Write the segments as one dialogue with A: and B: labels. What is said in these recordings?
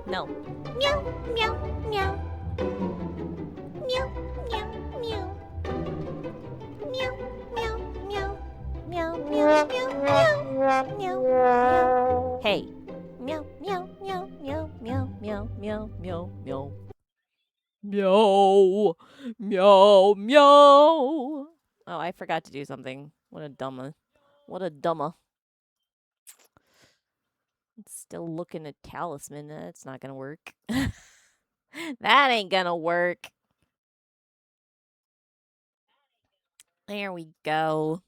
A: No. Meow, meow, meow. Meow, meow, meow. Meow, meow, meow. Meow, meow, meow, meow. Meow, meow. Hey. Meow, meow, meow, meow, meow, meow, meow, meow, meow. Meow. Meow, meow. Oh, I forgot to do something. What a dumma. What a dumma. It's still looking at talisman. That's not gonna work. That ain't gonna work. There we go.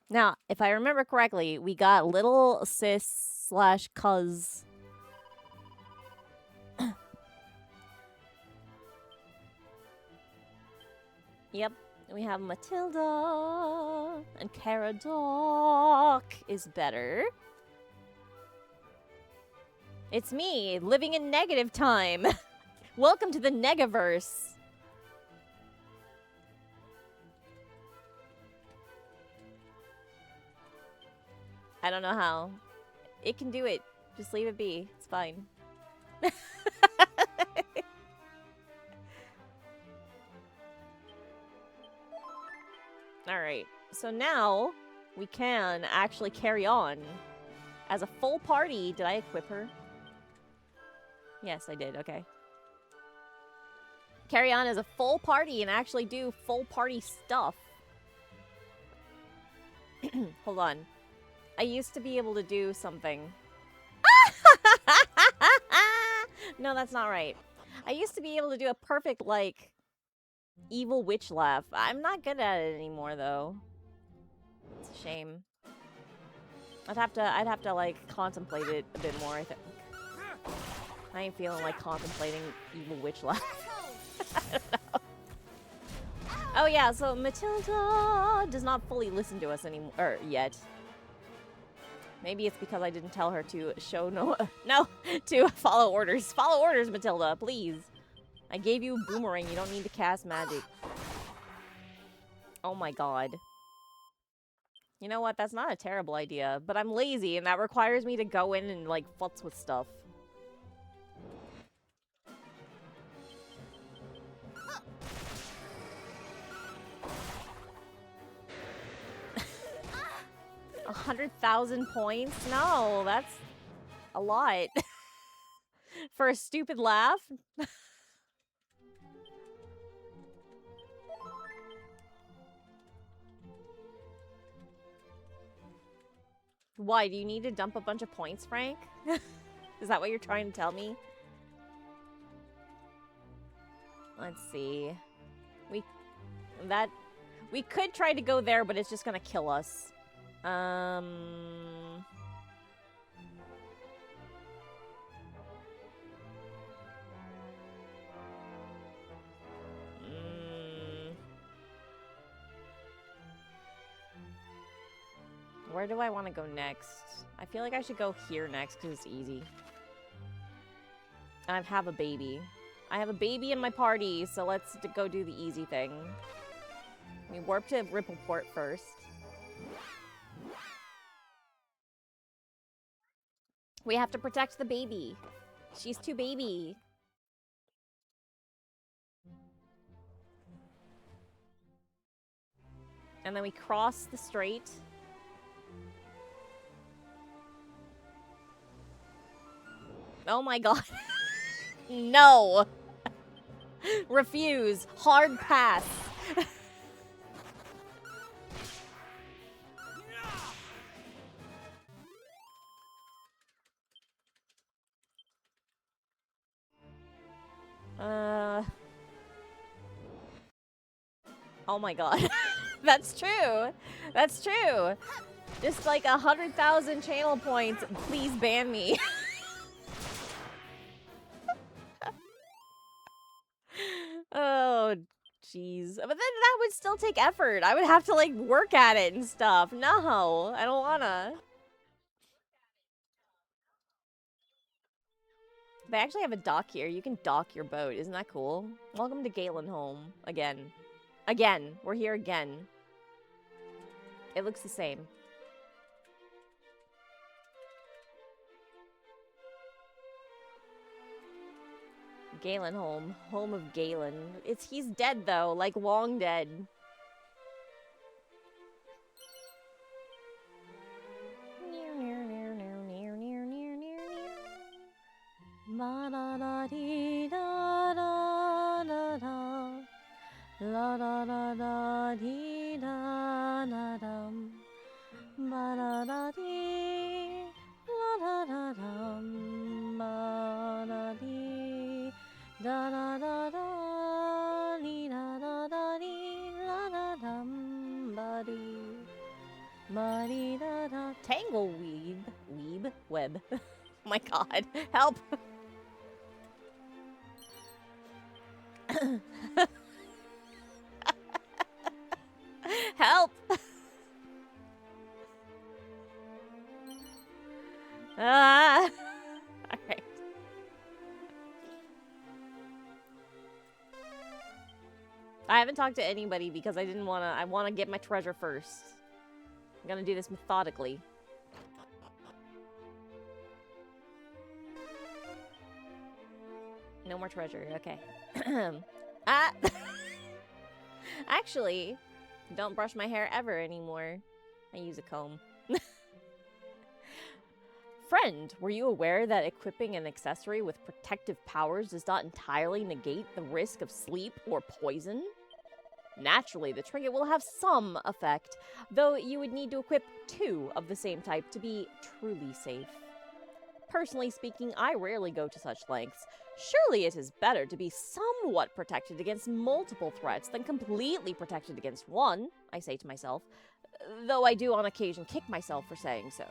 A: Now, if I remember correctly, we got little sis slash cuz. Yep, we have Matilda and Caradoc is better. It's me, living in negative time. Welcome to the Negaverse. I don't know how. It can do it. Just leave it be. It's fine. Alright, so now we can actually carry on as a full party. Did I equip her? Yes, I did. Okay. Carry on as a full party and actually do full party stuff. Hold on. I used to be able to do something. No, that's not right. I used to be able to do a perfect, like, evil witch laugh. I'm not good at it anymore, though. It's a shame. I'd have to like contemplate it a bit more. I think. I ain't feeling like contemplating evil witch laugh. I don't know. Oh yeah, so Matilda does not fully listen to us anymore, or yet. Maybe it's because I didn't tell her to show to follow orders. Follow orders, Matilda, please. I gave you boomerang. You don't need to cast magic. Oh my god. You know what? That's not a terrible idea, but I'm lazy, and that requires me to go in and, like, futz with stuff. A 100,000 points? No, that's a lot. For a stupid laugh? Why? Do you need to dump a bunch of points, Frank? Is that what you're trying to tell me? Let's see. We could try to go there, but it's just gonna kill us. Where do I want to go next? I feel like I should go here next because it's easy. I have a baby. I have a baby in my party, so let's go do the easy thing. We warp to Rippleport first. We have to protect the baby. She's too baby. And then we cross the strait. Oh my god. No. Refuse. Hard pass. Oh my god. That's true. That's true. Just like 100,000 channel points. Please ban me. Oh, Jeez. But then that would still take effort. I would have to, like, work at it and stuff. No, I don't wanna. They actually have a dock here. You can dock your boat. Isn't that cool? Welcome to Galen home. Again. Again. We're here again. It looks the same. Galen home. Home of Galen. He's dead though, like long dead. La da da dee da da da da. La da da da dee da da dum. Ba da da dee. La da da dum. Ba da dee. Da da da da. Dee da da da dee. La da dum. Ba dee. Ba dee da da. Tangleweed. Weeb. Web. Oh my god. Help. Help! Ah! Alright. I haven't talked to anybody because I didn't wanna. I wanna get my treasure first. I'm gonna do this methodically. No more treasure. Okay. Ah! Actually, don't brush my hair ever anymore. I use a comb. Friend, were you aware that equipping an accessory with protective powers does not entirely negate the risk of sleep or poison? Naturally, the trinket will have some effect, though you would need to equip 2 of the same type to be truly safe. Personally speaking, I rarely go to such lengths. Surely it is better to be somewhat protected against multiple threats than completely protected against one, I say to myself, though I do on occasion kick myself for saying so.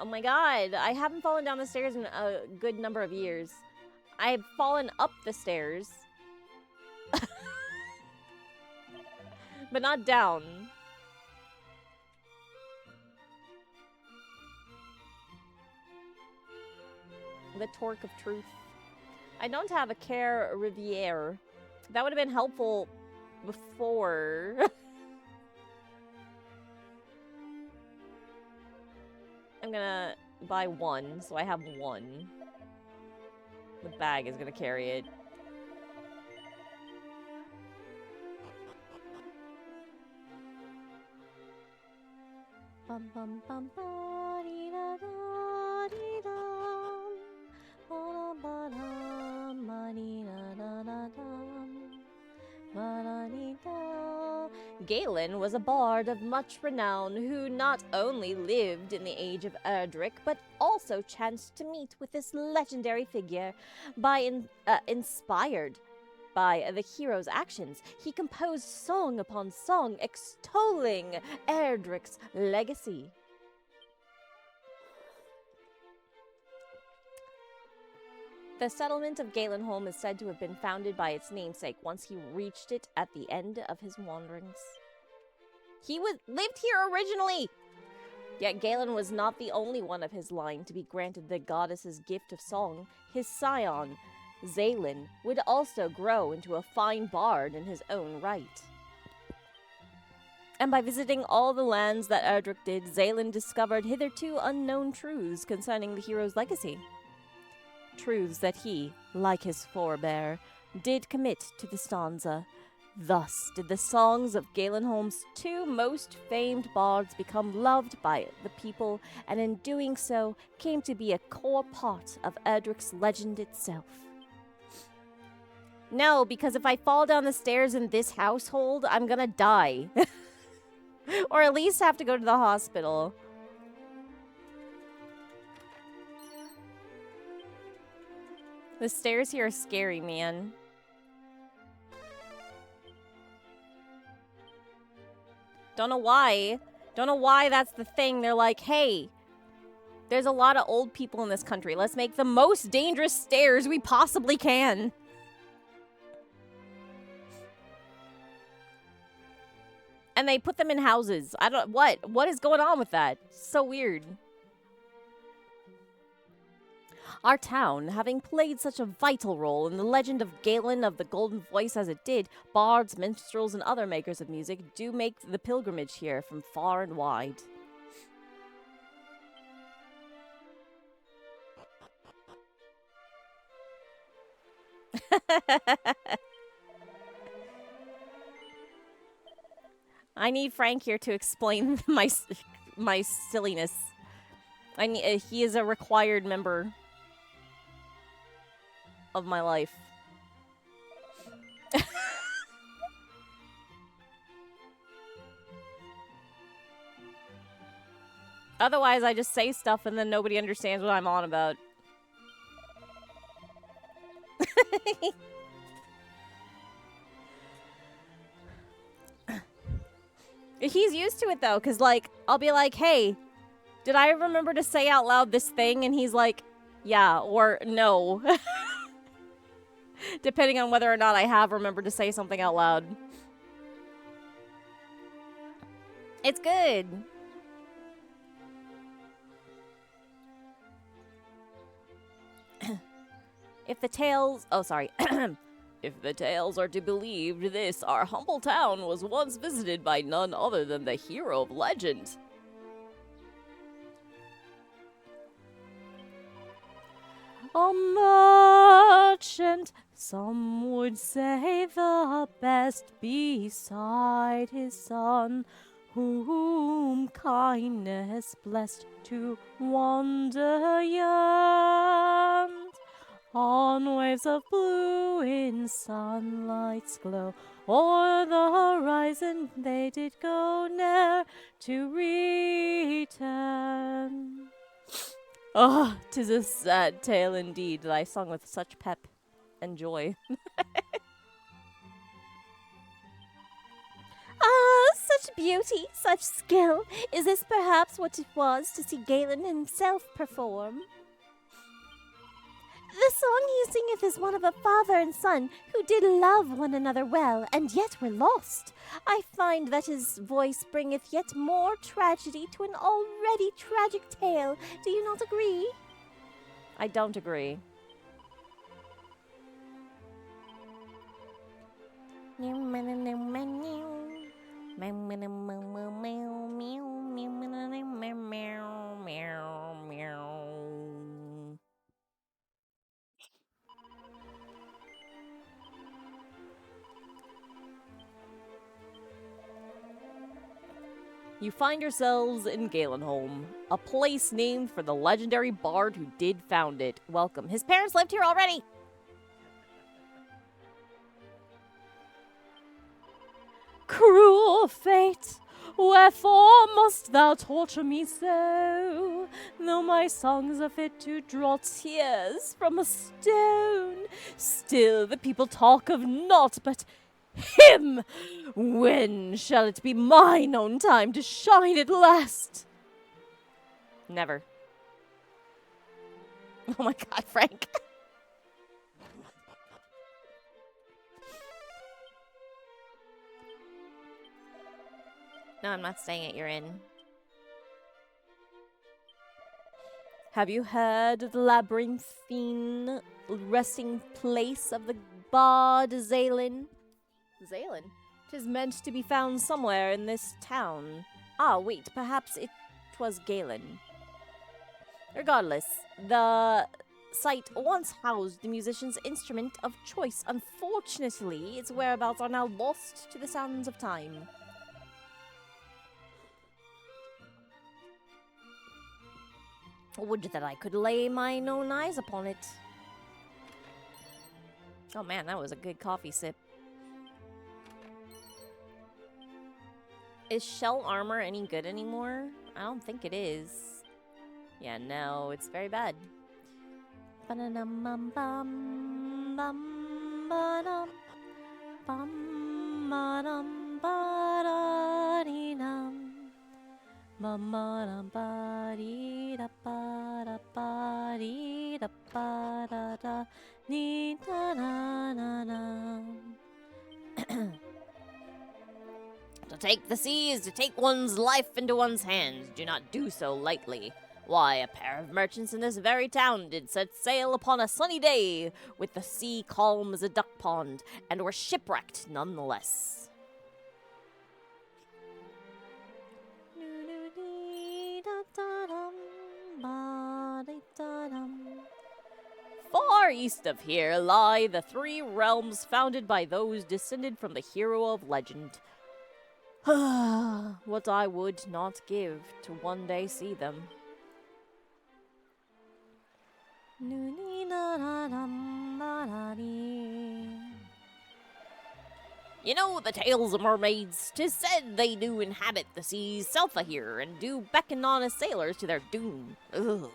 A: Oh my god, I haven't fallen down the stairs in a good number of years. I've fallen up the stairs. But not down. The torque of truth. I don't have a Care Riviere. That would have been helpful before. I'm gonna buy 1, so I have 1. The bag is gonna carry it. Bum bum bum ba dee da da dee dum. Ba da dum ba dee da da da dum. Ba da dee da. Galen was a bard of much renown who not only lived in the age of Erdrick, but also chanced to meet with this legendary figure. Inspired by the hero's actions, he composed song upon song extolling Erdrick's legacy. The settlement of Galenholm is said to have been founded by its namesake once he reached it at the end of his wanderings. He lived here originally! Yet Galen was not the only one of his line to be granted the goddess's gift of song. His scion, Zalen, would also grow into a fine bard in his own right. And by visiting all the lands that Erdrick did, Zalen discovered hitherto unknown truths concerning the hero's legacy. Truths that he, like his forebear, did commit to the stanza. Thus did the songs of Galenholm's 2 most famed bards become loved by the people, and in doing so came to be a core part of Erdrick's legend itself. No, because if I fall down the stairs in this household, I'm gonna die. Or at least have to go to the hospital. The stairs here are scary, man. Don't know why. Don't know why that's the thing. They're like, hey, There's a lot of old people in this country. Let's make the most dangerous stairs we possibly can. And they put them in houses. I don't... What is going on with that? So weird. Our town, having played such a vital role in the legend of Galen of the Golden Voice as it did, bards, minstrels, and other makers of music do make the pilgrimage here from far and wide. I need Frank here to explain my silliness. He is a required member of my life. Otherwise, I just say stuff and then nobody understands what I'm on about. He's used to it, though, because, like, I'll be like, hey, did I remember to say out loud this thing? And he's like, yeah, or no. Depending on whether or not I have remembered to say something out loud. It's good. If the tales... Oh, sorry. If the tales are to be believed, this, our humble town, was once visited by none other than the hero of legend. A merchant, some would say the best beside his son, whom kindness blessed to wander yearned. On waves of blue in sunlight's glow, o'er the horizon they did go, ne'er to return. Oh, 'tis a sad tale indeed that I sung with such pep and joy. Ah, such beauty, such skill. Is this perhaps what it was to see Galen himself perform? The song he singeth is one of a father and son who did love one another well, and yet were lost. I find that his voice bringeth yet more tragedy to an already tragic tale. Do you not agree? I don't agree. You find yourselves in Galenholm, a place named for the legendary bard who did found it. Welcome. His parents lived here already! Cruel fate, wherefore must thou torture me so? Though my songs are fit to draw tears from a stone, still the people talk of naught but him! When shall it be mine own time to shine at last? Never. Oh my god, Frank. No, I'm not staying at your inn. Have you heard of the labyrinthine resting place of the bard Zalen? Zalen? 'Tis meant to be found somewhere in this town. Ah, wait, perhaps it was Galen. Regardless, the site once housed the musician's instrument of choice. Unfortunately, its whereabouts are now lost to the sands of time. Would that I could lay mine own eyes upon it. Oh man, that was a good coffee sip. Is shell armor any good anymore? I don't think it is. Yeah, no, it's very bad. To take the sea is to take one's life into one's hands. Do not do so lightly. Why, a pair of merchants in this very town did set sail upon a sunny day, with the sea calm as a duck pond, and were shipwrecked nonetheless. Far east of here lie the three realms founded by those descended from the hero of legend. What I would not give to one day see them. You know the tales of mermaids. 'Tis said they do inhabit the seas south of here, and do beckon on as sailors to their doom. Ugh.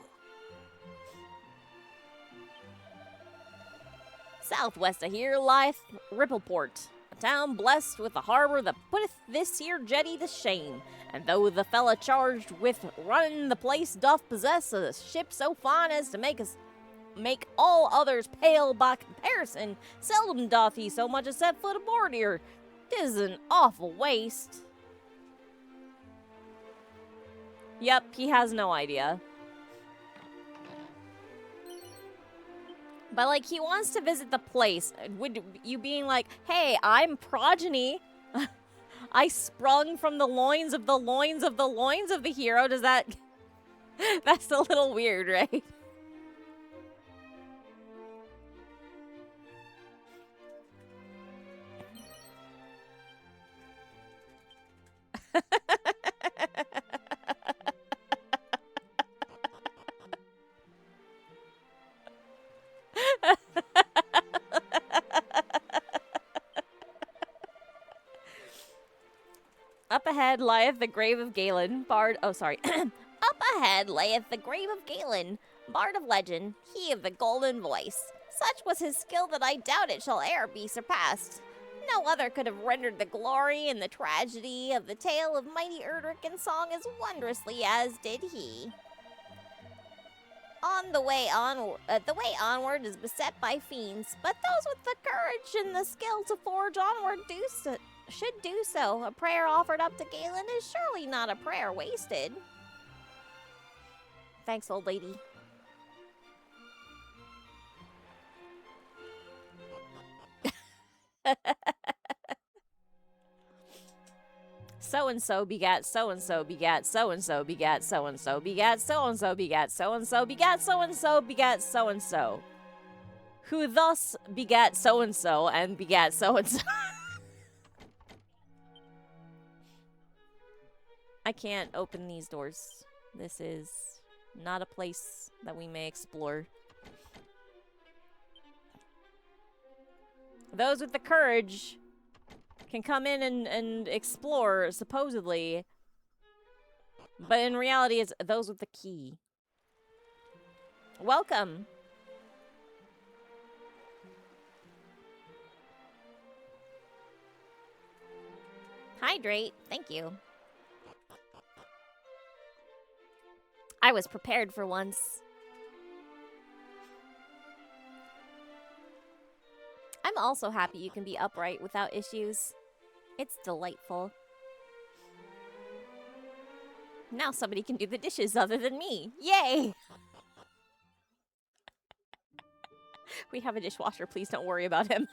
A: Southwest of here lieth Rippleport, a town blessed with a harbor that putteth this here jetty to shame. And though the fella charged with running the place doth possess a ship so fine as to make all others pale by comparison, seldom doth he so much as set foot aboard here. 'Tis an awful waste. Yep, he has no idea. But, like, he wants to visit the place. Would you being like, hey, I'm progeny. I sprung from the loins of the loins of the loins of the hero. Does that... That's a little weird, right? Up ahead lieth the grave of Galen, bard... Oh, sorry. Up ahead layeth the grave of Galen, bard of legend, he of the golden voice. Such was his skill that I doubt it shall e'er be surpassed. No other could have rendered the glory and the tragedy of the tale of mighty Erdrick in song as wondrously as did he. The way onward is beset by fiends, but those with the courage and the skill to forge onward should do so. A prayer offered up to Galen is surely not a prayer wasted. Thanks, old lady. So-and-so begat so-and-so begat so-and-so begat so-and-so begat so-and-so begat so-and-so begat so-and-so begat so-and-so. Who thus begat so-and-so and begat so-and-so. I can't open these doors. This is not a place that we may explore. Those with the courage can come in and explore, supposedly. But in reality, it's those with the key. Welcome. Hydrate. Thank you. I was prepared for once. I'm also happy you can be upright without issues. It's delightful. Now somebody can do the dishes other than me. Yay! We have a dishwasher. Please don't worry about him.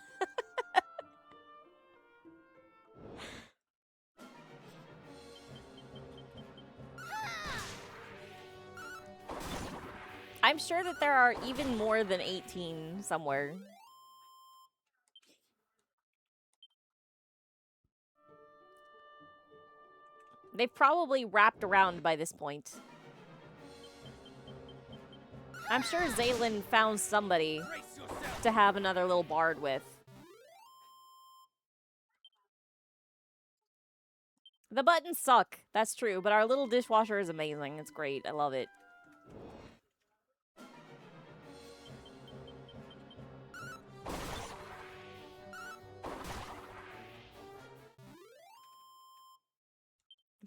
A: I'm sure that there are even more than 18 somewhere. They've probably wrapped around by this point. I'm sure Zaylin found somebody to have another little bard with. The buttons suck, that's true, but our little dishwasher is amazing. It's great, I love it.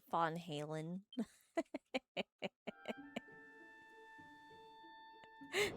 A: Von Halen.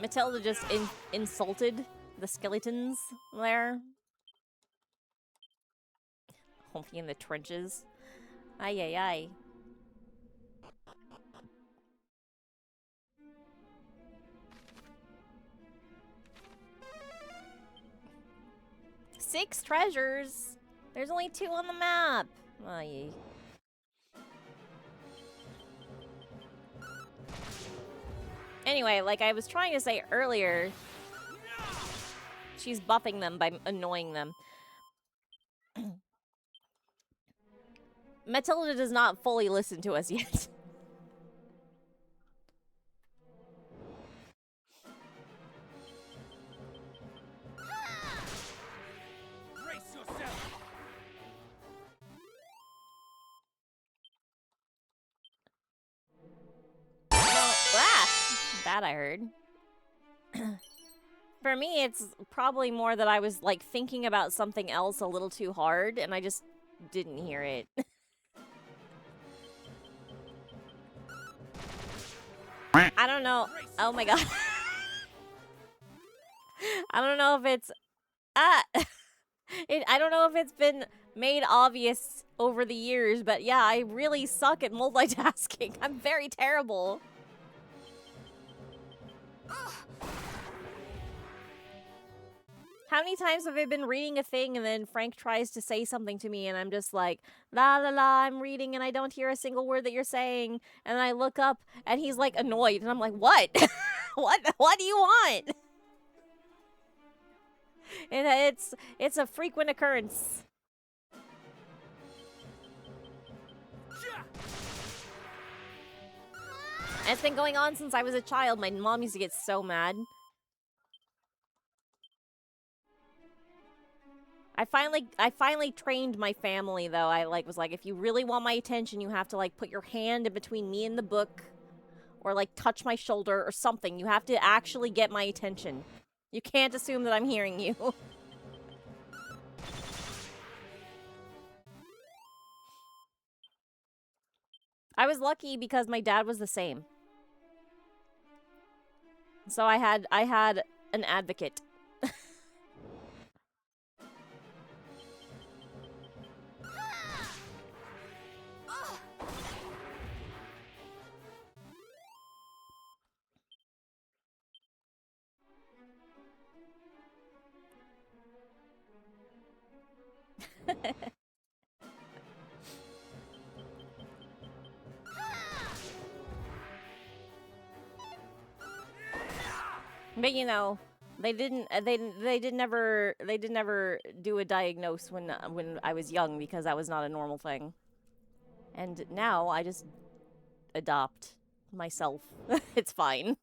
A: Matilda just insulted the skeletons there. Homie in the trenches. Ay, ay, ay. Six treasures. There's only 2 on the map. Ay. Anyway, like I was trying to say earlier, she's buffing them by annoying them. Matilda does not fully listen to us yet.
B: Brace yourself.
A: That I heard. For me, it's probably more that I was like thinking about something else a little too hard and I just didn't hear it. I don't know. Oh my god. I don't know if it's I don't know if it's been made obvious over the years, but yeah, I really suck at multitasking. I'm very terrible. How many times have I been reading a thing and then Frank tries to say something to me and I'm just like, la la la, I'm reading and I don't hear a single word that you're saying. And I look up and he's like annoyed and I'm like, what? What do you want? And it's a frequent occurrence. And it's been going on since I was a child. My mom used to get so mad. I finally trained my family though. I was like, if you really want my attention, you have to like put your hand in between me and the book or like touch my shoulder or something. You have to actually get my attention. You can't assume that I'm hearing you. I was lucky because my dad was the same. So I had an advocate. But you know, they didn't never do a diagnose when I was young because that was not a normal thing. And now I just adopt myself. It's fine.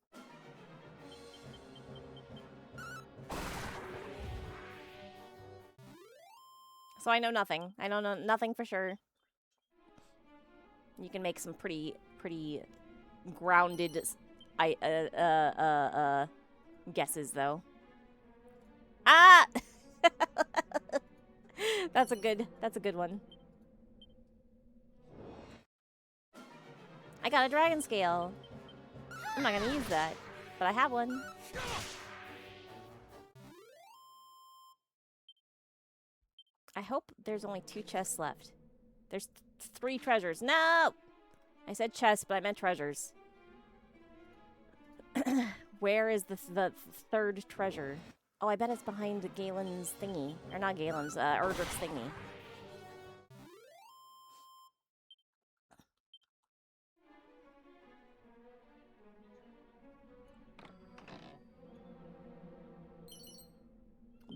A: So I know nothing. I don't know nothing for sure. You can make some pretty grounded guesses though. Ah! That's a good one. I got a dragon scale. I'm not gonna use that, but I have one. I hope there's only 2 chests left. There's 3 treasures. No! I said chests, but I meant treasures. Where is the 3rd treasure? Oh, I bet it's behind Galen's thingy. Or not Galen's, Erdrick's thingy.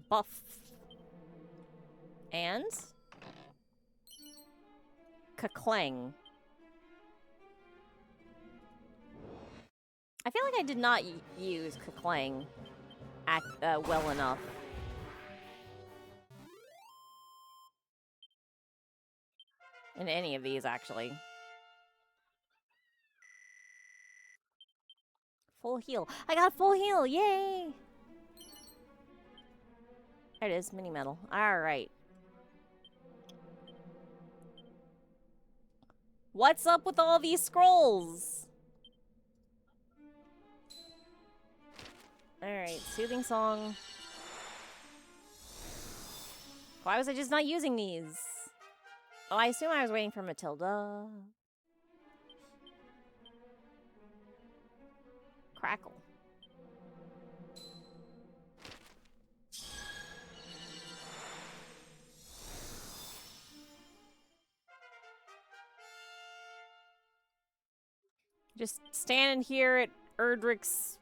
A: Buff. And? Kaklang. I feel like I did not use Kaklang well enough. In any of these, actually. Full heal. I got full heal! Yay! There it is, mini medal. Alright. What's up with all these scrolls? Alright, soothing song. Why was I just not using these? Oh, I assume I was waiting for Matilda. Crackle. Just standing here at Erdrick's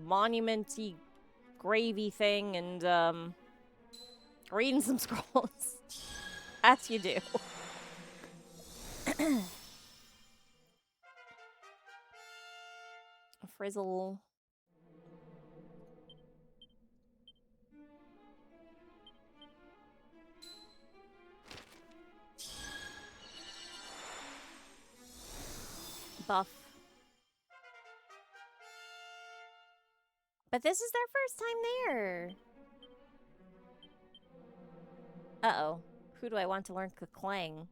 A: monument-y gravy thing and reading some scrolls. As you do. Frizzle. Buff. But this is their first time there. Uh-oh. Who do I want to learn Clang?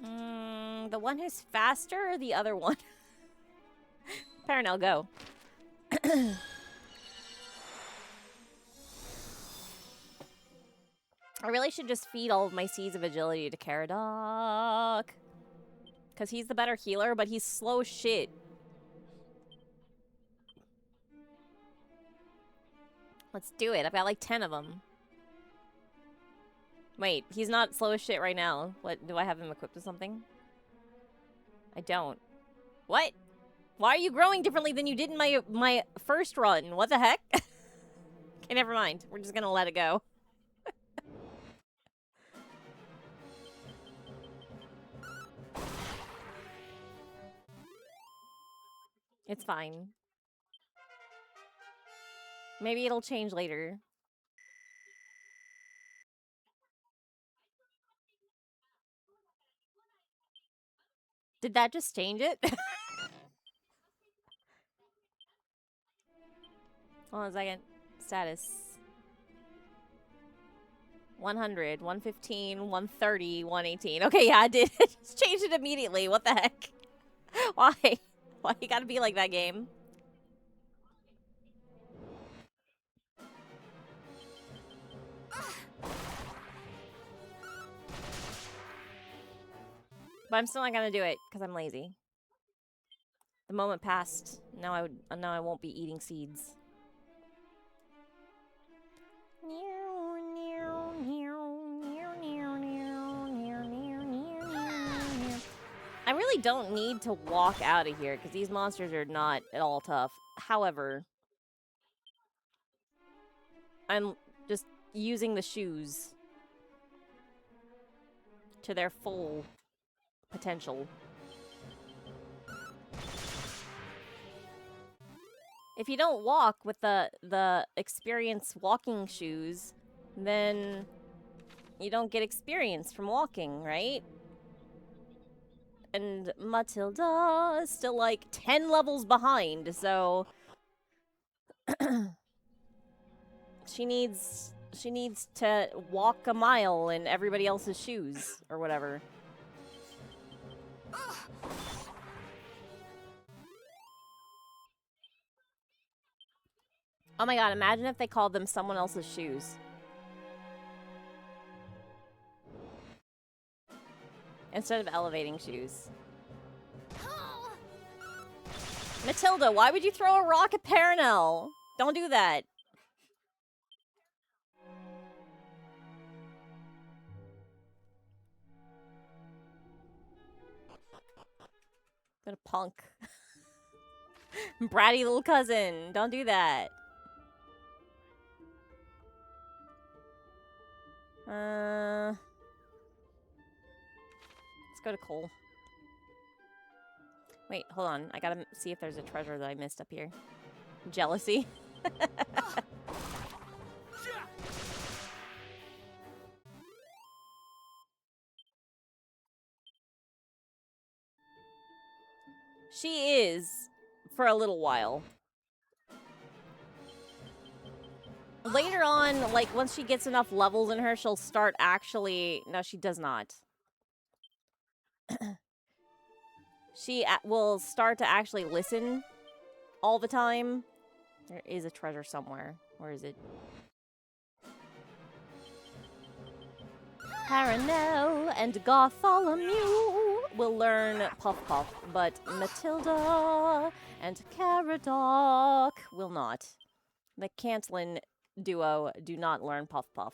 A: The one who's faster or the other one? Paranel, go. I really should just feed all of my Seeds of Agility to Caradoc. Because he's the better healer, but he's slow as shit. Let's do it. I've got like 10 of them. Wait, he's not slow as shit right now. What, do I have him equipped with something? I don't. What? Why are you growing differently than you did in my first run? What the heck? Okay, never mind. We're just gonna let it go. It's fine. Maybe it'll change later. Did that just change it? Hold on a second. Status. 100, 115, 130, 118. Okay, yeah, I did. Just changed it immediately. What the heck? Why? Why you gotta be like that, game? But I'm still not gonna do it because I'm lazy. The moment passed. Now I won't be eating seeds. I really don't need to walk out of here because these monsters are not at all tough. However, I'm just using the shoes to their full potential. If you don't walk with the experience walking shoes, then you don't get experience from walking, right? And Matilda is still like 10 levels behind, so she needs to walk a mile in everybody else's shoes or whatever. Oh my god, imagine if they called them someone else's shoes. Instead of elevating shoes. Matilda, why would you throw a rock at Paranel? Don't do that. What a punk. Bratty little cousin. Don't do that. Let's go to Cole. Wait, hold on. I gotta see if there's a treasure that I missed up here. Jealousy. She is, for a little while. Later on, like, once she gets enough levels in her, she'll start actually... No, she does not. she will start to actually listen all the time. There is a treasure somewhere. Where is it? Paranel and Bartholomew will learn Puff Puff, but Matilda and Caradoc will not. The Cantlin duo do not learn Puff Puff.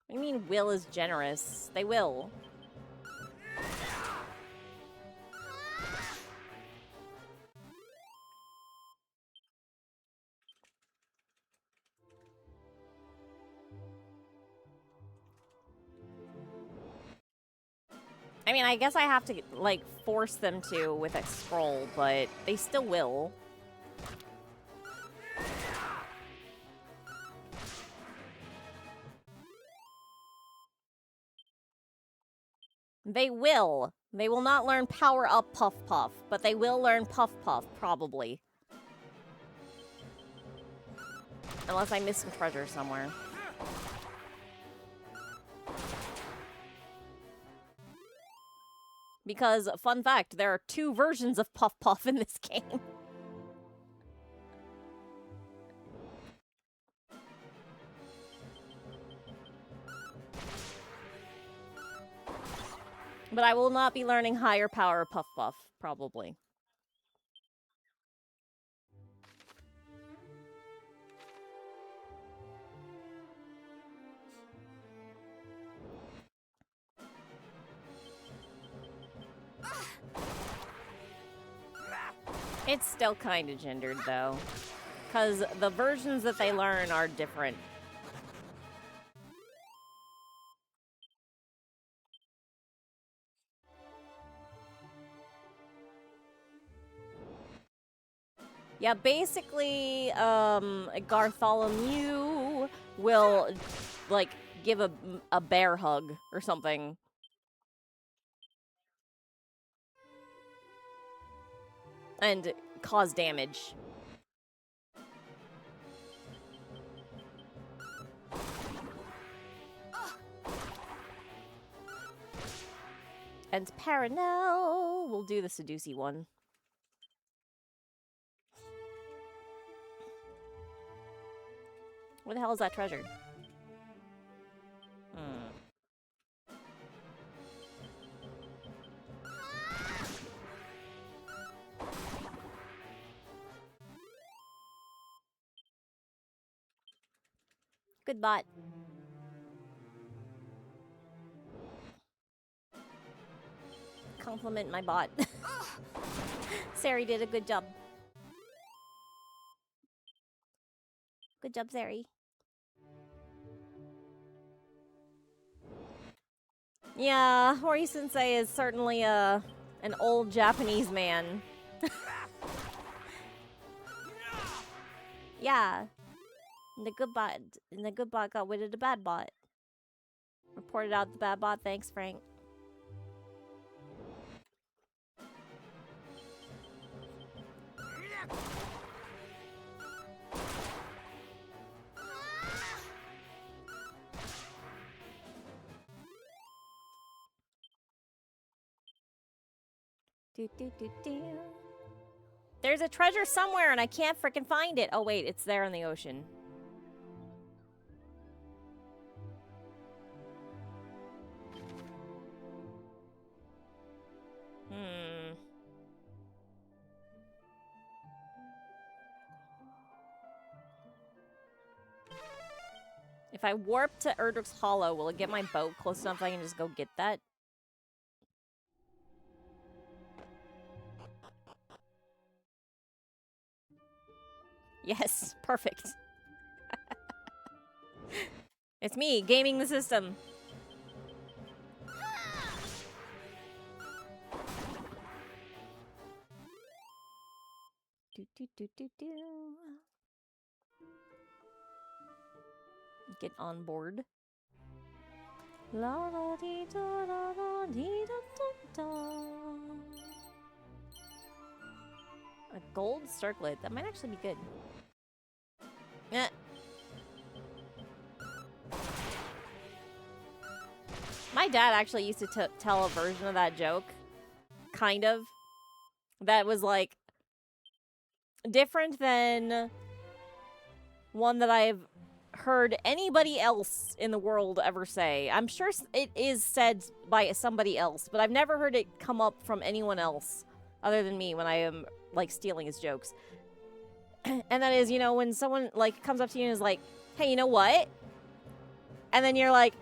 A: What do you mean will is generous? They will. I mean, I guess I have to, like, force them to with a scroll, but they still will. They will. They will not learn Power Up Puff Puff, but they will learn Puff Puff, probably. Unless I miss some treasure somewhere. Because, fun fact, there are 2 versions of Puff Puff in this game. But I will not be learning higher power Puff Puff, probably. It's still kind of gendered, though. Because the versions that they learn are different. Yeah, basically, Bartholomew will, like, give a bear hug or something. And cause damage. And Paranel will do the Seducey one. Where the hell is that treasure? Good bot. Compliment my bot. Sari did a good job. Good job, Sari. Yeah, Hori Sensei is certainly an old Japanese man. Yeah. The good bot got rid of the bad bot. Reported out the bad bot. Thanks, Frank. There's a treasure somewhere and I can't frickin' find it. Oh wait, it's there in the ocean. If I warp to Erdrick's Hollow, will it get my boat close enough I can just go get that? Yes, perfect. It's me, gaming the system. Get on board. La da dee da da da dee da da da. A gold circlet. That might actually be good. My dad actually used to tell a version of that joke, kind of, that was like different than one that I've heard anybody else in the world ever say. I'm sure it is said by somebody else, but I've never heard it come up from anyone else other than me when I am like stealing his jokes. And that is, you know, when someone like comes up to you and is like, "Hey, you know what?" And then you're like,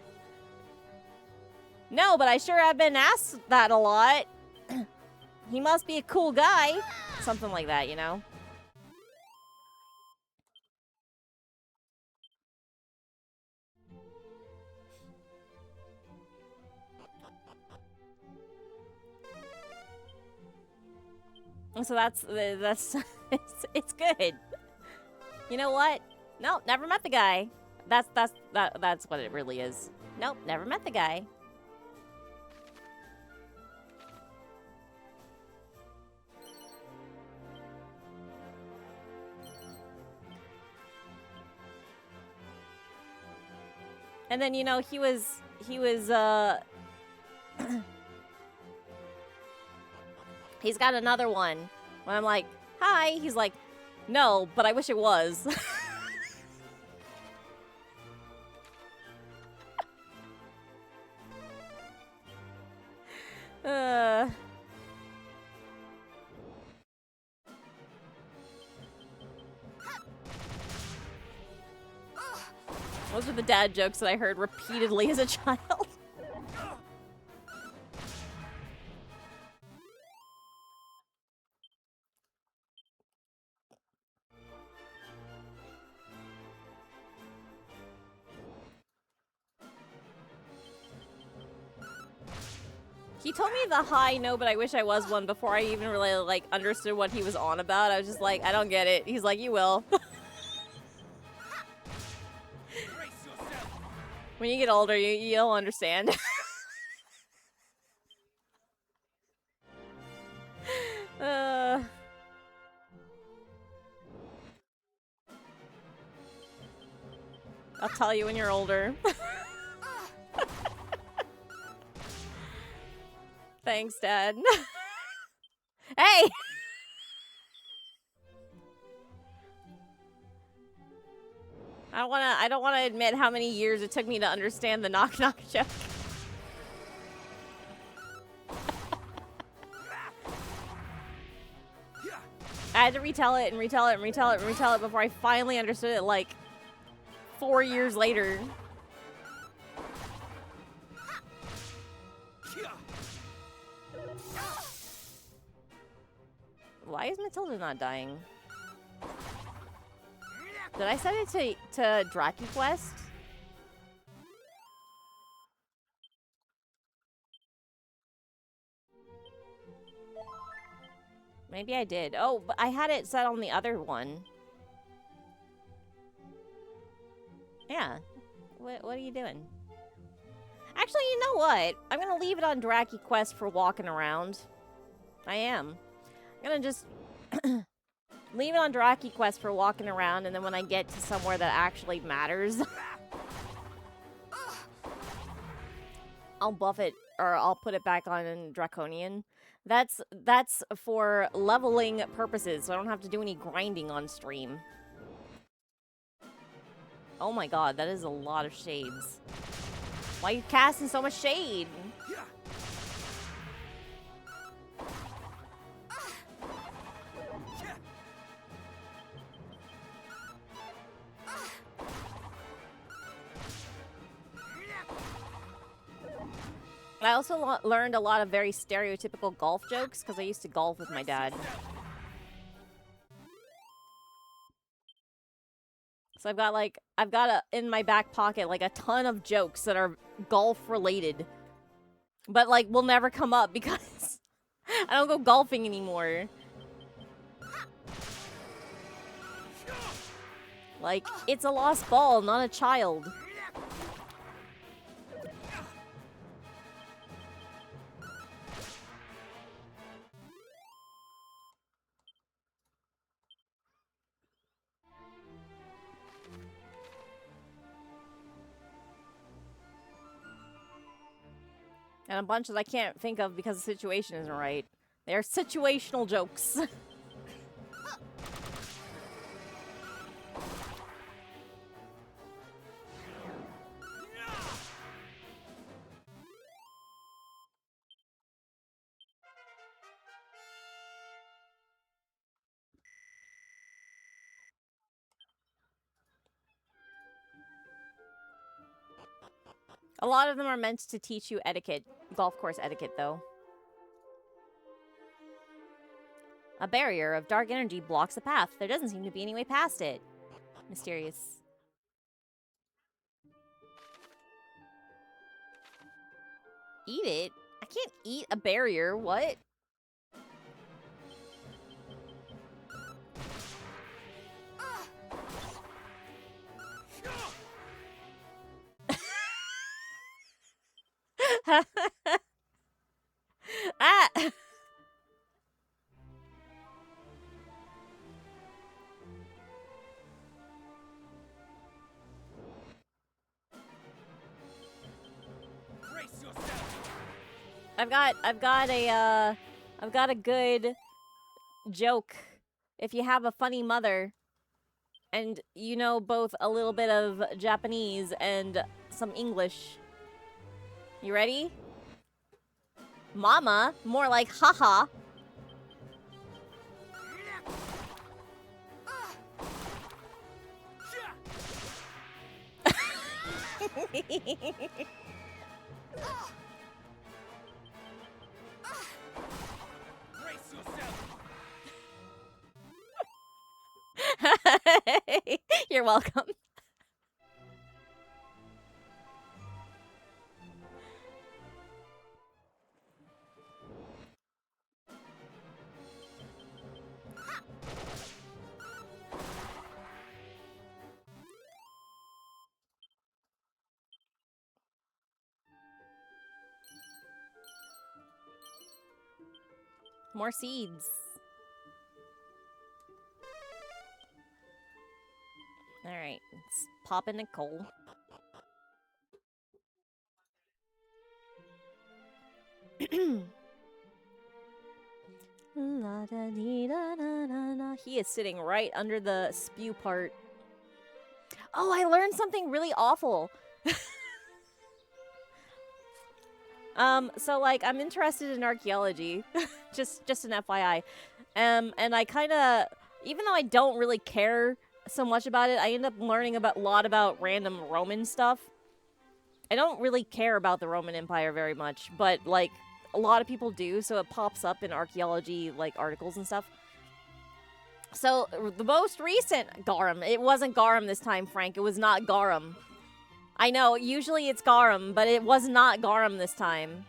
A: "No, but I sure have been asked that a lot." He must be a cool guy. Something like that, you know? So that's it's good. You know what? Nope, never met the guy. That's what it really is. Nope, never met the guy. And then, you know, he was he's got another one. When I'm like, "Hi," he's like, "No, but I wish it was." Those are the dad jokes that I heard repeatedly as a child. He told me the "hi, no, but I wish I was" one before I even really like understood what he was on about. I was just like, I don't get it. He's like, "You will." When you get older, you'll understand. I'll tell you when you're older. Thanks, Dad. Hey! I don't wanna admit how many years it took me to understand the knock knock joke. I had to retell it and retell it and retell it and retell it before I finally understood it, like 4 years later. Why is Matilda not dying? Did I set it to DracuQuest? Maybe I did. Oh, but I had it set on the other one. Yeah. What are you doing? Actually, you know what? I'm gonna leave it on DracuQuest for walking around. I am. I'm gonna just leave it on DracuQuest for walking around, and then when I get to somewhere that actually matters, I'll buff it, or I'll put it back on Draconian. That's for leveling purposes, so I don't have to do any grinding on stream. Oh my god, that is a lot of shades. Why are you casting so much shade? I also learned a lot of very stereotypical golf jokes because I used to golf with my dad. So I've got in my back pocket like a ton of jokes that are golf related, but like will never come up because I don't go golfing anymore. Like, it's a lost ball, not a child. And a bunch that I can't think of because the situation isn't right. They're situational jokes. A lot of them are meant to teach you etiquette. Golf course etiquette, though. A barrier of dark energy blocks the path. There doesn't seem to be any way past it. Mysterious. Eat it? I can't eat a barrier. What? Ah!
B: Brace yourself.
A: I've got a good joke. If you have a funny mother and you know both a little bit of Japanese and some English. You ready? Mama, more like haha.
B: Brace yourself.
A: You're welcome. More seeds. All right, let's pop in a coal. La da dee da da da da. He is sitting right under the spew part. Oh, I learned something really awful. So like I'm interested in archaeology. just an FYI. And I kind of, even though I don't really care so much about it, I end up learning a lot about random Roman stuff. I don't really care about the Roman Empire very much, but like a lot of people do, so it pops up in archaeology like articles and stuff. So the most recent Garum, it wasn't Garum this time, Frank. It was not Garum. I know, usually it's Garum, but it was not Garum this time.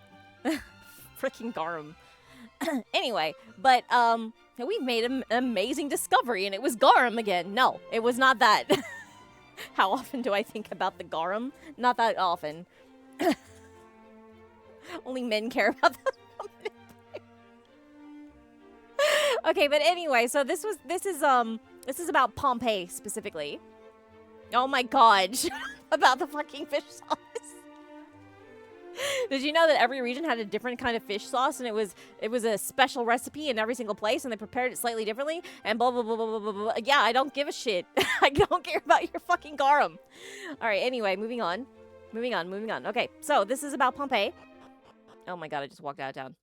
A: Freaking Garum. Anyway, but we've made an amazing discovery, and it was Garum again. No, it was not that. How often do I think about the Garum? Not that often. Only men care about the Roman Empire. Okay, but anyway, so this is about Pompeii specifically. Oh my god, about the fucking fish sauce. Did you know that every region had a different kind of fish sauce, and it was a special recipe in every single place, and they prepared it slightly differently, and blah blah blah blah blah blah blah. Yeah, I don't give a shit. I don't care about your fucking garum. All right, anyway, moving on. Okay, so this is about Pompeii. Oh my god, I just walked out of town.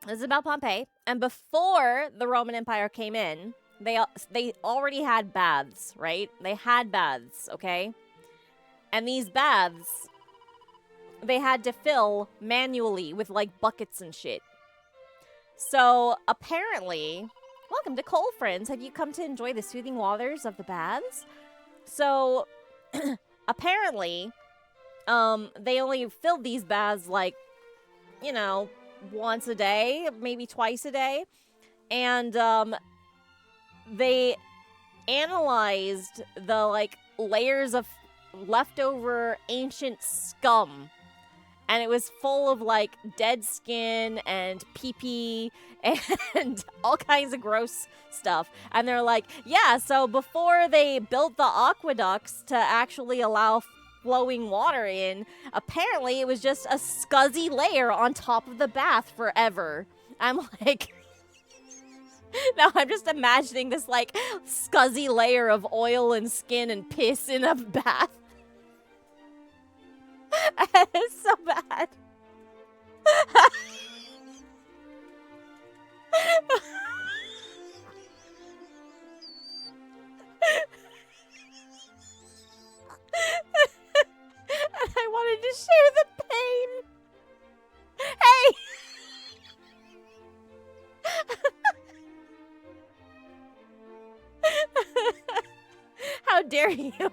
A: This is about Pompeii, and before the Roman Empire came in, they already had baths, right? They had baths, okay? And these baths, they had to fill manually with like buckets and shit. So apparently, welcome to Coal Friends. Have you come to enjoy the soothing waters of the baths? So apparently, they only filled these baths like, you know, once a day, maybe twice a day. And they analyzed the like layers of leftover ancient scum, and it was full of like dead skin and pee-pee and all kinds of gross stuff. And they're like, yeah, so before they built the aqueducts to actually allow flowing water in. Apparently, it was just a scuzzy layer on top of the bath forever. I'm like... Now I'm just imagining this, like, scuzzy layer of oil and skin and piss in a bath. It's so bad. And I wanted to share the pain. Hey! How dare you?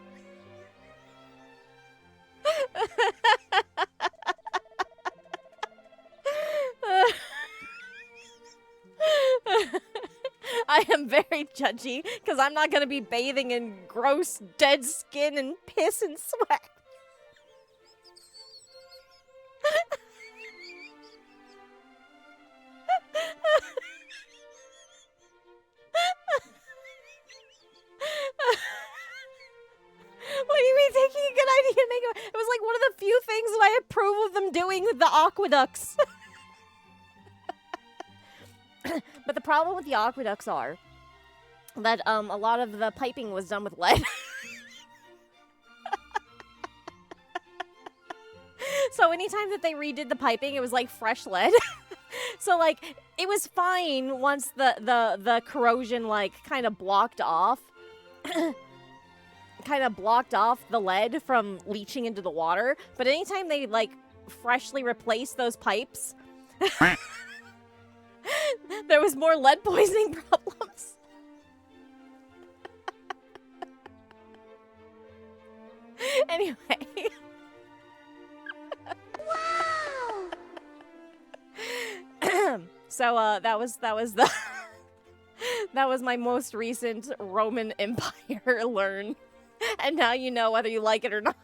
A: I am very judgy because I'm not going to be bathing in gross dead skin and piss and sweat. What do you mean taking a good idea to make it? It was like one of the few things that I approve of them doing with the aqueducts. But the problem with the aqueducts are that a lot of the piping was done with lead. So anytime that they redid the piping, it was like fresh lead. So like it was fine once the corrosion like kind of blocked off. Kind of blocked off the lead from leaching into the water, but anytime they like freshly replaced those pipes, there was more lead poisoning problems. Anyway. Wow. So that was the that was my most recent Roman Empire learn. And now you know whether you like it or not.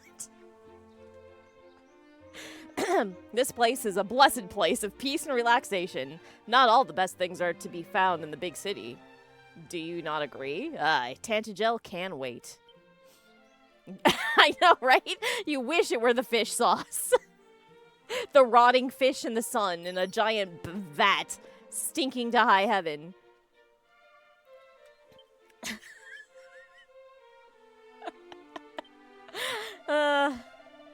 A: This place is a blessed place of peace and relaxation. Not all the best things are to be found in the big city. Do you not agree? Aye, Tantagel can wait. I know, right? You wish it were the fish sauce. The rotting fish in the sun in a giant vat, stinking to high heaven. I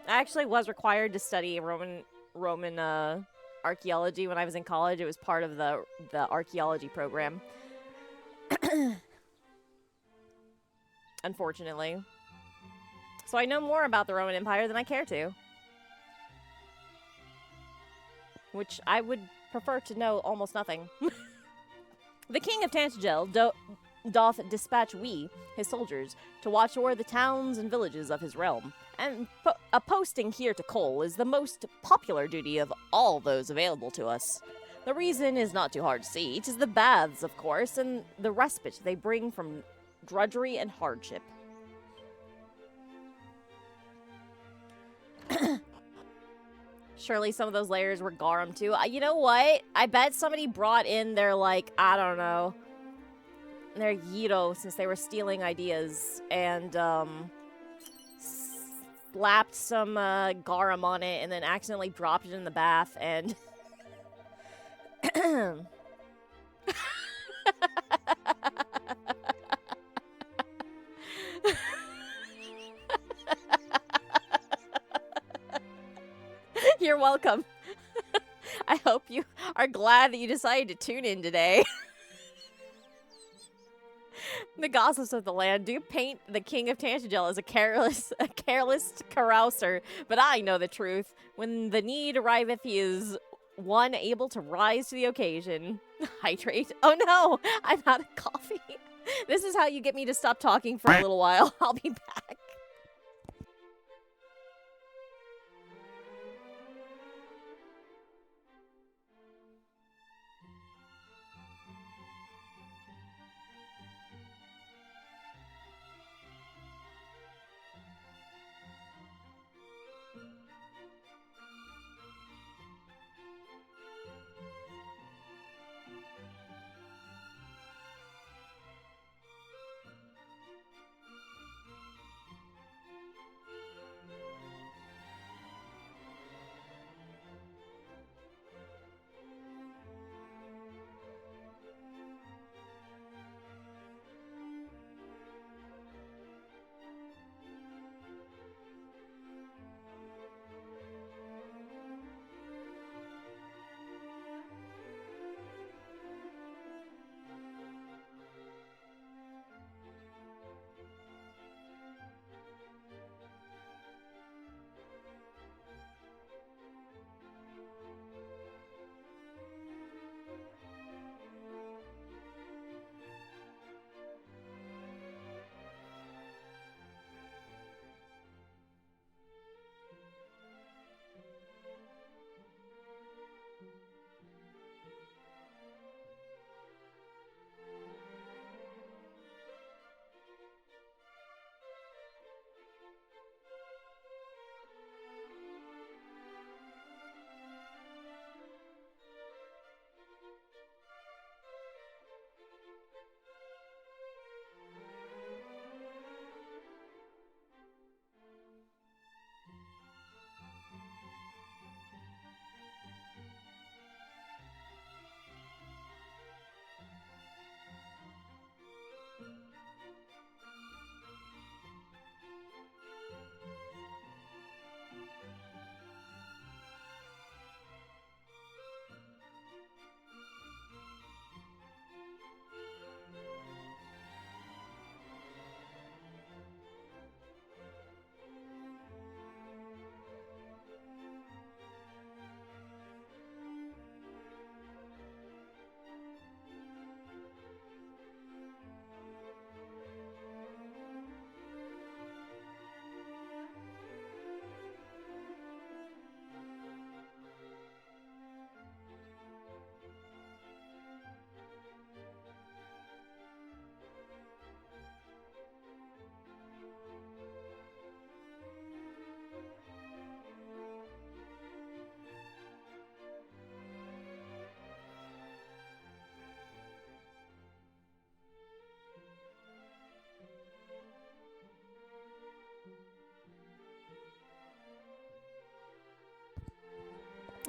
A: actually was required to study Roman archaeology when I was in college. It was part of the archaeology program. Unfortunately. So I know more about the Roman Empire than I care to. Which I would prefer to know almost nothing. The king of Tantagel doth dispatch we, his soldiers, to watch o'er the towns and villages of his realm. And a posting here to Cole is the most popular duty of all those available to us. The reason is not too hard to see. 'Tis the baths, of course, and the respite they bring from drudgery and hardship. Surely some of those layers were garum too. You know what? I bet somebody brought in their, like, I don't know, their Yiro, since they were stealing ideas, and slapped some garum on it and then accidentally dropped it in the bath and... You're welcome. I hope you are glad that you decided to tune in today. The gossips of the land do paint the king of Tantagel as a careless carouser, but I know the truth. When the need arriveth, he is one able to rise to the occasion. Hydrate. Oh no, I'm out of coffee. This is how you get me to stop talking for a little while. I'll be back.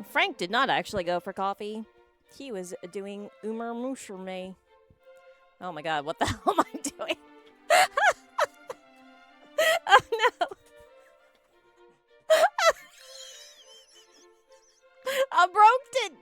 A: Frank did not actually go for coffee. He was doing Umar Mushrme. Oh my god, what the hell am I doing? Oh no! I broke it!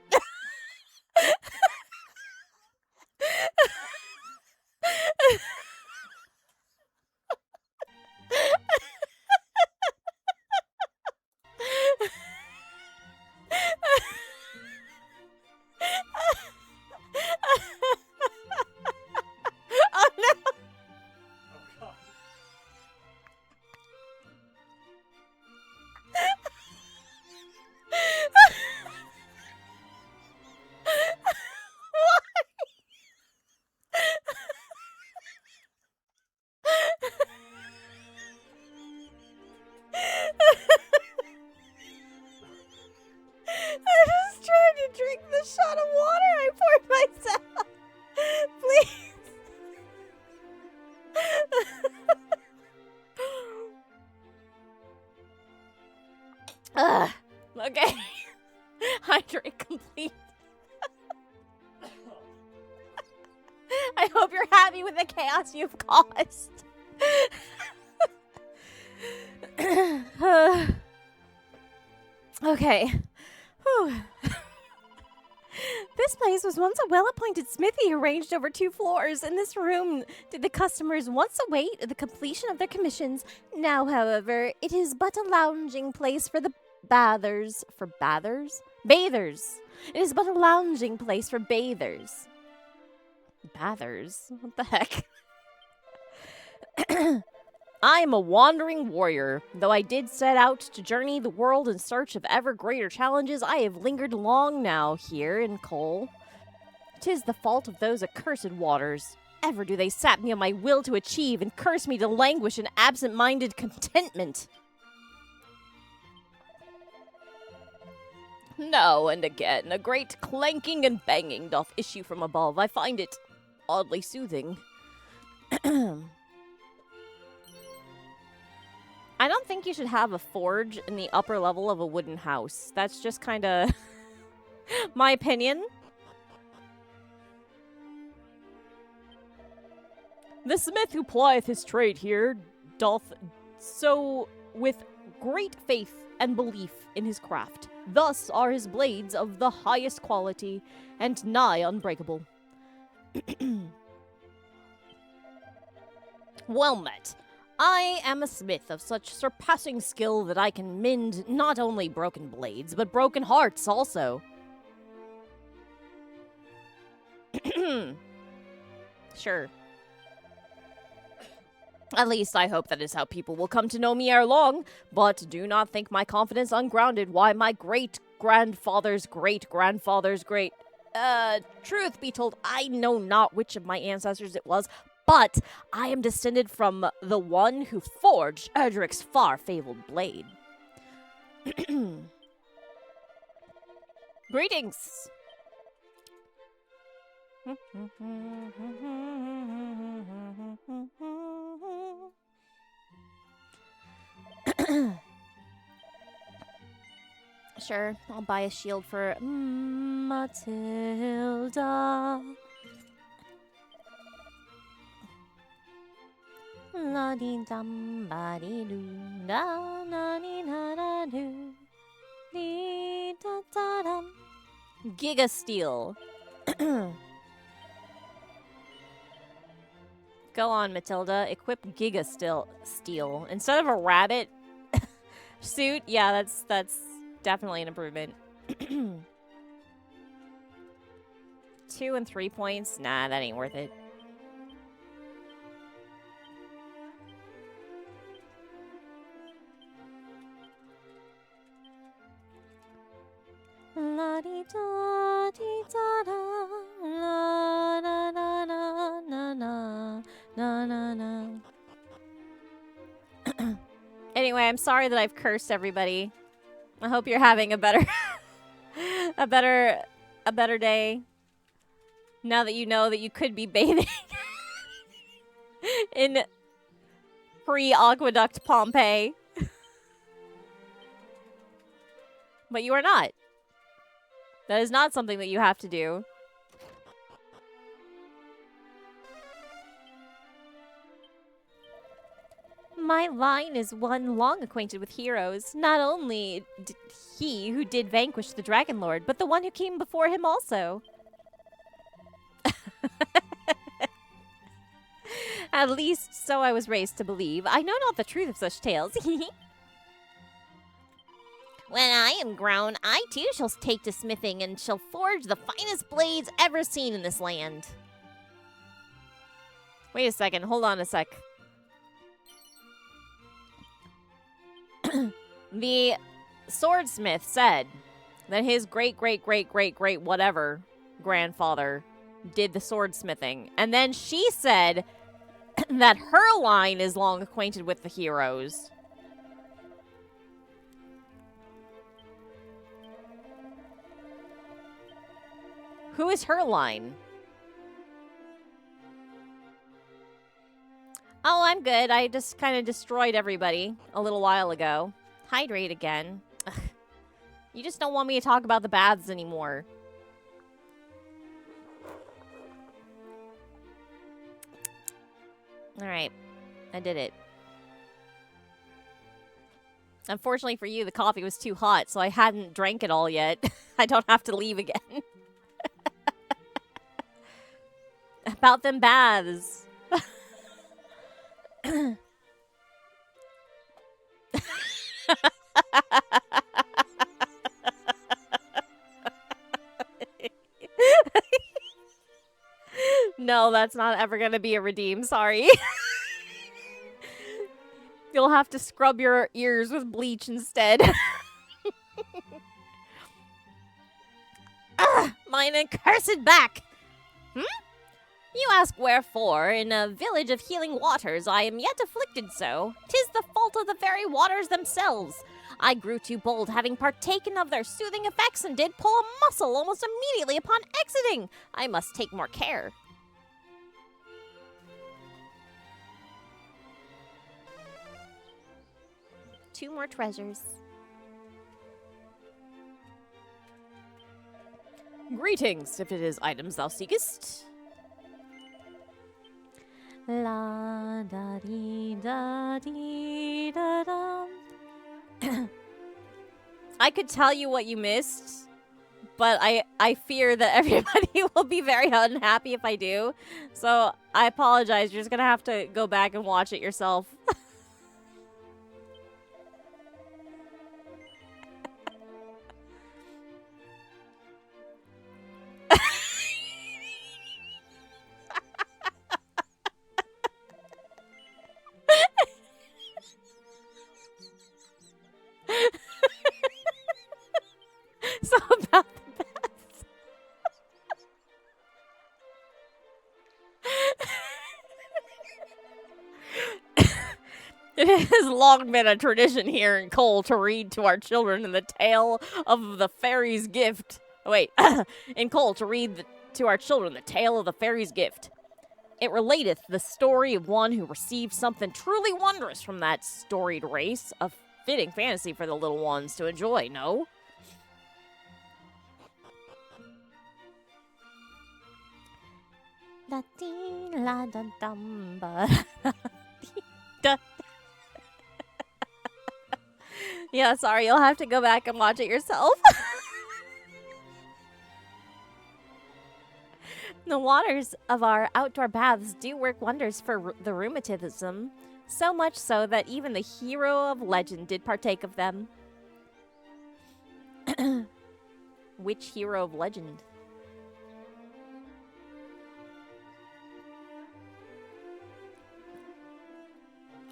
A: Oh no!
B: Oh god.
A: I just tried to drink the shot of water I poured myself. Please. Ugh. Okay. Hydrate complete. I hope you're happy with the chaos you've caused. Okay. Whew. This place was once a well-appointed smithy arranged over 2 floors. In this room did the customers once await the completion of their commissions. Now, however, it is but a lounging place for the bathers. For bathers? Bathers. It is but a lounging place for bathers. Bathers? What the heck? I am a wandering warrior. Though I did set out to journey the world in search of ever greater challenges, I have lingered long now here in Cole. 'Tis the fault of those accursed waters. Ever do they sap me of my will to achieve and curse me to languish in absent-minded contentment. Now and again, a great clanking and banging doth issue from above. I find it oddly soothing. I don't think you should have a forge in the upper level of a wooden house. That's just kind of my opinion. The smith who plieth his trade here doth so with great faith and belief in his craft. Thus are his blades of the highest quality and nigh unbreakable. Well met. I am a smith of such surpassing skill that I can mend not only broken blades, but broken hearts also. Sure. At least I hope that is how people will come to know me ere long, but do not think my confidence ungrounded. Why, my great-grandfather's great-grandfather's great... truth be told, I know not which of my ancestors it was, but I am descended from the one who forged Erdrick's far-fabled blade. Greetings! Sure, I'll buy a shield for Matilda. La di dum ba di doo da na di da da doo di da da dum. Giga Steel. Go on, Matilda. Equip Giga Steel instead of a rabbit suit. Yeah, that's definitely an improvement. 2 and 3 points. Nah, that ain't worth it. La di da di da da la na na na na na na na. Anyway, I'm sorry that I've cursed everybody. I hope you're having a better a better day now that you know that you could be bathing in pre-aqueduct Pompeii. But you are not. That is not something that you have to do. My line is one long acquainted with heroes. Not only he who did vanquish the Dragon Lord, but the one who came before him also. At least, so I was raised to believe. I know not the truth of such tales. When I am grown, I too shall take to smithing and shall forge the finest blades ever seen in this land. Wait a second, hold on a sec. The swordsmith said that his great whatever grandfather did the swordsmithing. And then she said that her line is long acquainted with the heroes. Who is her line? Oh, I'm good. I just kind of destroyed everybody a little while ago. Hydrate again. Ugh. You just don't want me to talk about the baths anymore. Alright. I did it. Unfortunately for you, the coffee was too hot, so I hadn't drank it all yet. I don't have to leave again. About them baths. No, that's not ever gonna be a redeem, sorry. You'll have to scrub your ears with bleach instead. Mine accursed back! You ask wherefore, in a village of healing waters, I am yet afflicted so. 'Tis the fault of the very waters themselves. I grew too bold, having partaken of their soothing effects, and did pull a muscle almost immediately upon exiting. I must take more care. Two more treasures. Greetings, if it is items thou seekest. La da dee da dee da dum. I could tell you what you missed, but I fear that everybody will be very unhappy if I do. So I apologize. You're just gonna have to go back and watch it yourself. So about the best. It has long been a tradition here in Cole to read to our children the tale of the fairy's gift. Wait, in Cole to read to our children the tale of the fairy's gift. It relateth the story of one who received something truly wondrous from that storied race, a fitting fantasy for the little ones to enjoy, no? La dee la da dum ba da. Yeah, sorry, you'll have to go back and watch it yourself. The waters of our outdoor baths do work wonders for the rheumatism, so much so that even the hero of legend did partake of them. Which hero of legend?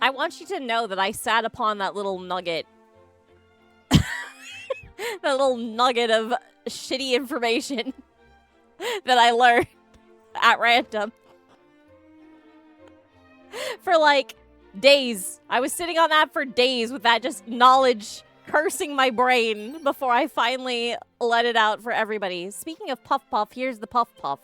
A: I want you to know that I sat upon that little nugget. That little nugget of shitty information that I learned at random. For like days. I was sitting on that for days with that just knowledge cursing my brain before I finally let it out for everybody. Speaking of Puff Puff, here's the Puff Puff.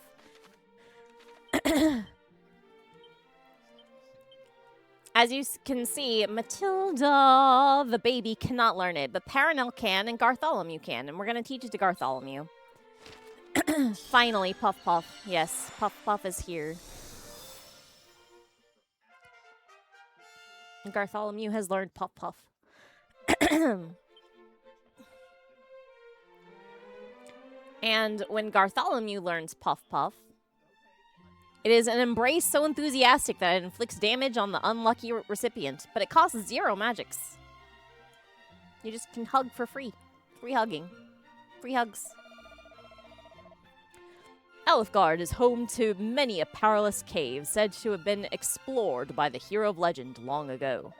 A: As you can see, Matilda, the baby, cannot learn it, but Paranel can and Gartholomew can, and we're going to teach it to Gartholomew. Finally, Puff Puff. Yes, Puff Puff is here. Bartholomew has learned Puff Puff. And when Bartholomew learns Puff Puff, it is an embrace so enthusiastic that it inflicts damage on the unlucky recipient, but it costs 0 magics. You just can hug for free. Free hugging. Free hugs. Elfgard is home to many a perilous cave said to have been explored by the hero of legend long ago.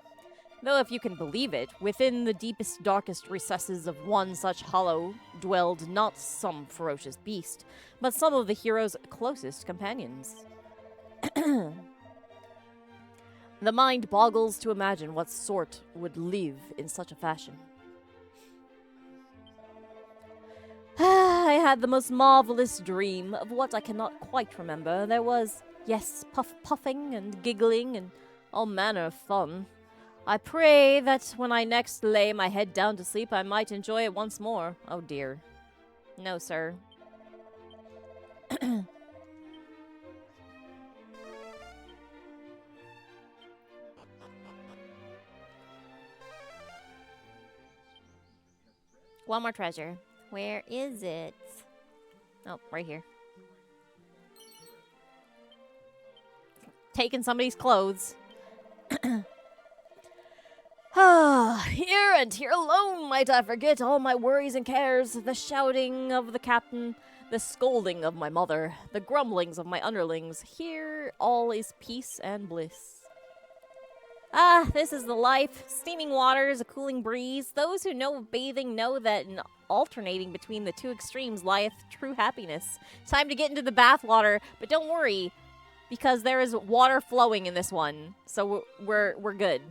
A: Though if you can believe it, within the deepest, darkest recesses of one such hollow dwelled not some ferocious beast, but some of the hero's closest companions. The mind boggles to imagine what sort would live in such a fashion. I had the most marvelous dream of what I cannot quite remember. There was, yes, puffing and giggling and all manner of fun. I pray that when I next lay my head down to sleep, I might enjoy it once more. Oh dear. No, sir. One more treasure. Where is it? Oh, right here. Taking somebody's clothes. Here and here alone might I forget all my worries and cares, the shouting of the captain, the scolding of my mother, the grumblings of my underlings. Here all is peace and bliss. Ah, this is the life. Steaming waters, a cooling breeze. Those who know of bathing know that in alternating between the two extremes lieth true happiness. Time to get into the bath water, but don't worry, because there is water flowing in this one, so we're good.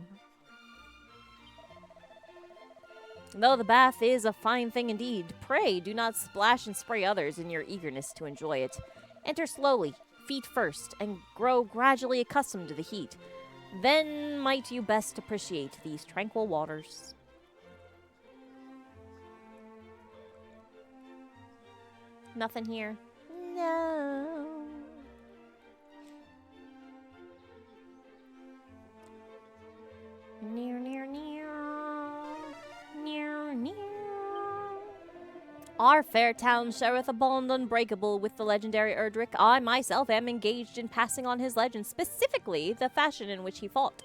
A: Though the bath is a fine thing indeed, pray do not splash and spray others in your eagerness to enjoy it. Enter slowly, feet first, and grow gradually accustomed to the heat. Then might you best appreciate these tranquil waters. Nothing here. No. Near, near, near. Near, near. Our fair town shareth a bond unbreakable with the legendary Erdrick. I myself am engaged in passing on his legend, specifically the fashion in which he fought.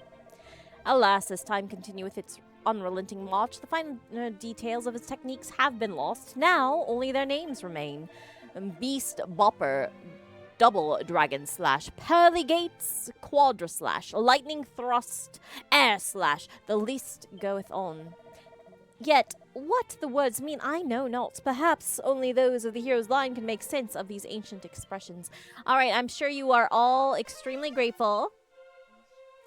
A: Alas, as time continueth its unrelenting march, the fine details of his techniques have been lost. Now only their names remain. Beast Bopper, Double Dragon Slash, Pearly Gates, Quadra Slash, Lightning Thrust, Air Slash, the list goeth on. Yet, what the words mean I know not. Perhaps only those of the hero's line can make sense of these ancient expressions. Alright, I'm sure you are all extremely grateful,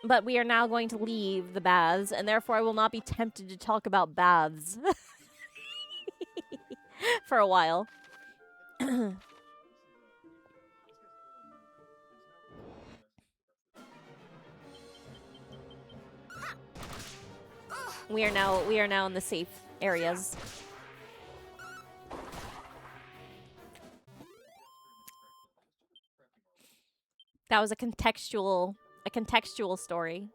A: but we are now going to leave the baths, and therefore I will not be tempted to talk about baths for a while. We are now in the safe areas. That was a contextual story.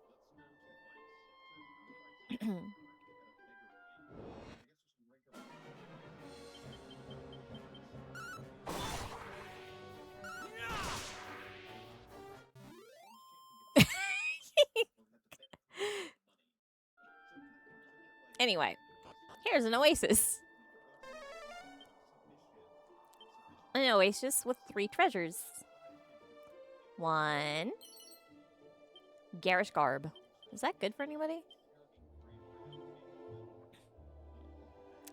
A: Anyway, here's an oasis. An oasis with 3 treasures. 1. Garish Garb. Is that good for anybody?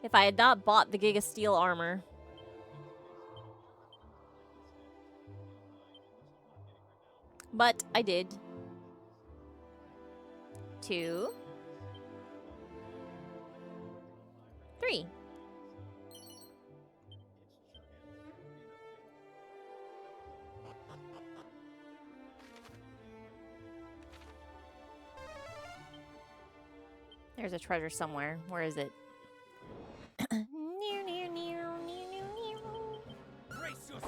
A: If I had not bought the Giga Steel armor. But I did. 2. 3. There's a treasure somewhere. Where is it? Near, near, near, near, near, near.
B: Brace yourself.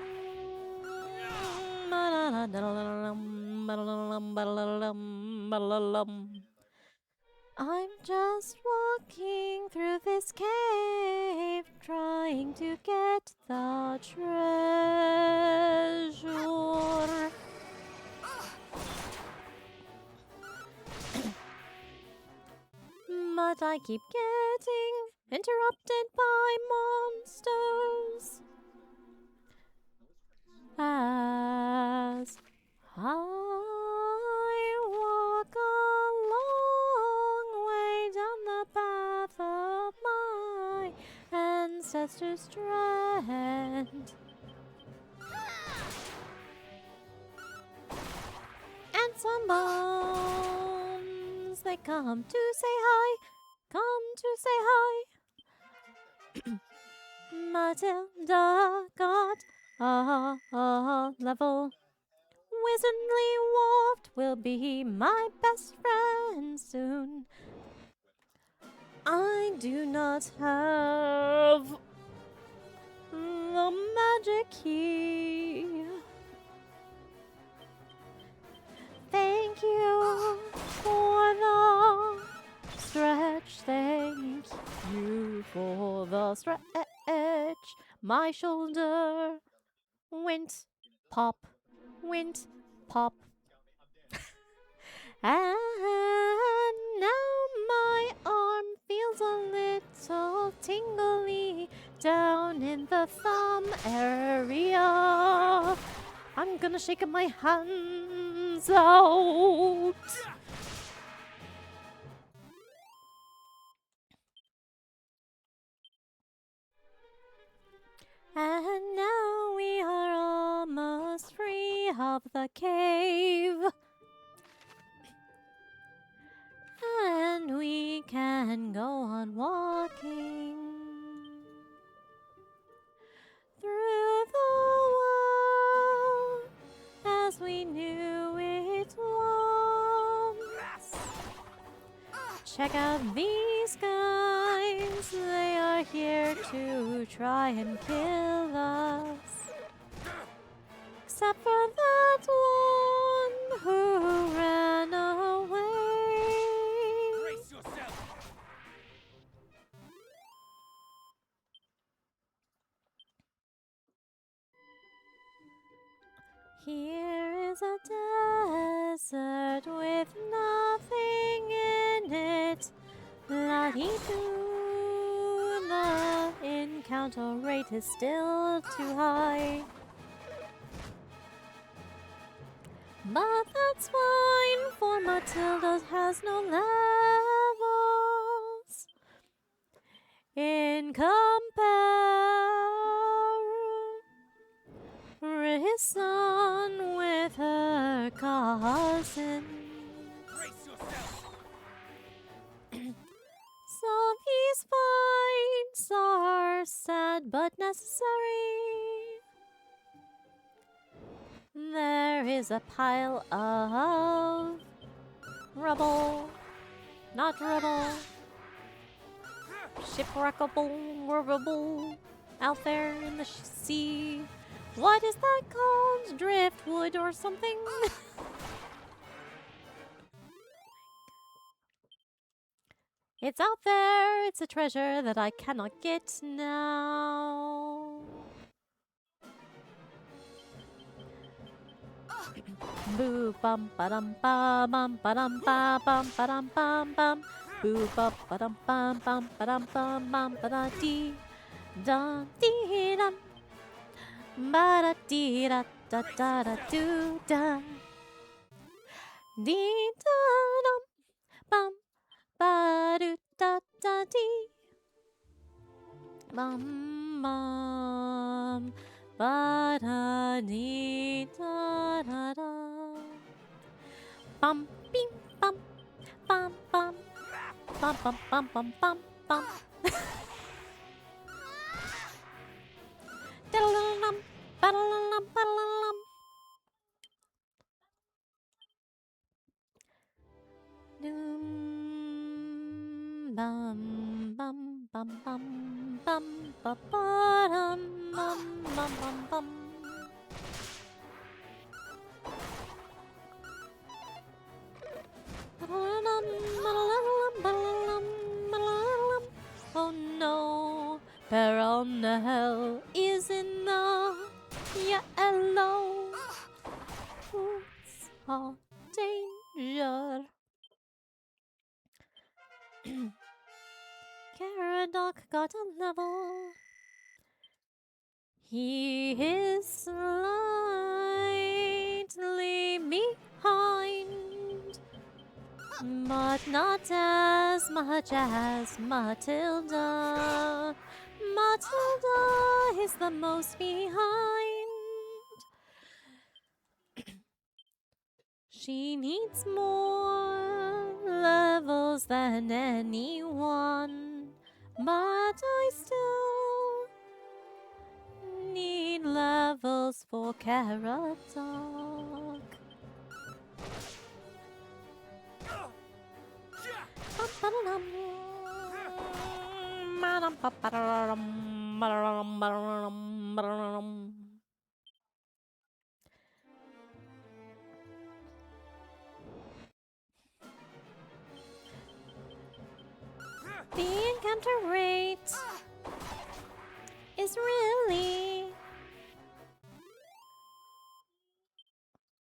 A: I'm just walking through this cave, trying to get the treasure. But I keep getting interrupted by monsters. As I walk a long way down the path of my ancestors' trend. And some bones, they come to say hi, come to say hi. Matilda got a level. Wizenly Waft will be my best friend soon. I do not have the magic key. Thank you for the stretch. Thank you for the stretch. My shoulder went pop, went pop. And now my arm feels a little tingly down in the thumb area. I'm gonna shake my hands out. And now we are almost free of the cave. And we can go on walking through the world as we knew it once. Check out these guys, they are here to try and kill us. Except for that one who ran away.
B: Brace yourself.
A: Here is a desert with nothing in it. La-dee-doo, the encounter rate is still too high. But that's fine, for Matilda has no levels in comparison with her cousin.
B: Brace yourself.
A: So these fights are sad but necessary. There is a pile of rubble, not rubble, shipwreckable rubble out there in the sea. What is that called? Driftwood or something? It's out there. It's a treasure that I cannot get now. Boo bum ba dum ba bum ba dum ba bum ba dum bum bum. Boo bum ba dum bum bum ba dum bum ba da dee da dee dum ba da dee da da da da doo da dee da dum bum ba doo da da dee bum bum ba da dee da da da bum bing bum bum bum bum bum bum bum bum bum diddle-dum, baddle-dum, baddle-dum. Doom bum bum bum bum bum ba ba dum bum bum bum bum. He is slightly behind, but not as much as Matilda. Matilda is the most behind. She needs more levels than anyone, but I still need levels for Carrot Dog. The encounter rate is really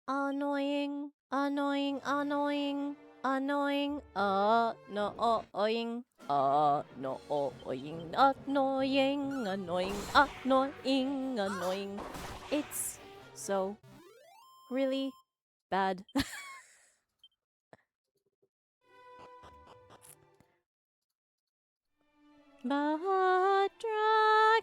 A: annoying, annoying, annoying, annoying, no, annoying, no, annoying, annoying, annoying, annoying, annoying. It's so really bad. But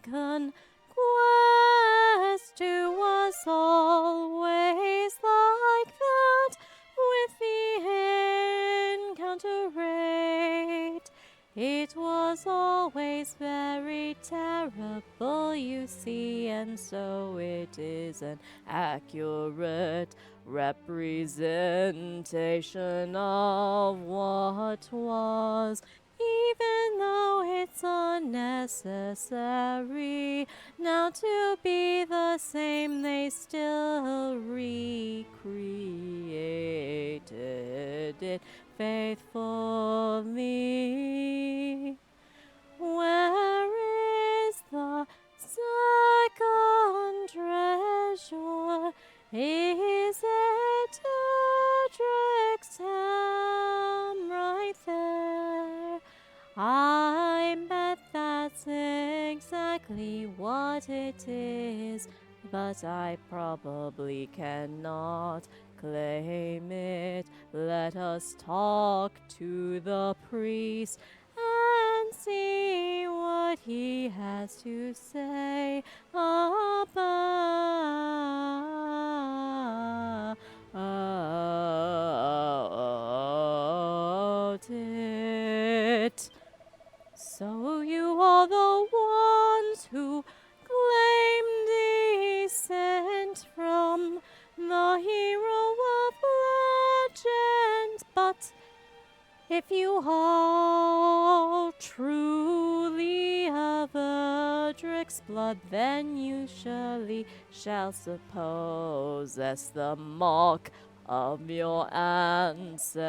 A: Dragon Quest 2 was always like that with the encounter rate. It was always very terrible, you see, and so it is an accurate representation of what was, even though it's unnecessary. Now to be the same, they still recreated it faithfully. Where is the second treasure? Is it Edric's ham right there? I bet that's exactly what it is, but I probably cannot claim it. Let us talk to the priest and see what he has to say about it. So you are the ones who claim descent from the hero of legend, but if you are truly of Edric's blood, then you surely shall possess the mark of your ancestor.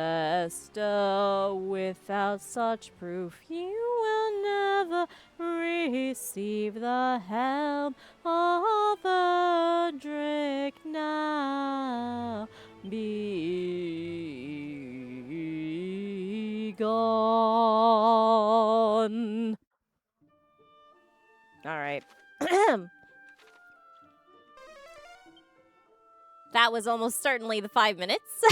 A: Without such proof, you will never receive the helm of Edric. Now be gone. All right. That was almost certainly the 5 minutes.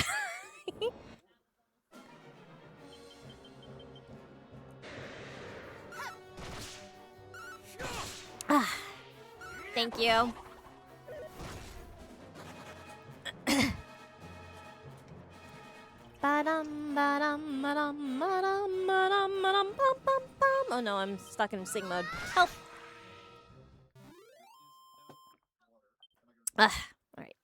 A: Thank you. Oh no, I'm stuck in sing mode. Help! Alright.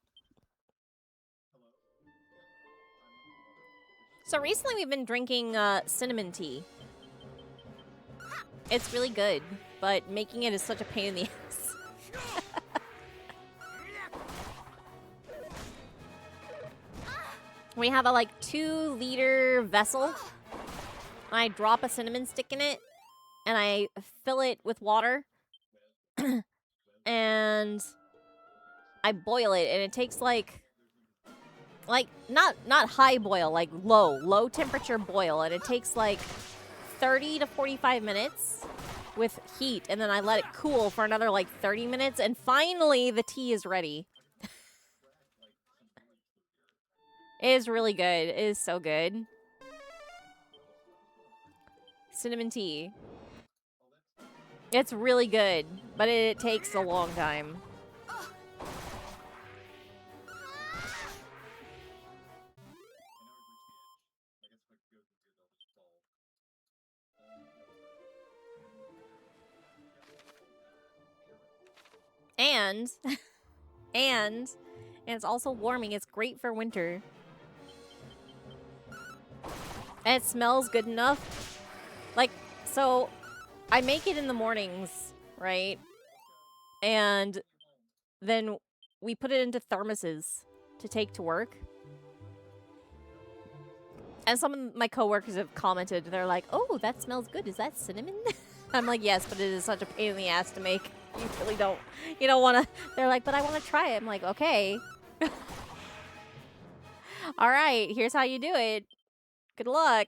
A: So recently we've been drinking cinnamon tea. It's really good, but making it is such a pain in the ass. We have a like 2-liter vessel. I drop a cinnamon stick in it, and I fill it with water, and I boil it, and it takes like not high boil, like low temperature boil, and it takes like 30 to 45 minutes. with heat, and then I let it cool for another like 30 minutes, and finally the tea is ready. It is really good. It is so good. Cinnamon tea. It's really good, but it takes a long time. And, and it's also warming. It's great for winter. And it smells good enough. Like, so I make it in the mornings, right? And then we put it into thermoses to take to work. And some of my coworkers have commented, they're like, "Oh, that smells good. Is that cinnamon?" I'm like, "Yes, but it is such a pain in the ass to make. You really don't. You don't want to." They're like, "But I want to try it." I'm like, "Okay." All right, here's how you do it. Good luck.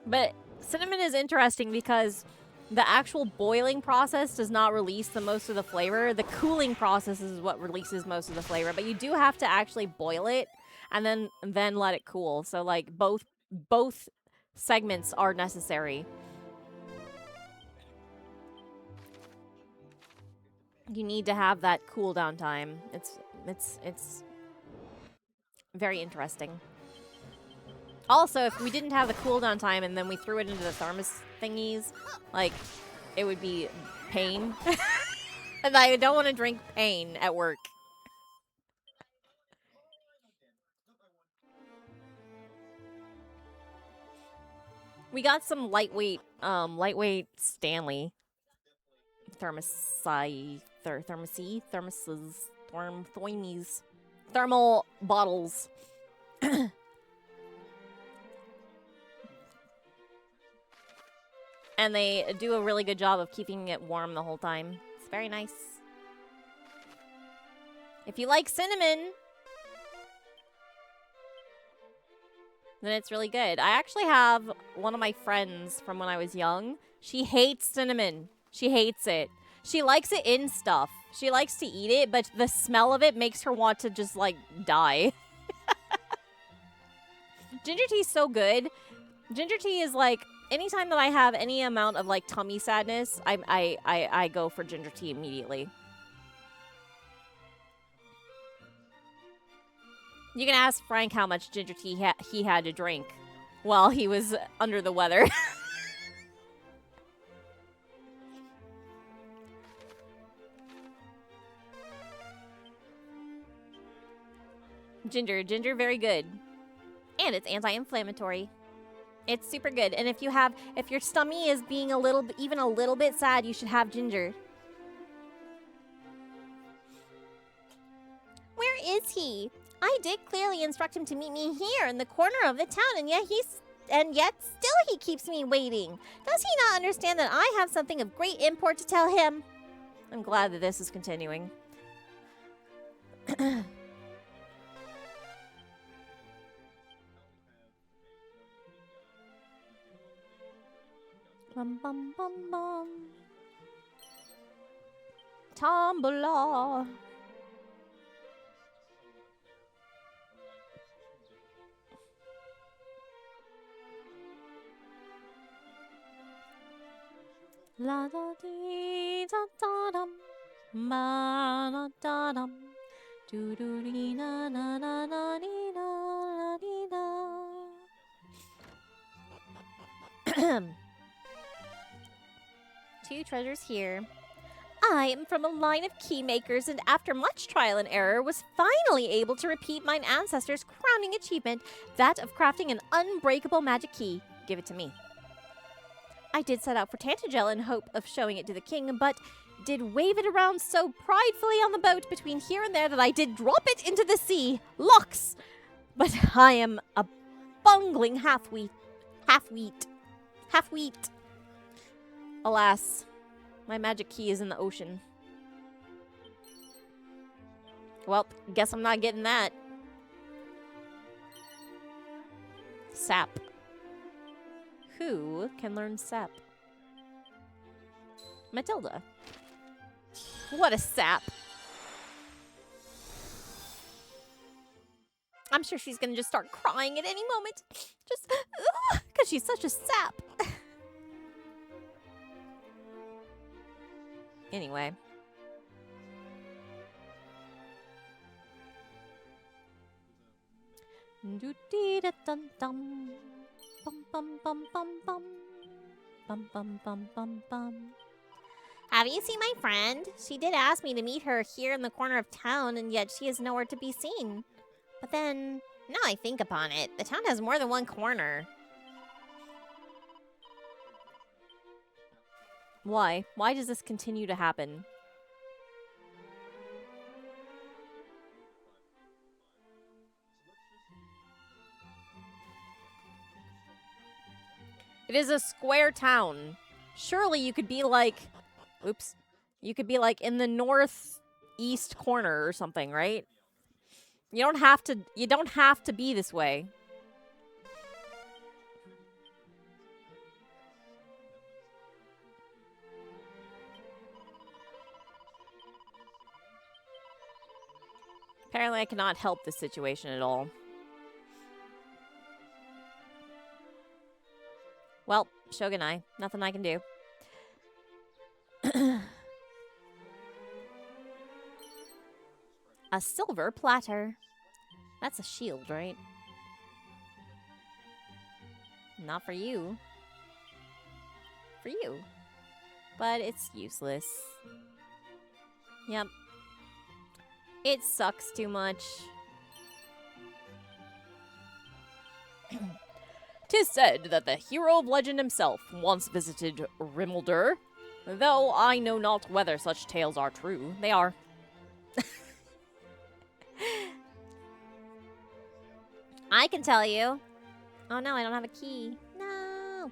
A: But cinnamon is interesting because the actual boiling process does not release the most of the flavor. The cooling process is what releases most of the flavor, but you do have to actually boil it and then let it cool. So like both segments are necessary. You need to have that cool down time. It's very interesting. Also, if we didn't have the cooldown time and then we threw it into the thermos thingies, like, it would be pain. And I don't want to drink pain at work. We got some lightweight Stanley thermoses, thermal bottles. And they do a really good job of keeping it warm the whole time. It's very nice. If you like cinnamon, then it's really good. I actually have one of my friends from when I was young. She hates cinnamon. She hates it. She likes it in stuff. She likes to eat it, but the smell of it makes her want to just, like, die. Ginger tea is so good. Ginger tea is, like, anytime that I have any amount of, like, tummy sadness, I go for ginger tea immediately. You can ask Frank how much ginger tea he had to drink while he was under the weather. Ginger, very good. And it's anti-inflammatory. It's super good. And if your stomach is being even a little bit sad, you should have ginger. Where is he? I did clearly instruct him to meet me here in the corner of the town, and yet still he keeps me waiting. Does he not understand that I have something of great import to tell him? I'm glad that this is continuing. Bum bum bum bum. Tombola. La da dee da da dum, ma da da dum, doo doo dee na na na na dee da la dee da. Two treasures here. I am from a line of key makers, and after much trial and error, was finally able to repeat mine ancestors' crowning achievement, that of crafting an unbreakable magic key. Give it to me. I did set out for Tantagel in hope of showing it to the king, but did wave it around so pridefully on the boat between here and there that I did drop it into the sea. Locks! But I am a bungling half-wheat. Alas, my magic key is in the ocean. Well, guess I'm not getting that. Sap. Who can learn sap? Matilda. What a sap. I'm sure she's gonna just start crying at any moment. Just, because she's such a sap. Anyway. Do-dee-da-dum-dum. Bum-bum-bum-bum-bum. Bum-bum-bum-bum-bum. Have you seen my friend? She did ask me to meet her here in the corner of town, and yet she is nowhere to be seen. But then, now I think upon it, the town has more than one corner. Why? Why does this continue to happen? It is a square town. Surely you could be like... Oops. You could be like in the northeast corner or something, right? You don't have to be this way. Apparently I cannot help this situation at all. Well, Shogunai, nothing I can do. A silver platter. That's a shield, right? Not for you. For you. But it's useless. Yep. It sucks too much. 'Tis said that the hero of legend himself once visited Rimmeldur. Though I know not whether such tales are true. They are. I can tell you. Oh no, I don't have a key. No.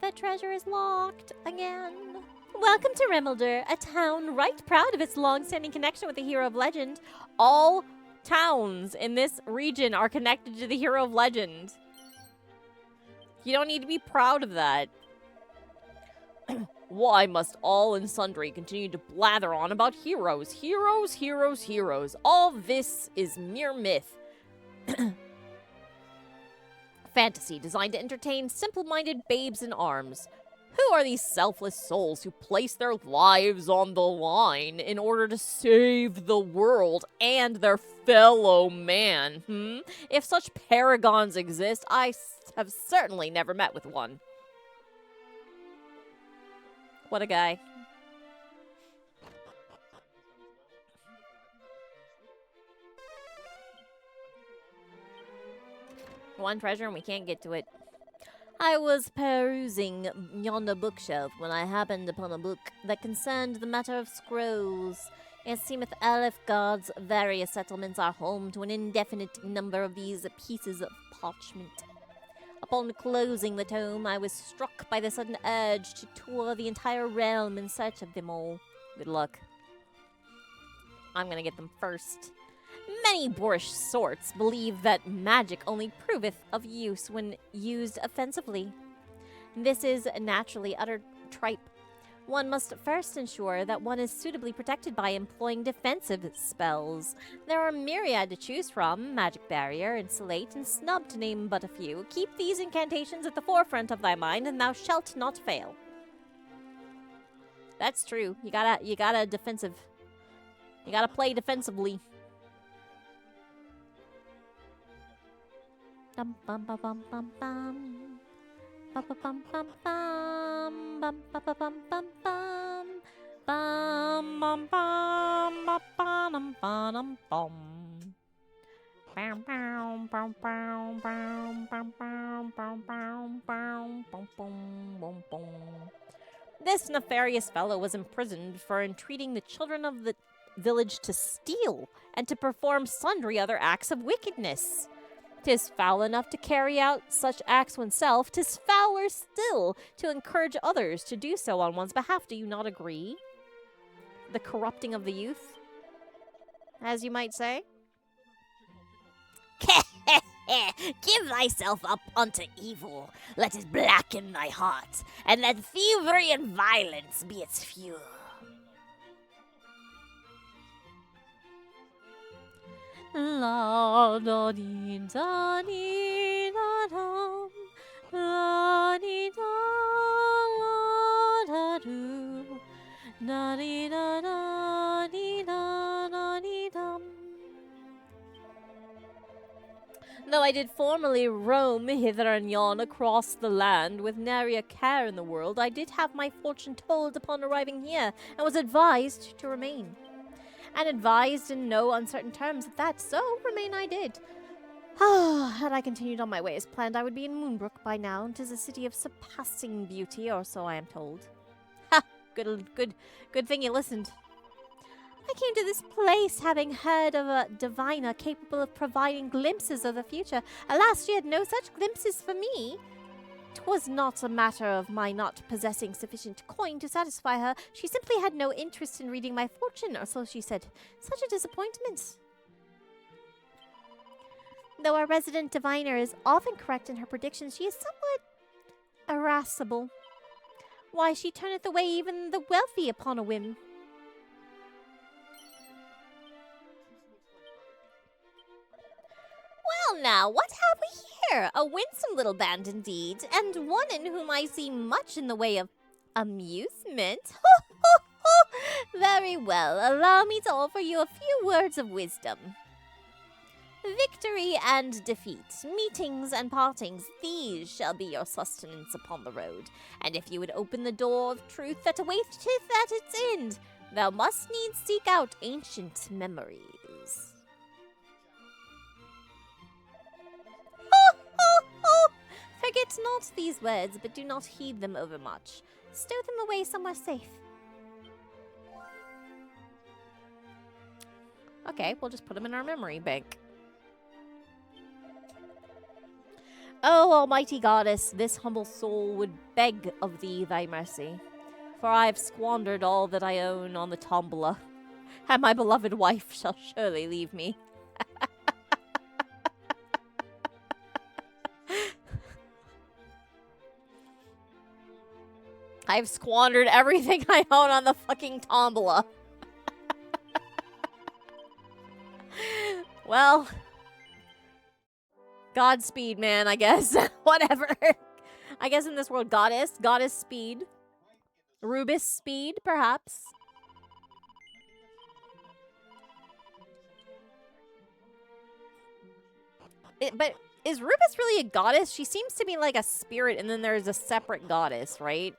A: The treasure is locked again. Welcome to Rimmeldur, a town right proud of its long-standing connection with the hero of legend. All towns in this region are connected to the hero of legend. You don't need to be proud of that. Why must all and sundry continue to blather on about heroes? Heroes, heroes, heroes. All this is mere myth. Fantasy designed to entertain simple-minded babes in arms. Who are these selfless souls who place their lives on the line in order to save the world and their fellow man? If such paragons exist, I have certainly never met with one. What a guy. One treasure and we can't get to it. I was perusing yonder bookshelf when I happened upon a book that concerned the matter of scrolls. It seemeth Alefgard's various settlements are home to an indefinite number of these pieces of parchment. Upon closing the tome, I was struck by the sudden urge to tour the entire realm in search of them all. Good luck. I'm gonna get them first. Many boorish sorts believe that magic only proveth of use when used offensively. This is naturally utter tripe. One must first ensure that one is suitably protected by employing defensive spells. There are myriad to choose from: magic barrier, insulate, and snub, to name but a few. Keep these incantations at the forefront of thy mind, and thou shalt not fail. That's true. You gotta play defensively. Bum bum bum bum bum bum. Bum bum bum bum bum bum bum bum bum bum bum bum bum bum bum. Bum bum bum bum bum bum bum bum bum bum bum bum. This nefarious fellow was imprisoned for entreating the children of the village to steal and to perform sundry other acts of wickedness. 'Tis foul enough to carry out such acts oneself. 'Tis fouler still to encourage others to do so on one's behalf. Do you not agree? The corrupting of the youth, as you might say.
C: Give thyself up unto evil. Let it blacken thy heart, and let thievery and violence be its fuel.
A: La da dee da dee da dum. La dee da la da do. Da dee da da dee da dee dum. Though I did formerly roam hither and yon across the land with nary a care in the world, I did have my fortune told upon arriving here, and was advised to remain. And advised in no uncertain terms at that, so remain I did. Had I continued on my way as planned, I would be in Moonbrook by now. 'Tis a city of surpassing beauty, or so I am told. Ha! Good thing you listened. I came to this place having heard of a diviner capable of providing glimpses of the future. Alas, she had no such glimpses for me. 'Twas not a matter of my not possessing sufficient coin to satisfy her. She simply had no interest in reading my fortune, or so she said. Such a disappointment. Though our resident diviner is often correct in her predictions, she is somewhat irascible. Why, she turneth away even the wealthy upon a whim. Well now, what have we here? A winsome little band indeed, and one in whom I see much in the way of amusement. Ho, ho, ho! Very well, allow me to offer you a few words of wisdom. Victory and defeat, meetings and partings, these shall be your sustenance upon the road. And if you would open the door of truth that awaiteth at its end, thou must needs seek out ancient memories. Ho, ho, ho! Forget not these words, but do not heed them overmuch. Stow them away somewhere safe. Okay, we'll just put them in our memory bank. O almighty goddess, this humble soul would beg of thee thy mercy, for I have squandered all that I own on the tombola, and my beloved wife shall surely leave me. I've squandered everything I own on the fucking tombola. Well, Godspeed, man, I guess. Whatever. I guess in this world, goddess speed. Rubis speed, perhaps. But is Rubis really a goddess? She seems to be like a spirit, and then there's a separate goddess, right?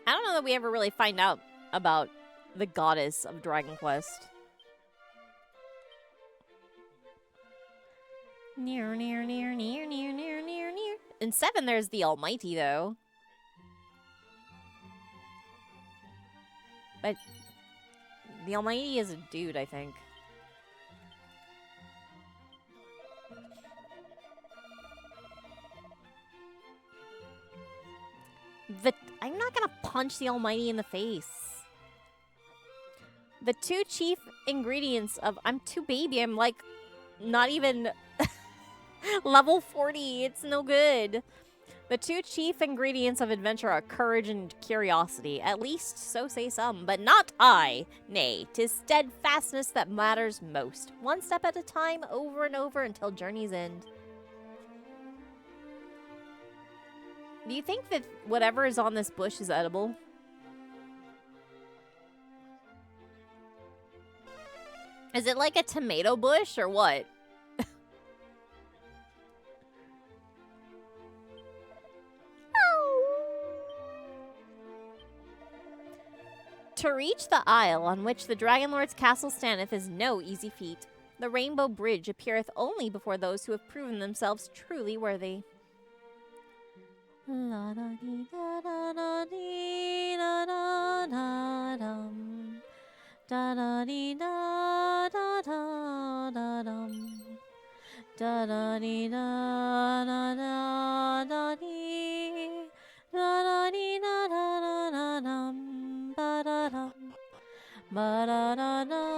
A: I don't know that we ever really find out about the goddess of Dragon Quest. Near. In 7, there's the Almighty, though. But the Almighty is a dude, I think. I'm not gonna punch the Almighty in the face. The two chief ingredients of... I'm too baby. I'm like not even level 40. It's no good. The two chief ingredients of adventure are courage and curiosity. At least so say some, but not I. Nay, 'tis steadfastness that matters most. One step at a time, over and over, until journey's end. Do you think that whatever is on this bush is edible? Is it like a tomato bush or what? To reach the isle on which the Dragon Lord's castle standeth is no easy feat. The Rainbow Bridge appeareth only before those who have proven themselves truly worthy. La da dee da da da dee da da da dum. Da da dee da da da da dum. Da da dee da da da da dee. Da da dee da da da da dum. Ba da dum. Ba da da da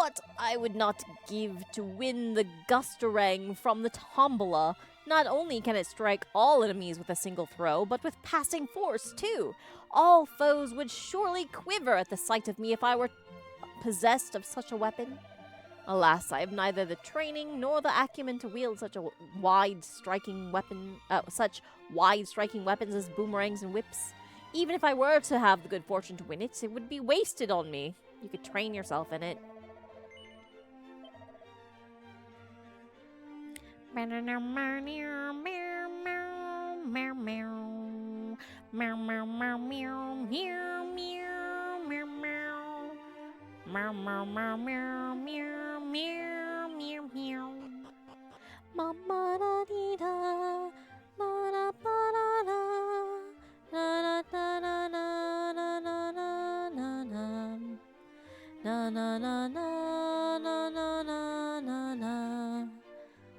A: what I would not give to win the Gustarang from the Tombola. Not only can it strike all enemies with a single throw, but with passing force, too. All foes would surely quiver at the sight of me if I were possessed of such a weapon. Alas, I have neither the training nor the acumen to wield such wide-striking weapons as boomerangs and whips. Even if I were to have the good fortune to win it, it would be wasted on me. You could train yourself in it.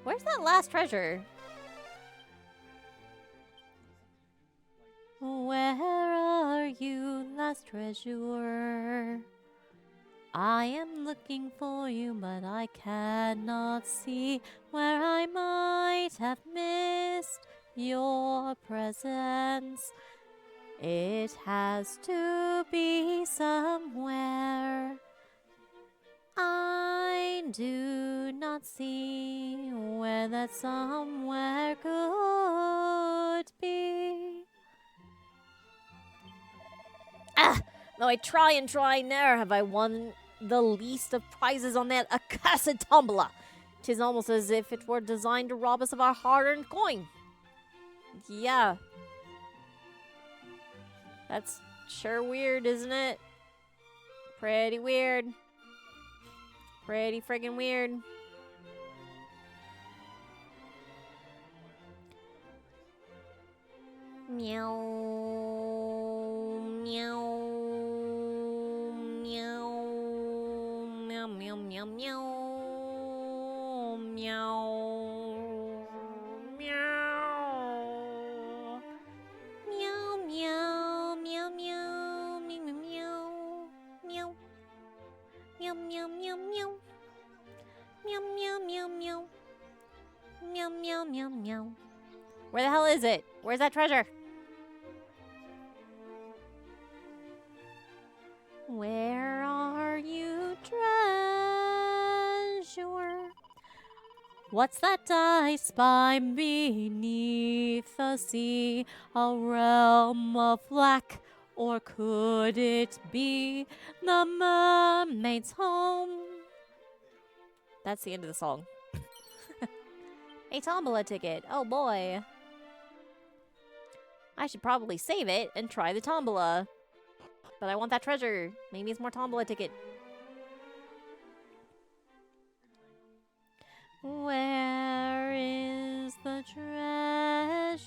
A: Where's that last treasure? Where are you, last treasure? I am looking for you, but I cannot see where I might have missed your presence. It has to be somewhere I do not see where that somewhere could be. Though I try and try, ne'er have I won the least of prizes on that accursed tombola. 'Tis almost as if it were designed to rob us of our hard-earned coin. Yeah. That's sure weird, isn't it? Pretty weird. Pretty friggin' weird. Meow. Meow. Meow. Meow, meow, meow, meow. Meow. Meow. Meow, meow, meow, meow, meow, meow, meow, meow, meow, meow, meow, meow, meow, meow, meow, meow, meow, meow, meow. Where the hell is it? Where's that treasure? Where are you, treasure? What's that I spy beneath the sea? A realm of black, or could it be the mermaid's home? That's the end of the song. A tombola ticket. Oh boy. I should probably save it and try the tombola. But I want that treasure. Maybe it's more tombola ticket. Where is the treasure?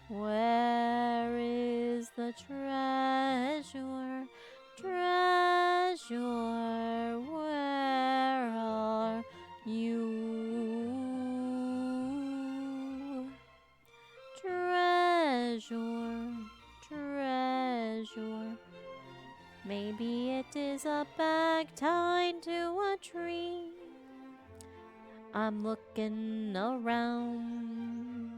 A: Where is the treasure? Treasure, where are you? Treasure, treasure. Maybe it is a bag tied to a tree. I'm looking around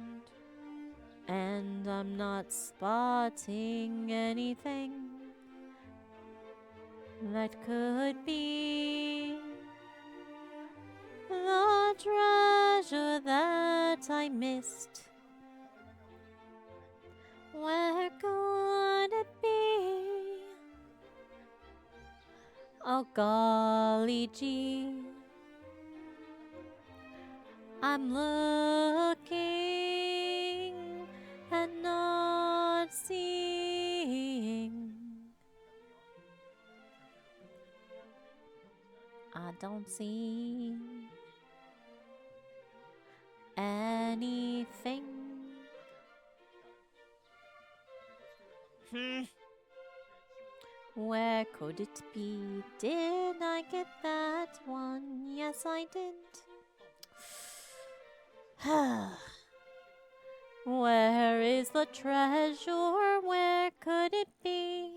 A: and I'm not spotting anything that could be the treasure that I missed. Where could it be? Oh golly gee, I'm looking and not seeing. I don't see anything. Where could it be? Did I get that one? Yes, I did. Where is the treasure? Where could it be?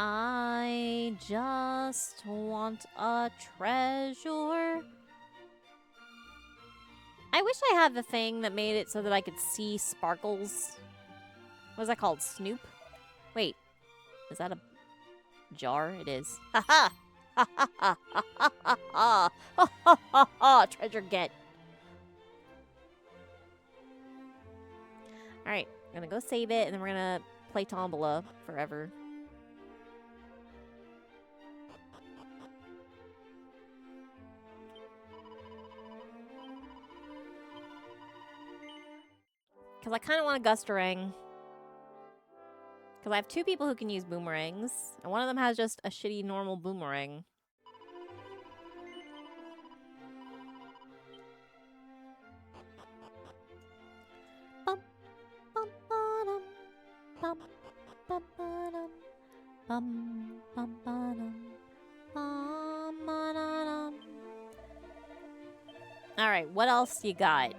A: I just want a treasure. I wish I had the thing that made it so that I could see sparkles. What is that called? Snoop? Wait. Is that a jar? It is. Ha ha! Ha ha ha ha ha ha ha! Ha ha ha ha! Treasure get. Alright. I'm gonna go save it, and then we're gonna play Tombola forever. Because I kind of want a Gustarang. Because I have two people who can use boomerangs, and one of them has just a shitty normal boomerang. Bum, bum, ba-dum, bum, bum, ba-dum, bum, bum, ba-dum, bum, ba-da-dum. Alright, what else you got?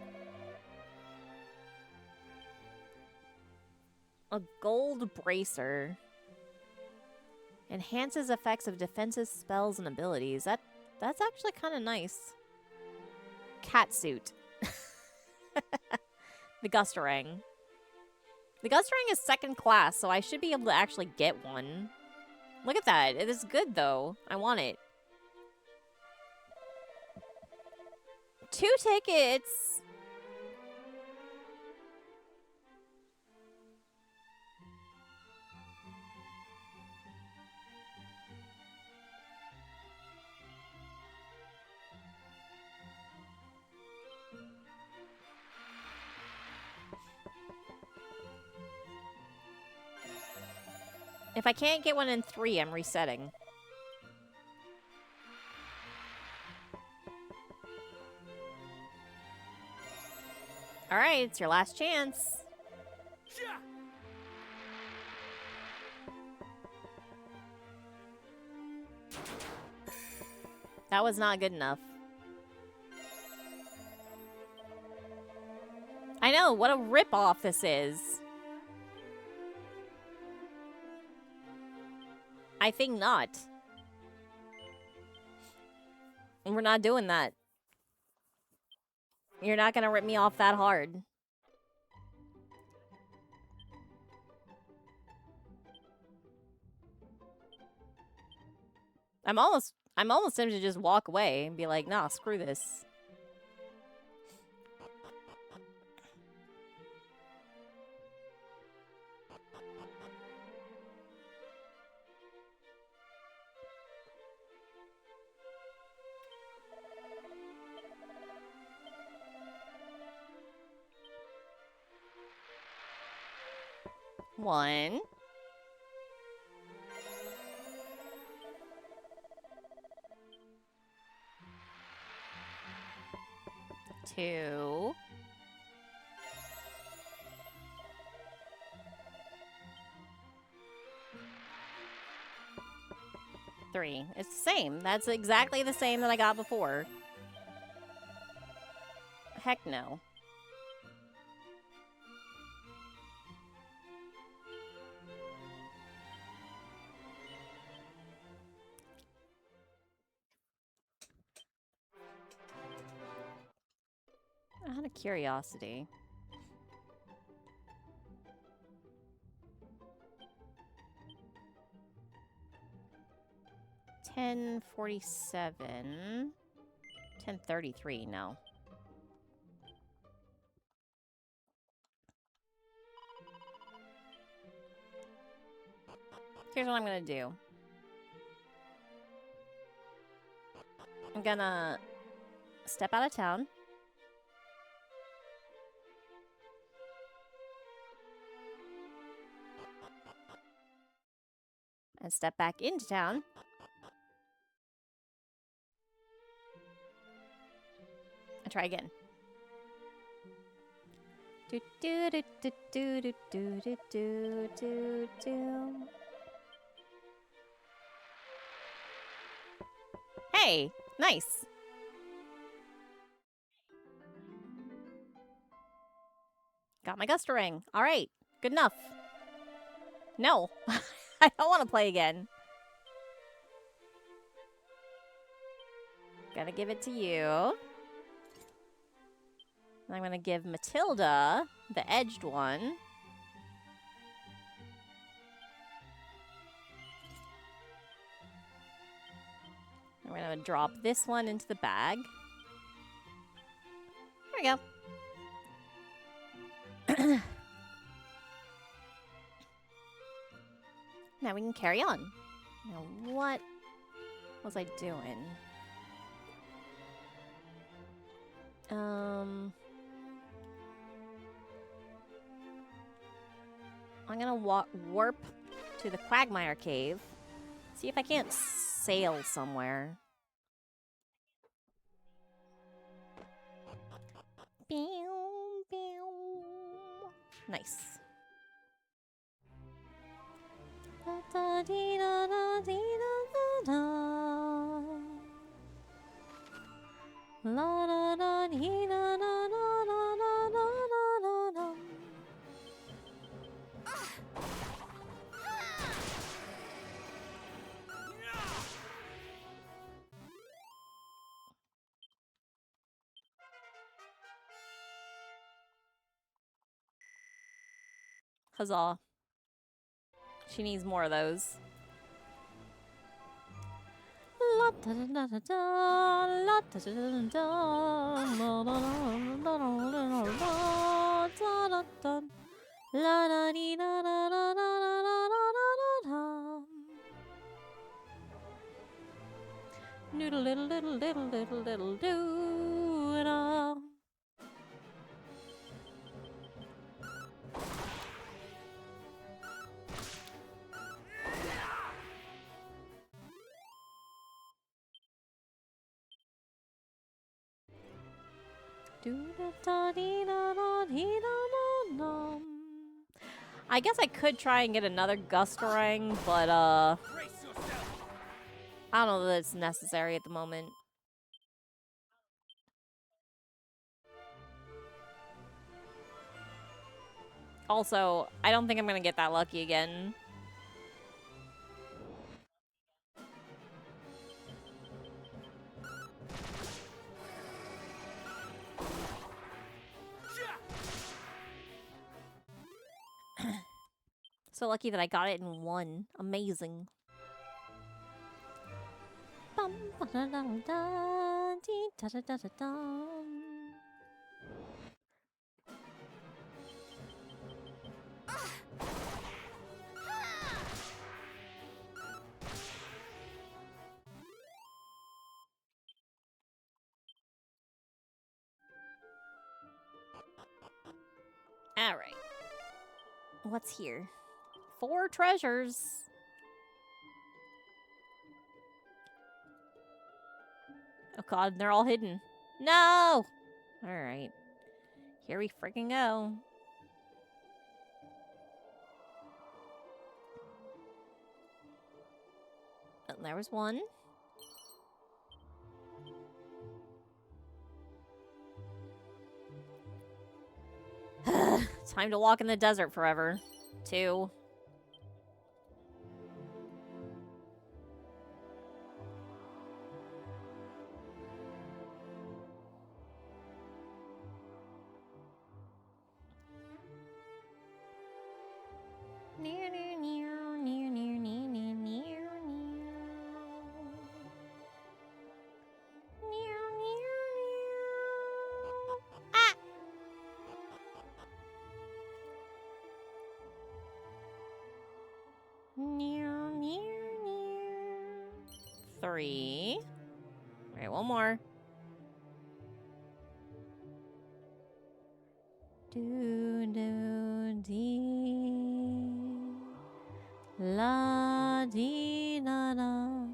A: A gold bracer. Enhances effects of defensive spells and abilities. That's actually kind of nice. Catsuit. The Gustarang. The Gustarang is second class, so I should be able to actually get one. Look at that. It is good, though. I want it. 2 tickets! If I can't get one in 3, I'm resetting. Alright, it's your last chance. That was not good enough. I know, what a rip-off this is. I think not. We're not doing that. You're not gonna rip me off that hard. I'm almost tempted to just walk away and be like, nah, screw this. One. Two. Three. It's the same. That's exactly the same that I got before. Heck no. Out of curiosity. $10.47. $10.33, no. Here's what I'm gonna do. I'm gonna step out of town. And step back into town. And try again. Do do do do do do do do do do. Hey, nice. Got my Gustarang. All right, good enough. No, I don't want to play again. Gotta give it to you. And I'm gonna give Matilda the edged one. I'm gonna drop this one into the bag. There we go. Now we can carry on. Now what was I doing? I'm gonna warp to the Quagmire Cave. See if I can't sail somewhere. Pew, pew. Nice. Da, da, dee, da, da, dee, da, da, da. La, da, da, dee, da, da, da, da, da, da, da, da. Huzzah. She needs more of those. La da da da da da, la da da da da, la da da da da da, la da dee da da da da da da da da. Noodle little little little little little doo da. I guess I could try and get another gust ring, but
B: Brace yourself.
A: I don't know that it's necessary at the moment. Also, I don't think I'm gonna get that lucky again. So lucky that I got it in one. Amazing. Bum, ba-da-da-da, dee, da-da-da-da-da. All right. What's here? 4 treasures. Oh god, they're all hidden. No! Alright. Here we freaking go. Oh, there was one. Time to walk in the desert forever. 2. Near, near, near, near, near, near, near, near, near. Near, near, near. Ah! Near, near, near. 3. Alright, one more. Do, do, dee. La, dee, da, da.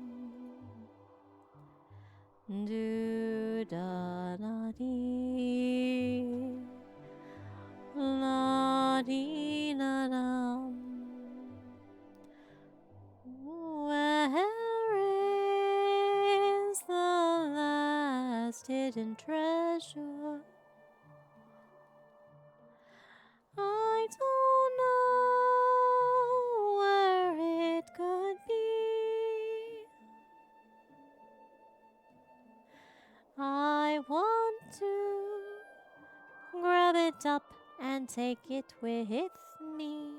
A: Do, da, da, dee. La, dee, da, da. Where is the last hidden treasure? I don't know where it could be. it up and take it with me.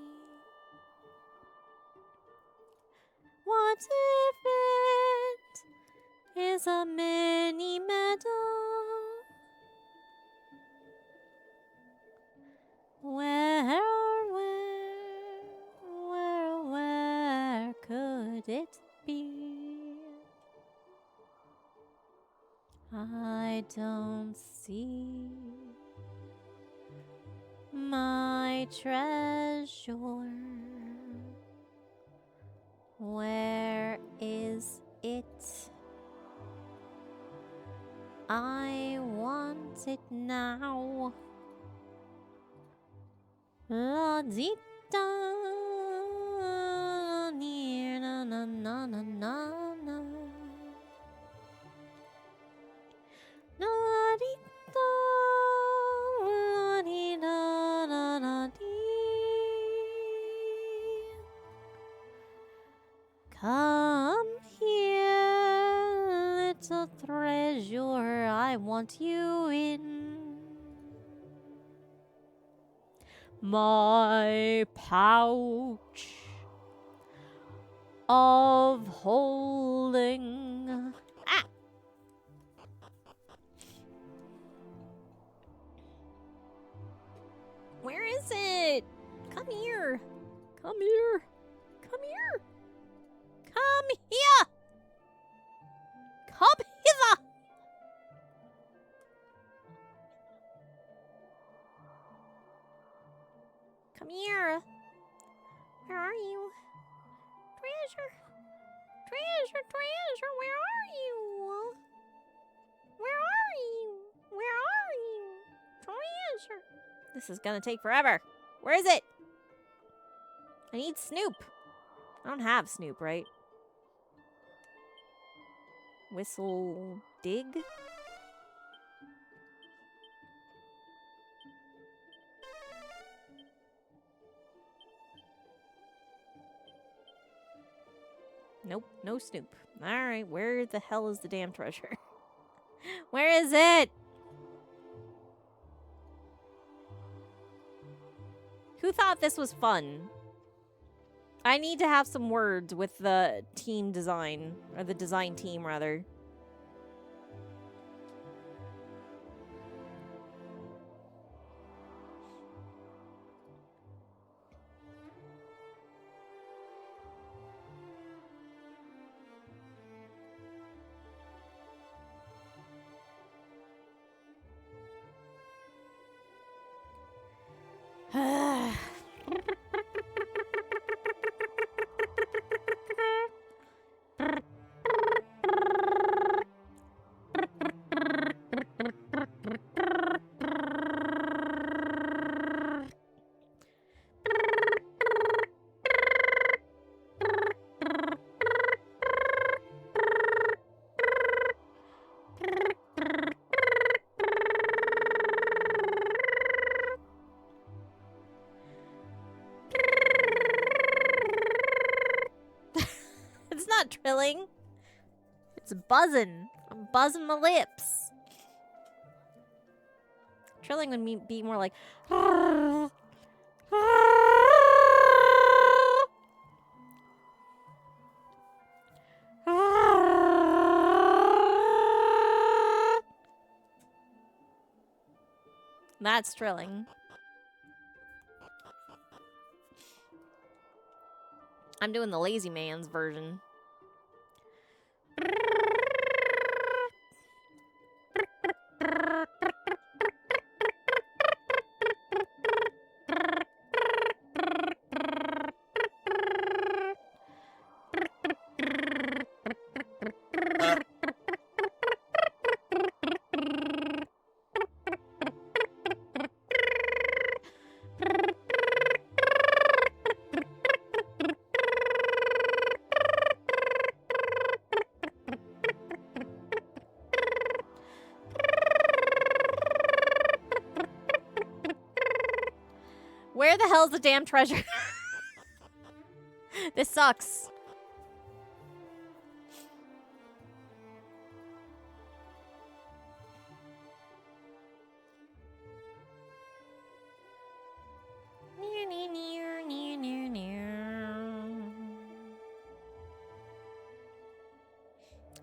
A: What if it is a mini meadow? Where could it be? I don't see my treasure. Where is it? I want it now. La di da, near na na na na na na. La di da, la di da da da dee. Come here, little treasure, I want you in my pouch of holding. Ah! Where is it? Come here. Come here. Come here. Come here. Come hither. Come here. Where are you? Treasure. Treasure, treasure, where are you? Where are you? Where are you? Treasure. This is gonna take forever. Where is it? I need Snoop. I don't have Snoop, right? Whistle dig? Nope, no Snoop. Alright, where the hell is the damn treasure? Where is it? Who thought this was fun? I need to have some words with the team design, or the design team, rather. It's not trilling. It's buzzing. I'm buzzing my lips. Trilling would be more like. That's trilling. I'm doing the lazy man's version. Where the hell's the damn treasure? This sucks.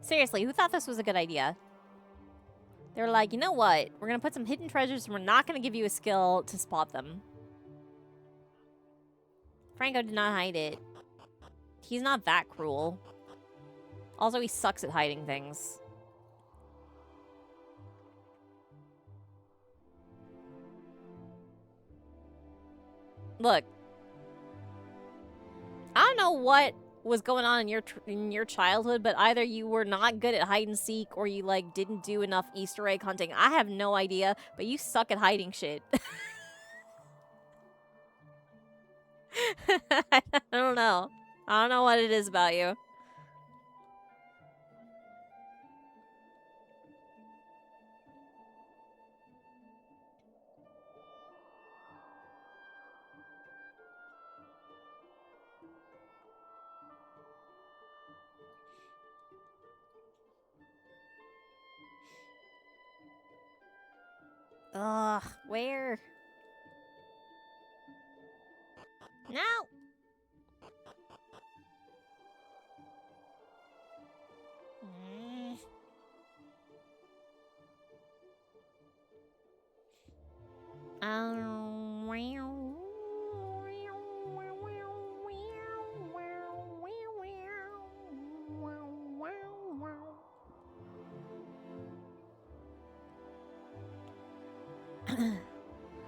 A: Seriously, who thought this was a good idea? They were like, you know what? We're gonna put some hidden treasures and we're not gonna give you a skill to spot them. Franco did not hide it. He's not that cruel. Also, he sucks at hiding things. Look. I don't know what was going on in your childhood, but either you were not good at hide and seek or you like didn't do enough Easter egg hunting. I have no idea, but you suck at hiding shit. I don't know. I don't know what it is about you. Ugh, where? No! Mm.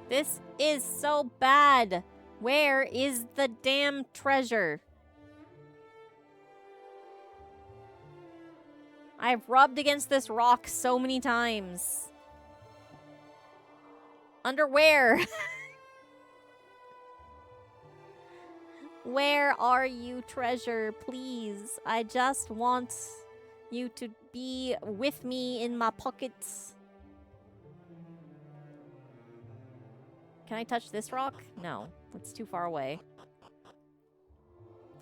A: This is so bad. Where is the damn treasure? I've rubbed against this rock so many times. Underwear. Where are you, treasure? Please. I just want you to be with me in my pockets. Can I touch this rock? No, it's too far away.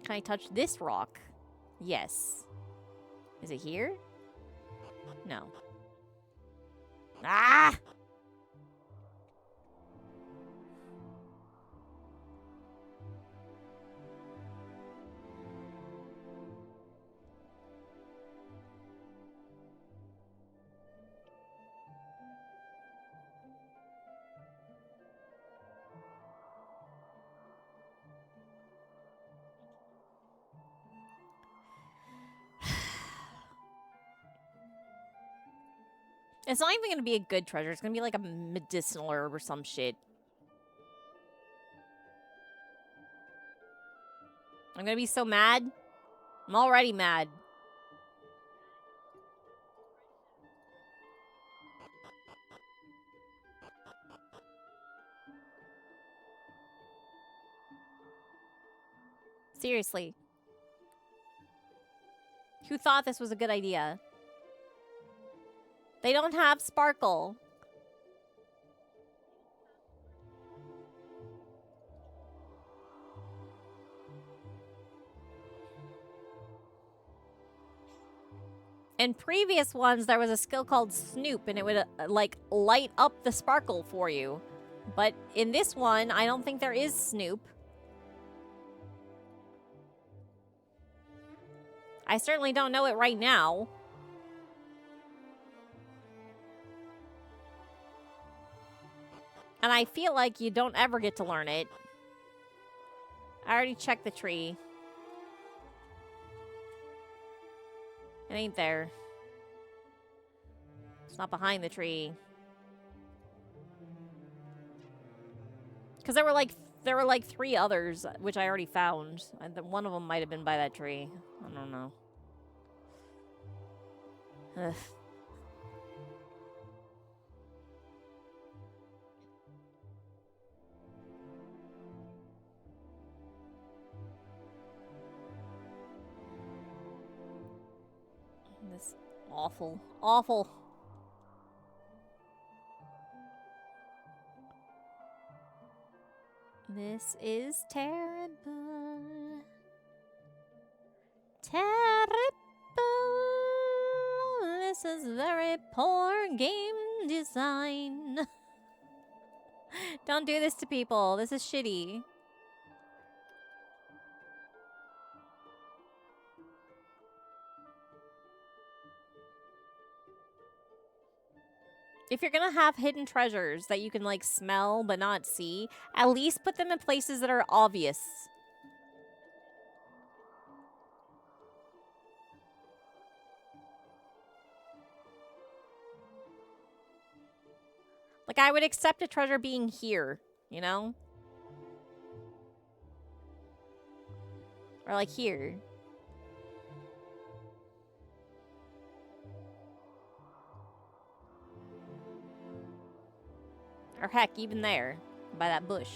A: Can I touch this rock? Yes. Is it here? No. Ah! It's not even gonna be a good treasure. It's gonna be like a medicinal herb or some shit. I'm gonna be so mad. I'm already mad. Seriously. Who thought this was a good idea? They don't have sparkle. In previous ones, there was a skill called Snoop, and it would, like, light up the sparkle for you. But in this one, I don't think there is Snoop. I certainly don't know it right now. And I feel like you don't ever get to learn it. I already checked the tree. It ain't there. It's not behind the tree. Because there were like 3 others, which I already found. And one of them might have been by that tree. I don't know. Ugh. This awful, awful. This is terrible. Terrible. This is very poor game design. Don't do this to people. This is shitty. If you're gonna have hidden treasures that you can, like, smell but not see, at least put them in places that are obvious. Like, I would accept a treasure being here, you know? Or, like, here. Or heck, even there. By that bush.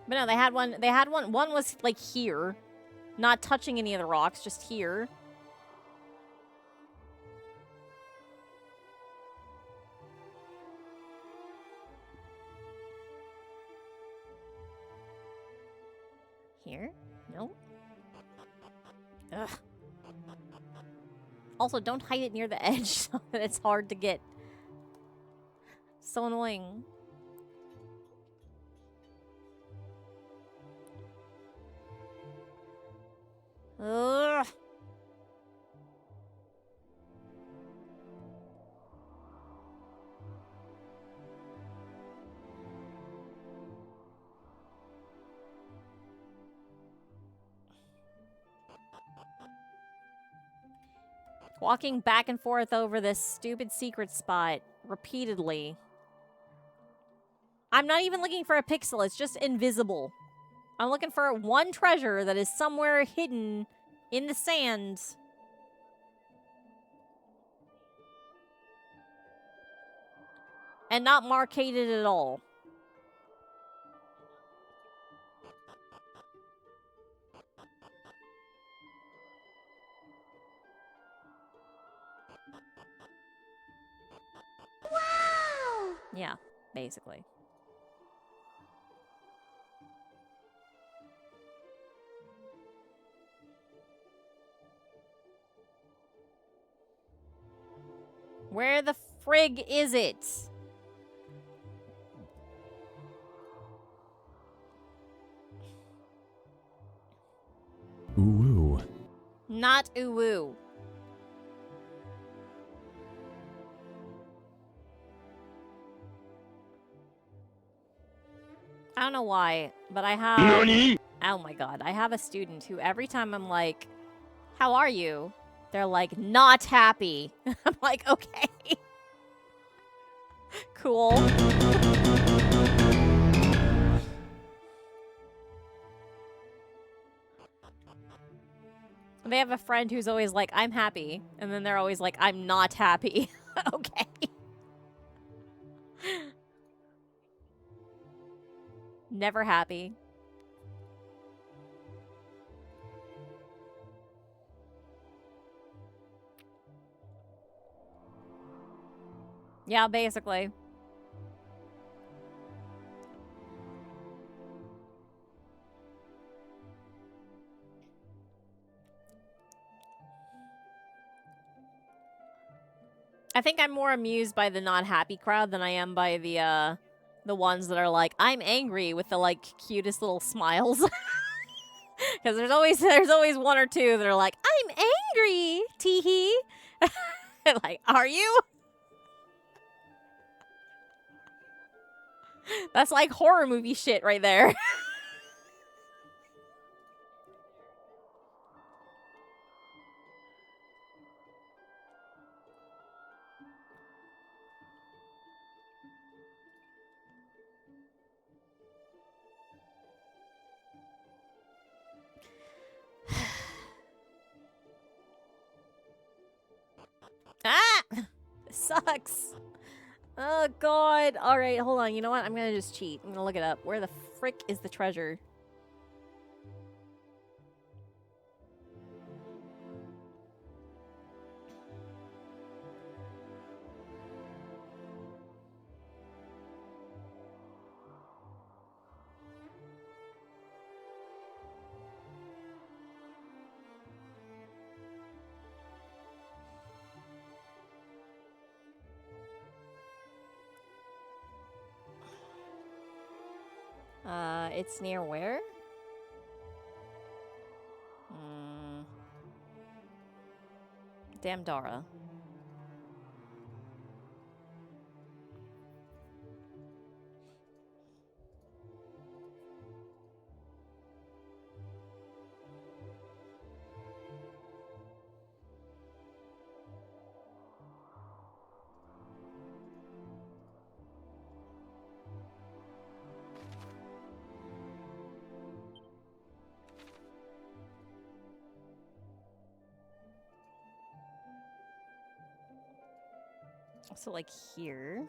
A: But no, one was, like, here. Not touching any of the rocks, just here. Here? No? Ugh. Also, don't hide it near the edge so that it's hard to get. So annoying. Ugh. Walking back and forth over this stupid secret spot repeatedly. I'm not even looking for a pixel, it's just invisible. I'm looking for one treasure that is somewhere hidden in the sand. And not marcated at all.
C: Wow!
A: Yeah, basically. Where the frig is it?
D: Ooh.
A: Not uwu. I don't know why, but I have...
D: NANI?!
A: Oh my god, I have a student who every time I'm like, how are you? They're like, not happy. I'm like, okay. Cool. They have a friend who's always like, I'm happy. And then they're always like, I'm not happy. Okay. Never happy. Yeah, basically. I think I'm more amused by the not happy crowd than I am by the ones that are like, I'm angry with the like cutest little smiles. Because there's always one or two that are like, I'm angry, teehee. Like, are you? That's like horror movie shit right there. Ah! This sucks. Oh, God. All right, hold on. You know what? I'm going to just cheat. I'm going to look it up. Where the frick is the treasure? It's near where? Damn Dara. So, like, here.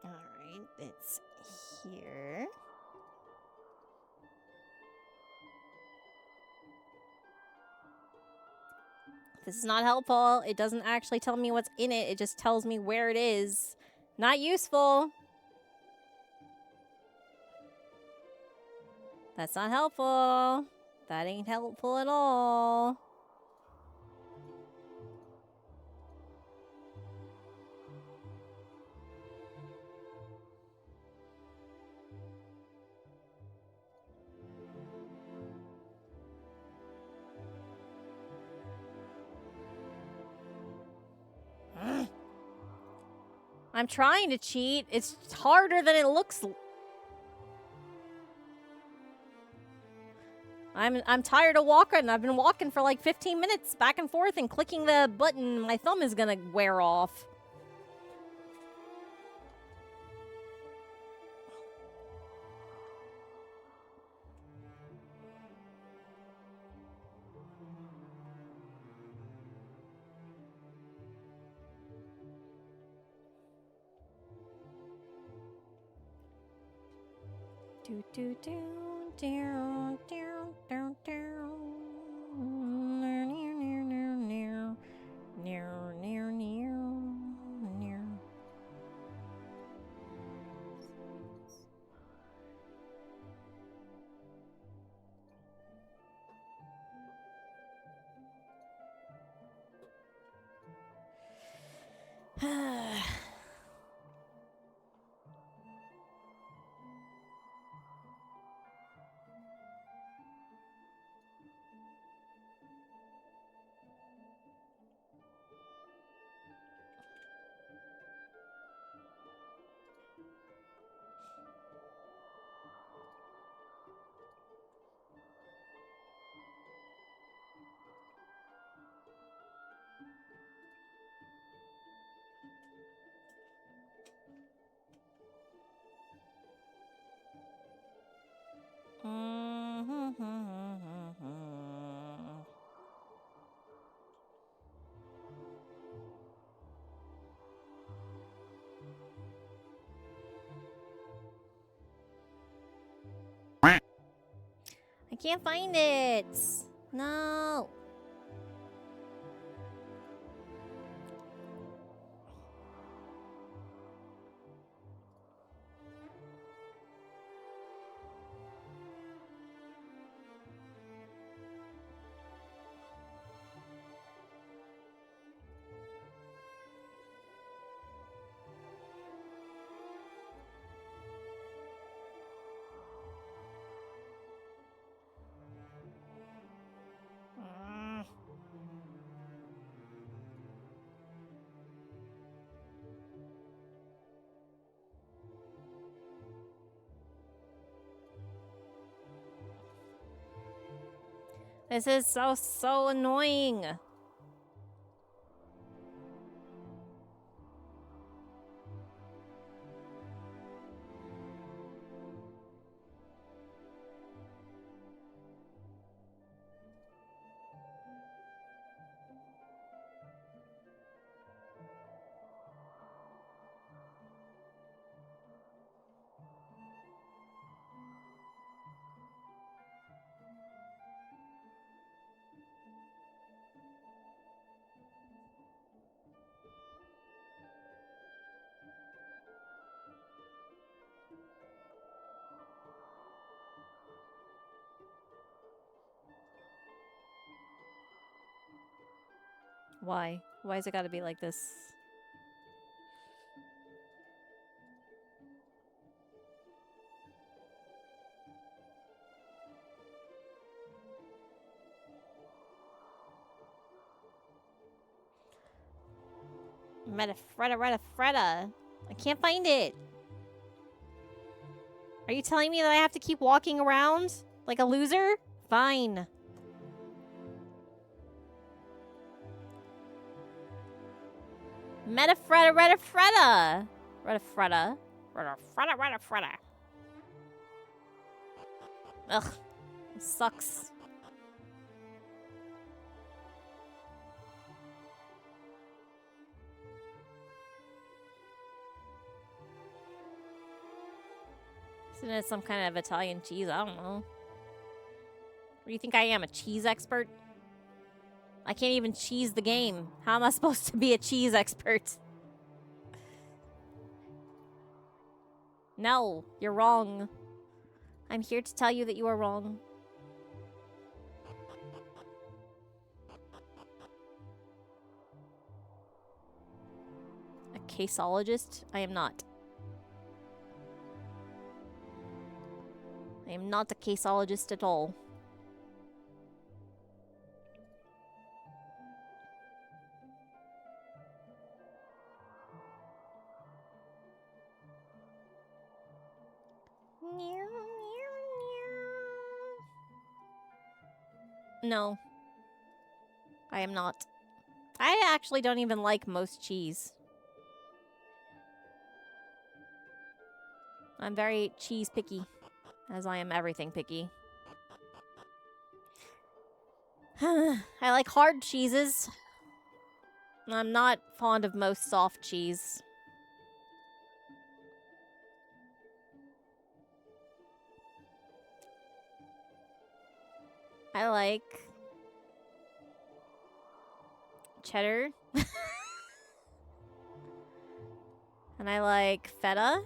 A: Alright, it's here. This is not helpful. It doesn't actually tell me what's in it. It just tells me where it is. Not useful. That's not helpful. That ain't helpful at all. I'm trying to cheat. It's harder than it looks. I'm tired of walking. I've been walking for like 15 minutes back and forth and clicking the button. My thumb is gonna wear off. Do do do do do do do. Near near near near near near near. I can't find it. No. This is so annoying. Why? Why's it gotta be like this? Freda. I can't find it. Are you telling me that I have to keep walking around like a loser? Fine. Freda. Ugh. It sucks. Isn't it some kind of Italian cheese? I don't know. What do you think I am, a cheese expert? I can't even cheese the game. How am I supposed to be a cheese expert? No, you're wrong. I'm here to tell you that you are wrong. A caseologist? I am not. I am not a caseologist at all. No. I am not. I actually don't even like most cheese. I'm very cheese picky, as I am everything picky. I like hard cheeses. I'm not fond of most soft cheese. I like cheddar. And I like feta.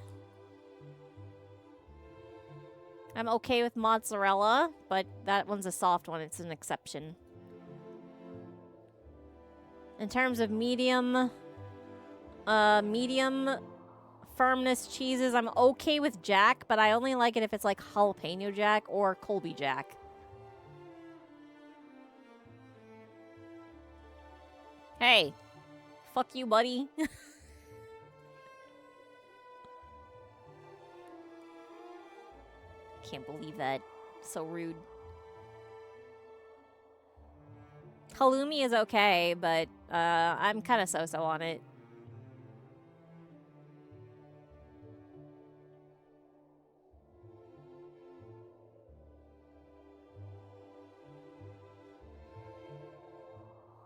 A: I'm okay with mozzarella, but that one's a soft one. It's an exception. In terms of medium firmness cheeses, I'm okay with Jack, but I only like it if it's like jalapeno Jack or Colby Jack. Hey, fuck you, buddy. Can't believe that. So rude. Halloumi is okay, but I'm kind of so-so on it.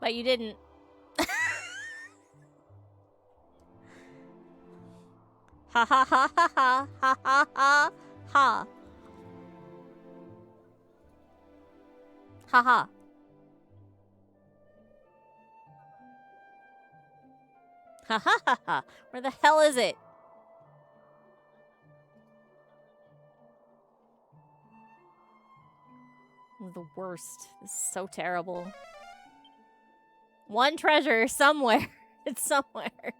A: But you didn't. Ha ha ha ha ha ha ha ha ha. Ha ha. Ha ha ha ha. Where the hell is it? The worst. This is so terrible. One treasure somewhere. It's somewhere.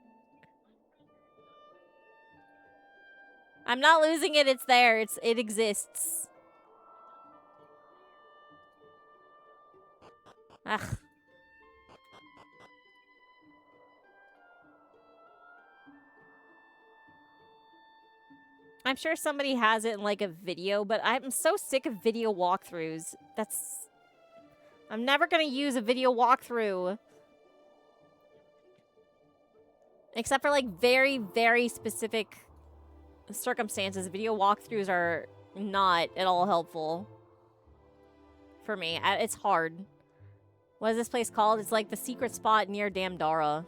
A: I'm not losing it. It's there. It exists. Ugh. I'm sure somebody has it in like a video, but I'm so sick of video walkthroughs. I'm never gonna use a video walkthrough. Except for like very, very specific circumstances. Video walkthroughs are not at all helpful for me. It's hard. What is this place called? It's like the secret spot near Damdara.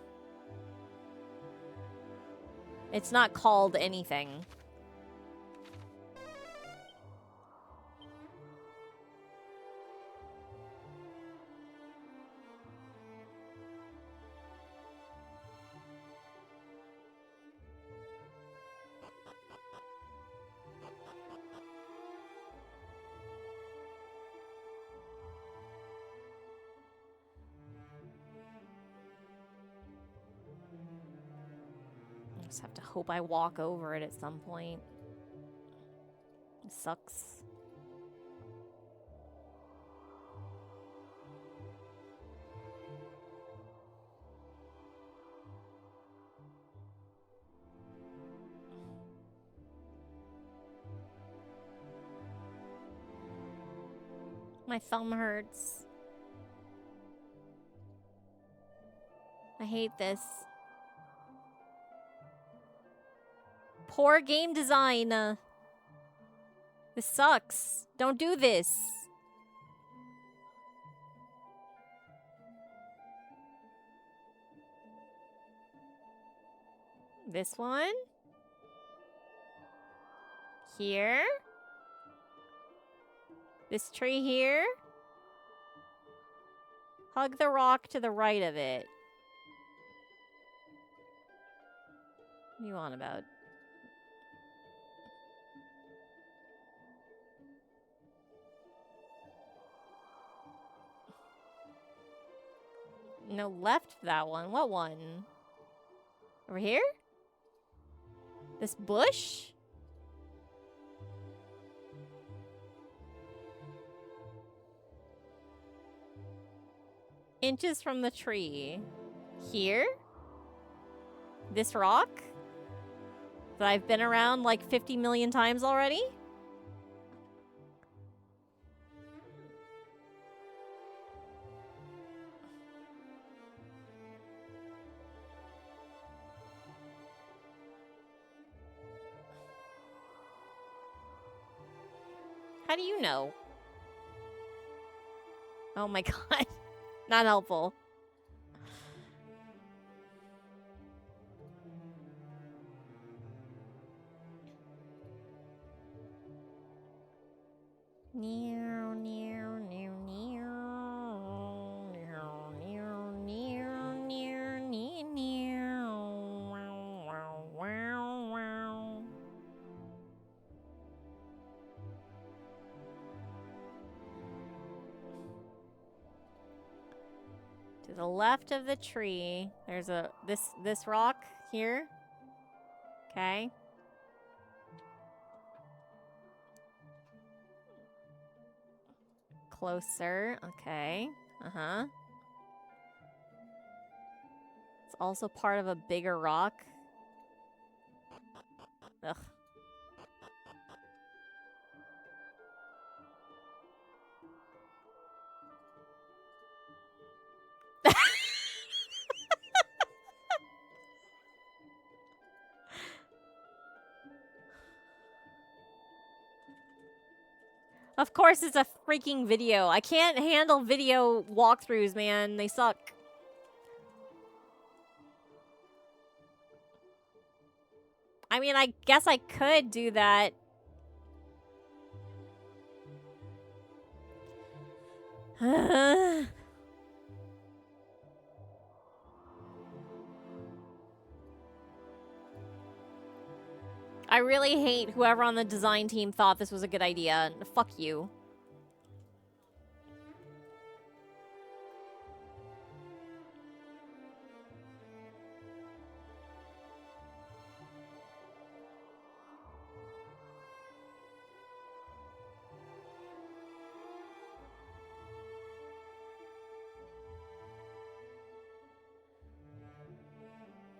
A: It's not called anything. Just have to hope I walk over it at some point. It sucks. My thumb hurts. I hate this. Poor game design. This sucks. Don't do this. This one. Here. This tree here. Hug the rock to the right of it. What are you on about? No, left that one. What one? Over here? This bush? Inches from the tree. Here? This rock? That I've been around like 50 million times already? How do you know? Oh my god. Not helpful. Near, near, near, near, near, near, near, near, near, near. Wow, wow, wow. To the left of the tree, there's a this rock here. Okay. Closer. Okay. Uh-huh. It's also part of a bigger rock. Ugh. Of course it's a freaking video. I can't handle video walkthroughs, man. They suck. I mean, I guess I could do that. I really hate whoever on the design team thought this was a good idea. Fuck you.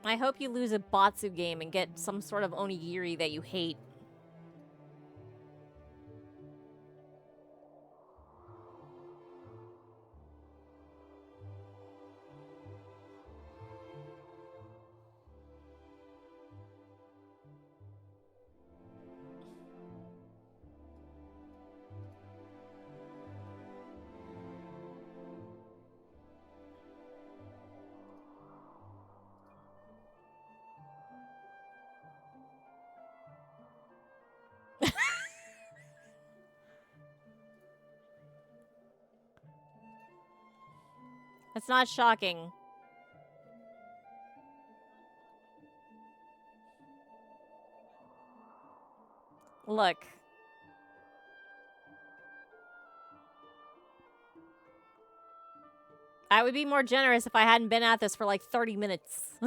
A: I hope you lose a Batsu game and get some sort of onigiri that you hate. That's not shocking. Look. I would be more generous if I hadn't been at this for like 30 minutes.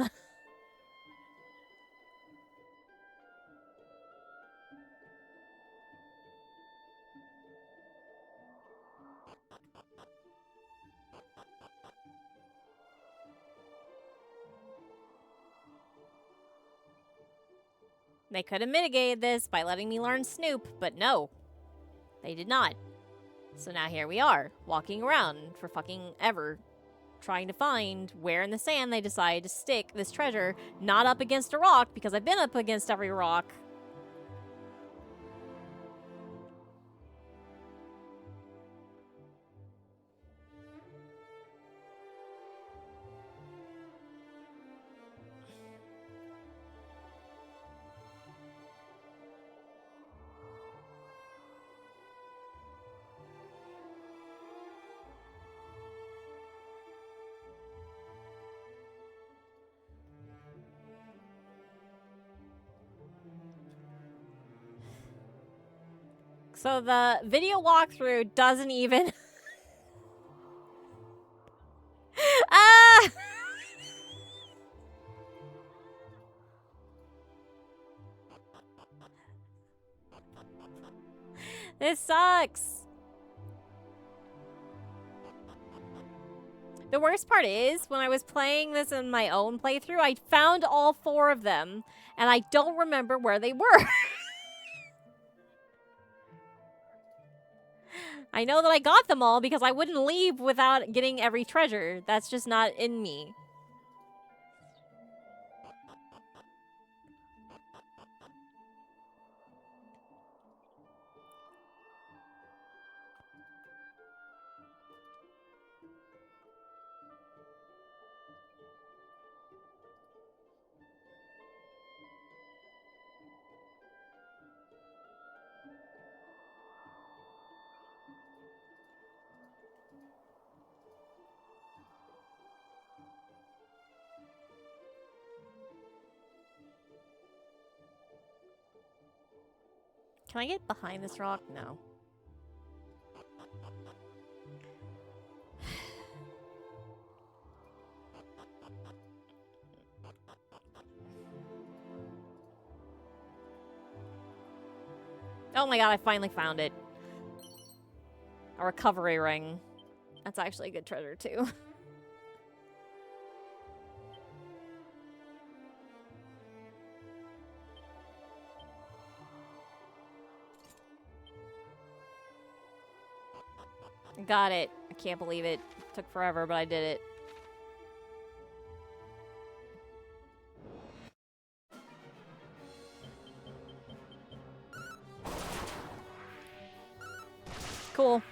A: They could have mitigated this by letting me learn Snoop, but no. They did not. So now here we are, walking around for fucking ever, trying to find where in the sand they decided to stick this treasure, not up against a rock, because I've been up against every rock. So the video walkthrough doesn't even... ah! This sucks. The worst part is, when I was playing this in my own playthrough, I found all 4 of them, and I don't remember where they were. I know that I got them all because I wouldn't leave without getting every treasure. That's just not in me. Can I get behind this rock? No. Oh my god, I finally found it. A recovery ring. That's actually a good treasure, too. Got it. I can't believe it. Took forever, but I did it. Cool.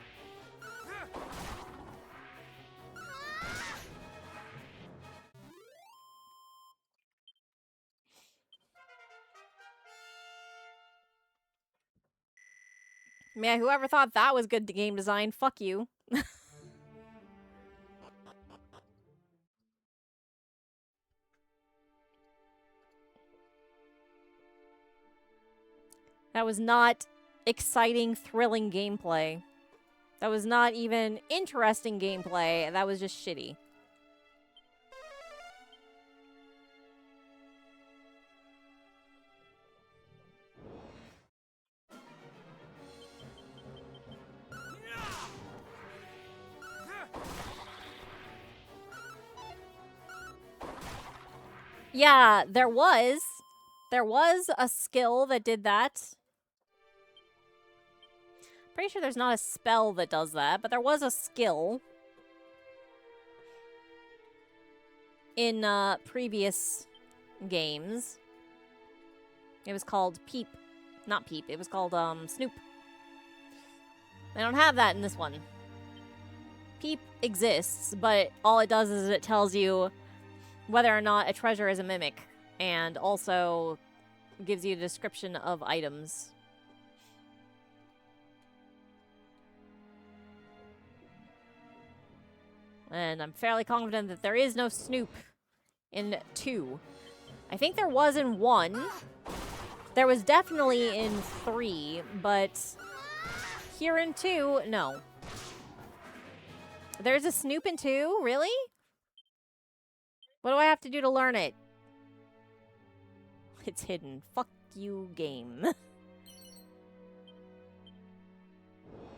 A: Man, whoever thought that was good game design, fuck you. That was not exciting, thrilling gameplay. That was not even interesting gameplay. That was just shitty. Yeah, there was. There was a skill that did that. Pretty sure there's not a spell that does that, but there was a skill in previous games. It was called Peep. Not Peep, it was called Snoop. They don't have that in this one. Peep exists, but all it does is it tells you whether or not a treasure is a mimic, and also gives you a description of items. And I'm fairly confident that there is no Snoop in 2. I think there was in 1. There was definitely in 3, but here in 2, no. There's a Snoop in 2? Really? What do I have to do to learn it? It's hidden. Fuck you, game.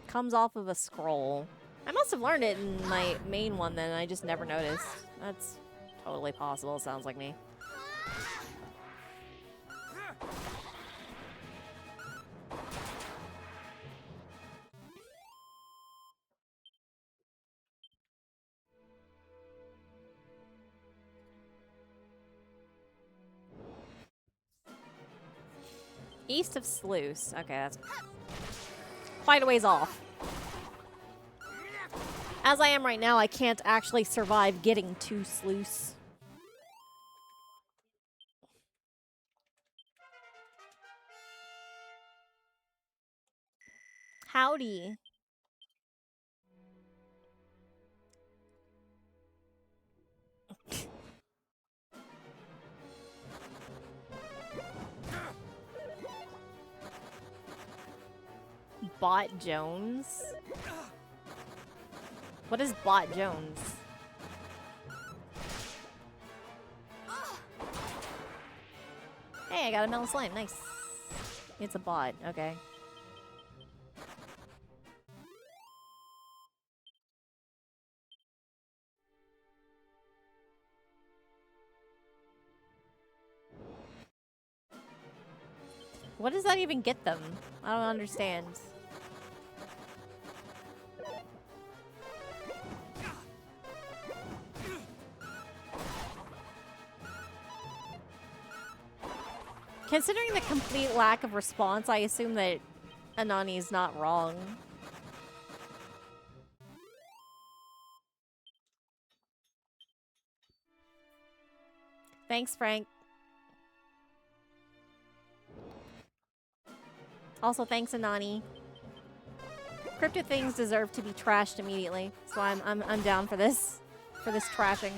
A: Comes off of a scroll. I must have learned it in my main one then, I just never noticed. That's totally possible, sounds like me. East of Sluice. Okay, that's quite a ways off. As I am right now, I can't actually survive getting to Sluice. Howdy. Bot Jones? What is Bot Jones? Hey, I got a melon slime. Nice. It's a bot. Okay. What does that even get them? I don't understand. Considering the complete lack of response, I assume that Anani's not wrong. Thanks, Frank. Also, thanks, Anani. Cryptid things deserve to be trashed immediately, so I'm down for this trashing.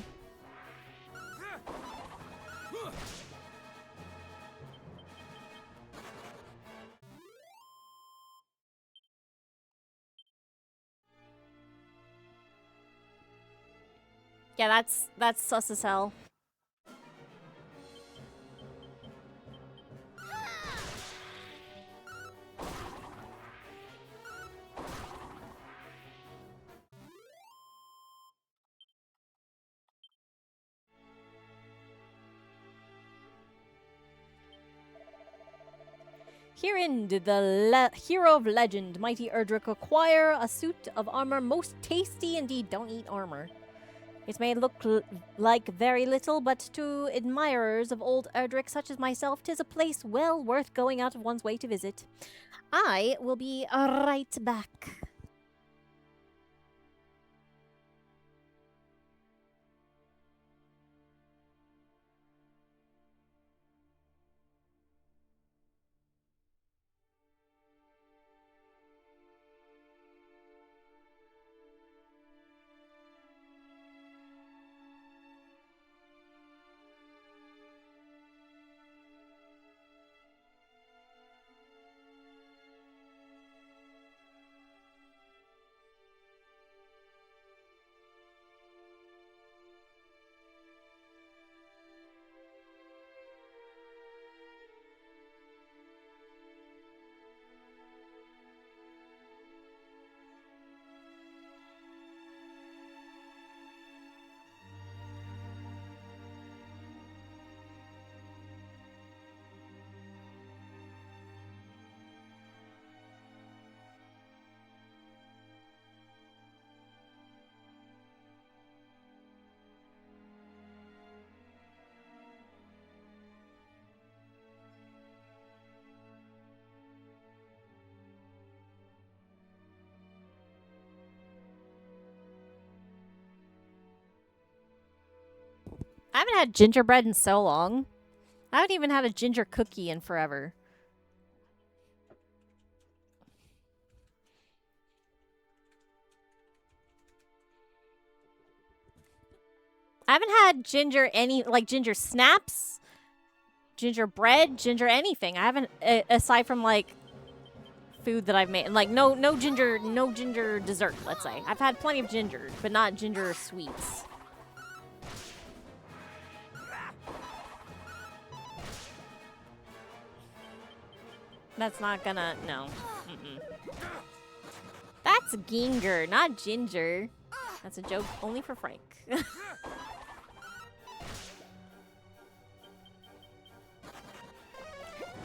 A: Yeah, that's sus as hell. Herein did the hero of legend, mighty Erdrick, acquire a suit of armor most tasty indeed. Don't eat armor. It may look like very little, but to admirers of old Erdrick such as myself, 'tis a place well worth going out of one's way to visit. I will be right back. I haven't had gingerbread in so long. I haven't even had a ginger cookie in forever. I haven't had ginger snaps, ginger bread, ginger anything. I haven't, aside from like food that I've made, like no ginger dessert. Let's say I've had plenty of ginger, but not ginger sweets. That's not gonna no. That's ginger, not ginger. That's a joke only for Frank.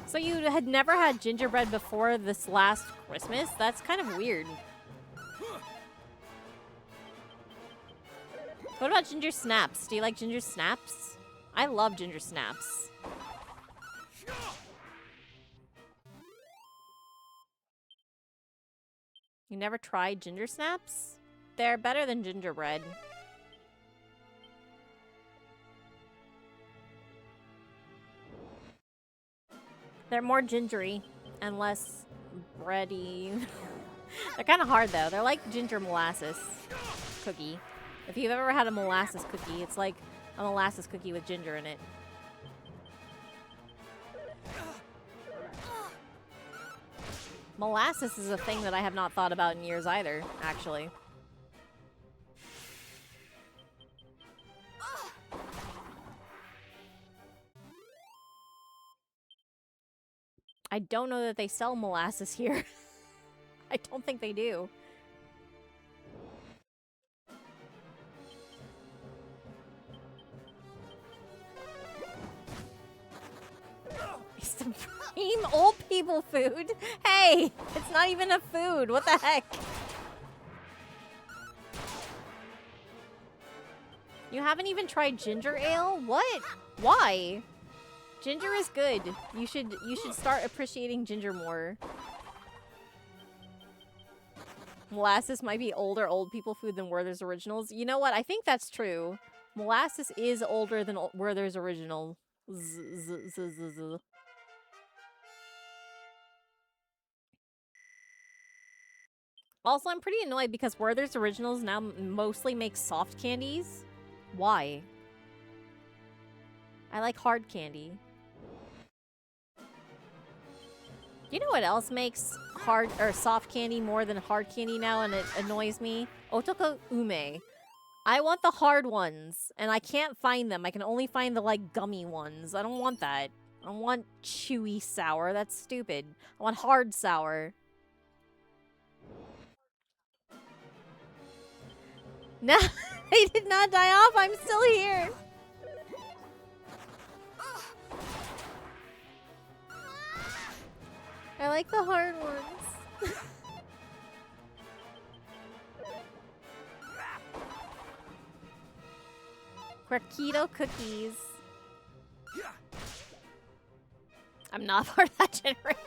A: So you had never had gingerbread before this last Christmas? That's kind of weird. What about ginger snaps? Do you like ginger snaps? I love ginger snaps. You never tried ginger snaps? They're better than gingerbread. They're more gingery and less bready. They're kind of hard though. They're like ginger molasses cookie. If you've ever had a molasses cookie, it's like a molasses cookie with ginger in it. Molasses is a thing that I have not thought about in years either, actually. I don't know that they sell molasses here. I don't think they do. Supreme old people food? Hey, it's not even a food. What the heck? You haven't even tried ginger ale? What? Why? Ginger is good. You should start appreciating ginger more. Molasses might be older old people food than Werther's Originals. You know what? I think that's true. Molasses is older than Werther's Original. Also, I'm pretty annoyed because Werther's Originals now mostly makes soft candies. Why? I like hard candy. You know what else makes hard or soft candy more than hard candy now, and it annoys me? Otoko ume. I want the hard ones, and I can't find them. I can only find the, like, gummy ones. I don't want that. I don't want chewy sour. That's stupid. I want hard sour. No, they did not die off. I'm still here. I like the hard ones. Quirkito cookies. I'm not part of that generation.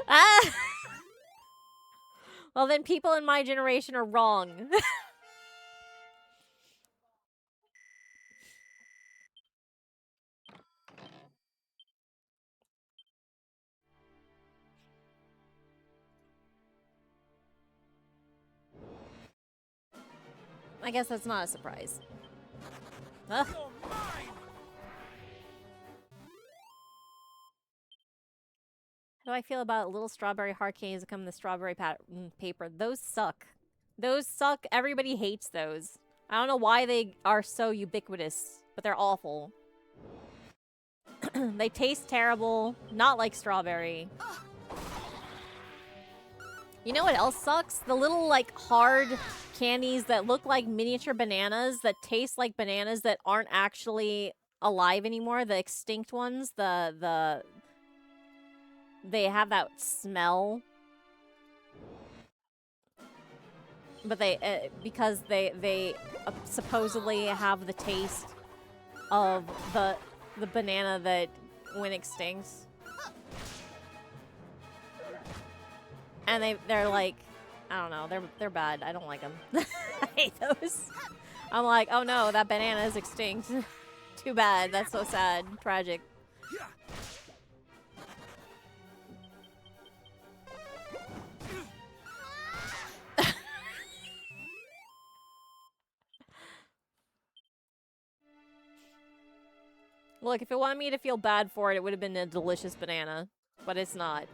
A: Ah! Well, then people in my generation are wrong. I guess that's not a surprise. Ugh. How do I feel about little strawberry hard candies that come in the strawberry paper? Those suck. Those suck. Everybody hates those. I don't know why they are so ubiquitous, but they're awful. They taste terrible. Not like strawberry. You know what else sucks? The little, like, hard candies that look like miniature bananas that taste like bananas that aren't actually alive anymore. The extinct ones. They have that smell. But they, because they supposedly have the taste of the banana that went extinct. And they're like, I don't know, they're bad. I don't like them. I hate those. I'm like, oh no, that banana is extinct. Too bad. That's so sad. Tragic. Look, if it wanted me to feel bad for it, it would have been a delicious banana. But it's not.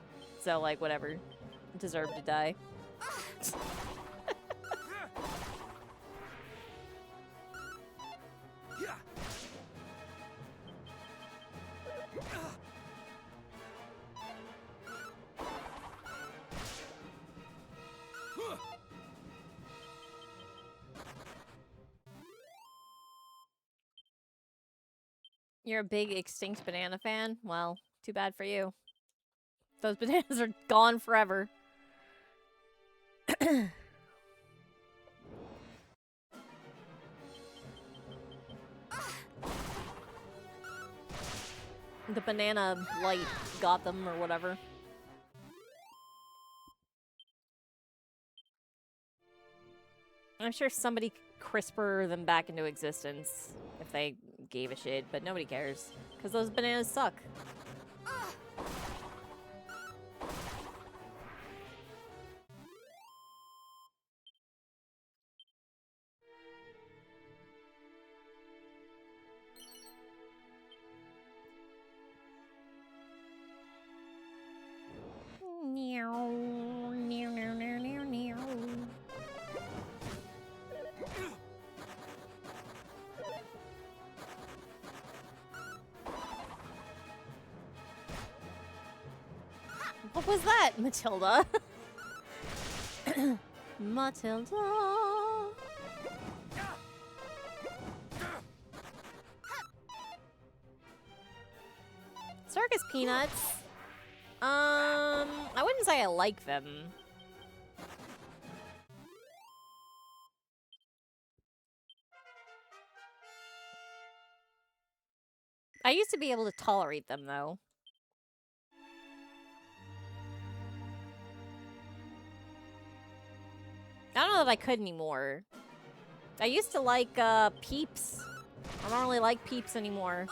A: So, like, whatever. It deserved to die. You're a big extinct banana fan? Well, too bad for you. Those bananas are gone forever. The banana light got them or whatever. I'm sure somebody could CRISPR them back into existence if they gave a shit, but nobody cares. Because those bananas suck. Meow, meow, meow, meow, meow, meow. What was that, Matilda? Matilda. Circus peanuts. I wouldn't say I like them. I used to be able to tolerate them, though. I don't know if I could anymore. I used to like, Peeps. I don't really like Peeps anymore.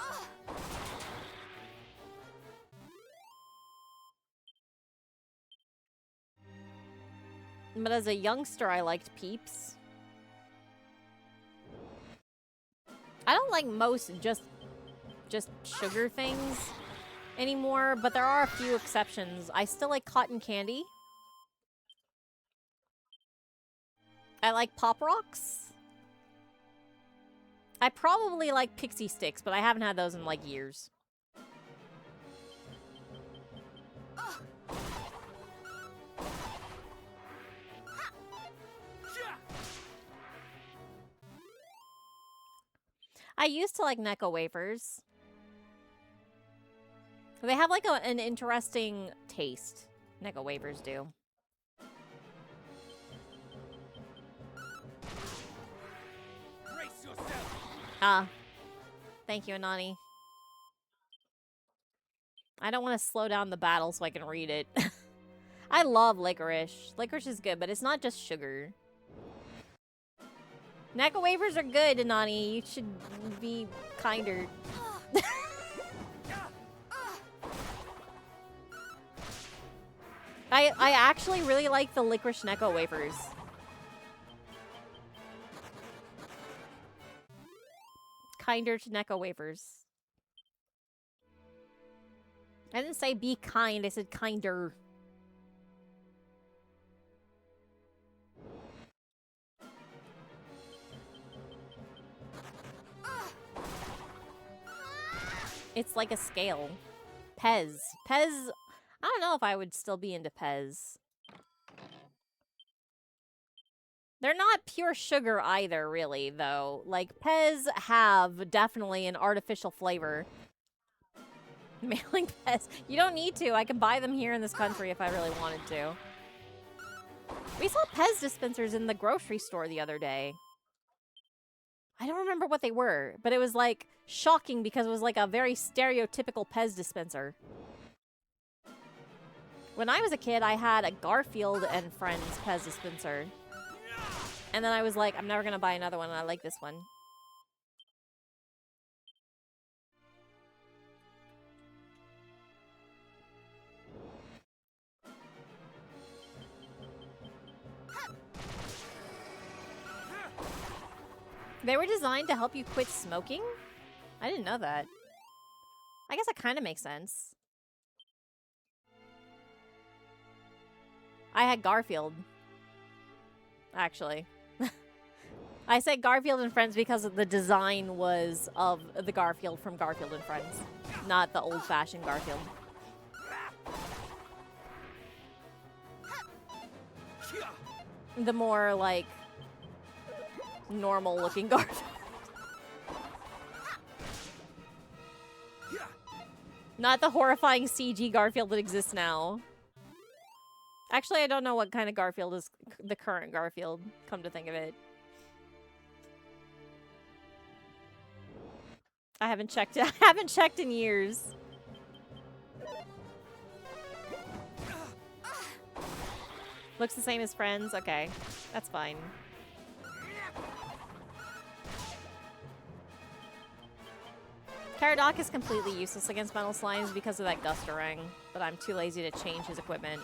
A: But as a youngster, I liked Peeps. I don't like most just sugar things anymore, but there are a few exceptions. I still like cotton candy. I like Pop Rocks. I probably like Pixie Sticks, but I haven't had those in, like, years. I used to like Necco wafers. They have like an interesting taste. Necco wafers do.
B: Brace yourself.
A: Ah. Thank you, Anani. I don't want to slow down the battle so I can read it. I love licorice. Licorice is good, but it's not just sugar. Necco wafers are good, Anani. You should be kinder. I actually really like the licorice Necco wafers. Kinder to Necco wafers. I didn't say be kind, I said kinder. It's like a scale. Pez. Pez, I don't know if I would still be into Pez. They're not pure sugar either, really, though. Like, Pez have definitely an artificial flavor. Mailing Pez. You don't need to. I can buy them here in this country if I really wanted to. We saw Pez dispensers in the grocery store the other day. I don't remember what they were, but it was, like, shocking because it was, like, a very stereotypical Pez dispenser. When I was a kid, I had a Garfield and Friends Pez dispenser. And then I was like, I'm never gonna buy another one, and I like this one. They were designed to help you quit smoking? I didn't know that. I guess that kind of makes sense. I had Garfield. Actually. I said Garfield and Friends because the design was of the Garfield from Garfield and Friends, not the old-fashioned Garfield. The more, like, normal-looking Garfield. Not the horrifying CG Garfield that exists now. Actually, I don't know what kind of Garfield is the current Garfield, come to think of it. I haven't checked it. I haven't checked in years. Looks the same as Friends? Okay. That's fine. Caradoc is completely useless against metal slimes because of that Gustarang, but I'm too lazy to change his equipment.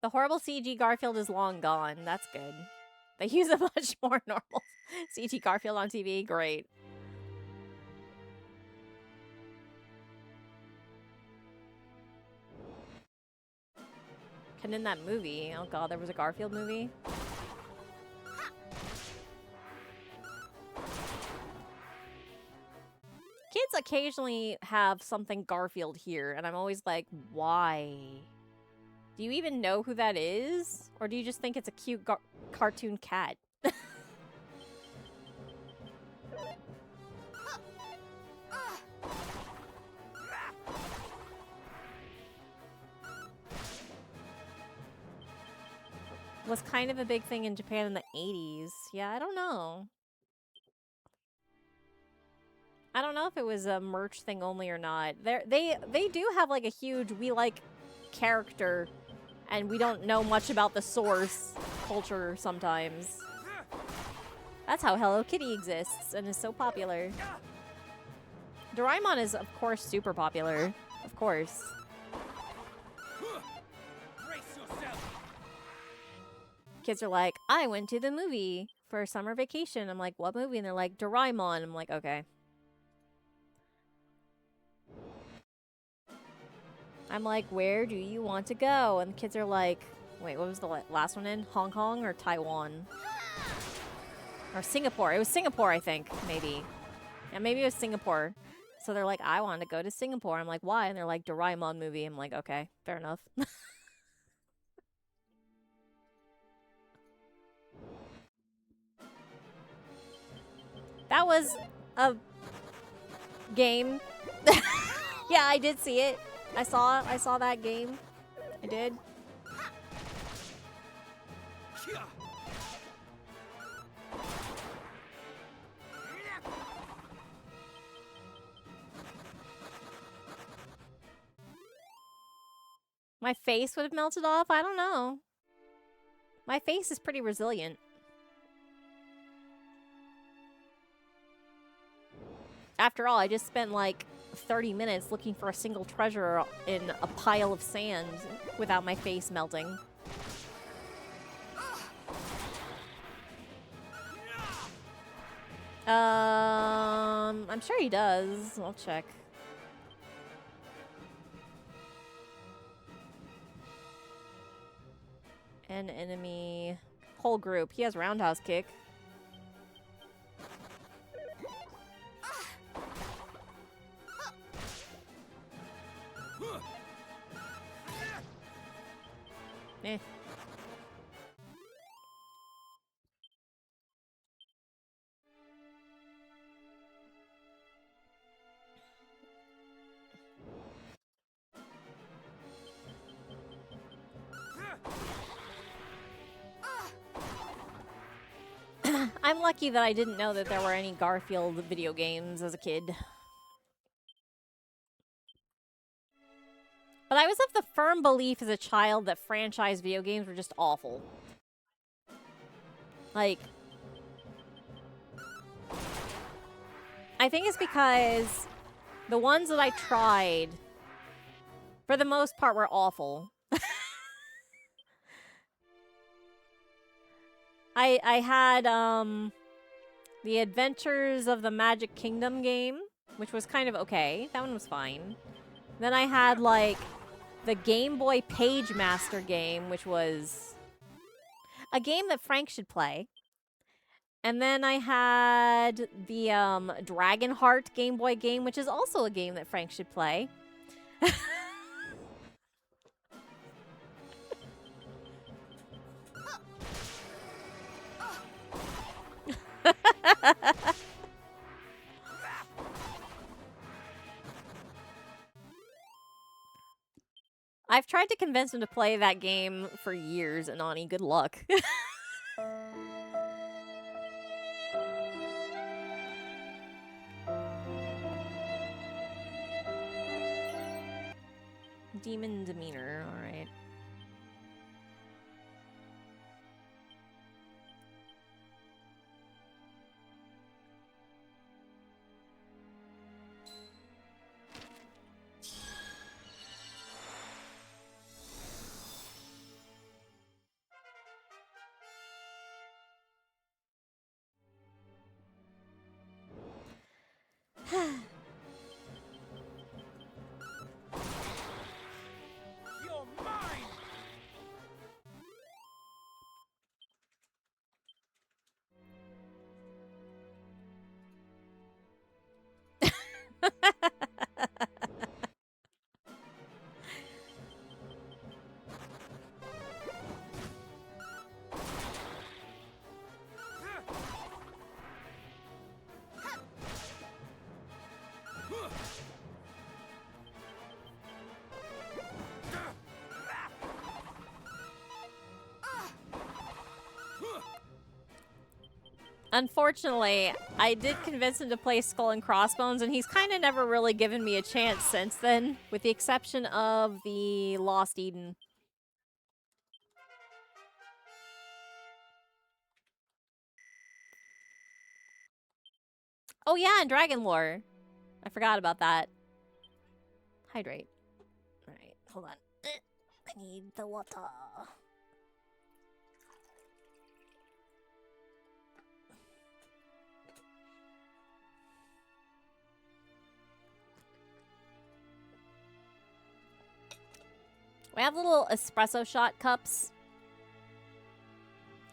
A: The horrible CG Garfield is long gone. That's good. They use a much more normal CG Garfield on TV. Great. And in that movie, oh god, there was a Garfield movie. Kids occasionally have something Garfield here, and I'm always like, why? Do you even know who that is? Or do you just think it's a cute cartoon cat? Was kind of a big thing in Japan in the 80s. Yeah, I don't know. I don't know if it was a merch thing only or not. They do have like a huge we like character, and we don't know much about the source culture sometimes. That's how Hello Kitty exists and is so popular. Doraemon is, of course, super popular. Of course.
B: Brace yourself.
A: Kids are like, I went to the movie for summer vacation. I'm like, what movie? And they're like, Doraemon. I'm like, okay. I'm like, where do you want to go? And the kids are like, wait, what was the last one in? Hong Kong or Taiwan? Or Singapore. It was Singapore, I think, maybe. Yeah, maybe it was Singapore. So they're like, I want to go to Singapore. I'm like, why? And they're like, Doraemon movie. I'm like, okay, fair enough. That was a game. Yeah, I did see it. I saw that game. I did. My face would have melted off? I don't know. My face is pretty resilient. After all, I just spent like 30 minutes looking for a single treasure in a pile of sand without my face melting. I'm sure he does. I'll check. An enemy. Whole group. He has roundhouse kick. Eh. I'm lucky that I didn't know that there were any Garfield video games as a kid. But I was of the firm belief as a child that franchise video games were just awful. Like, I think it's because the ones that I tried, for the most part, were awful. I had, The Adventures of the Magic Kingdom game, which was kind of okay. That one was fine. Then I had, like, the Game Boy Page Master game, which was a game that Frank should play. And then I had the Dragonheart Game Boy game, which is also a game that Frank should play. I've tried to convince him to play that game for years, and Ani, good luck. Demon demeanor, alright.
B: You're mine!
A: Unfortunately, I did convince him to play Skull and Crossbones, and he's kind of never really given me a chance since then, with the exception of the Lost Eden. Oh yeah, and Dragon Lore. I forgot about that. Hydrate. Alright, hold on. I need the water. We have little espresso shot cups.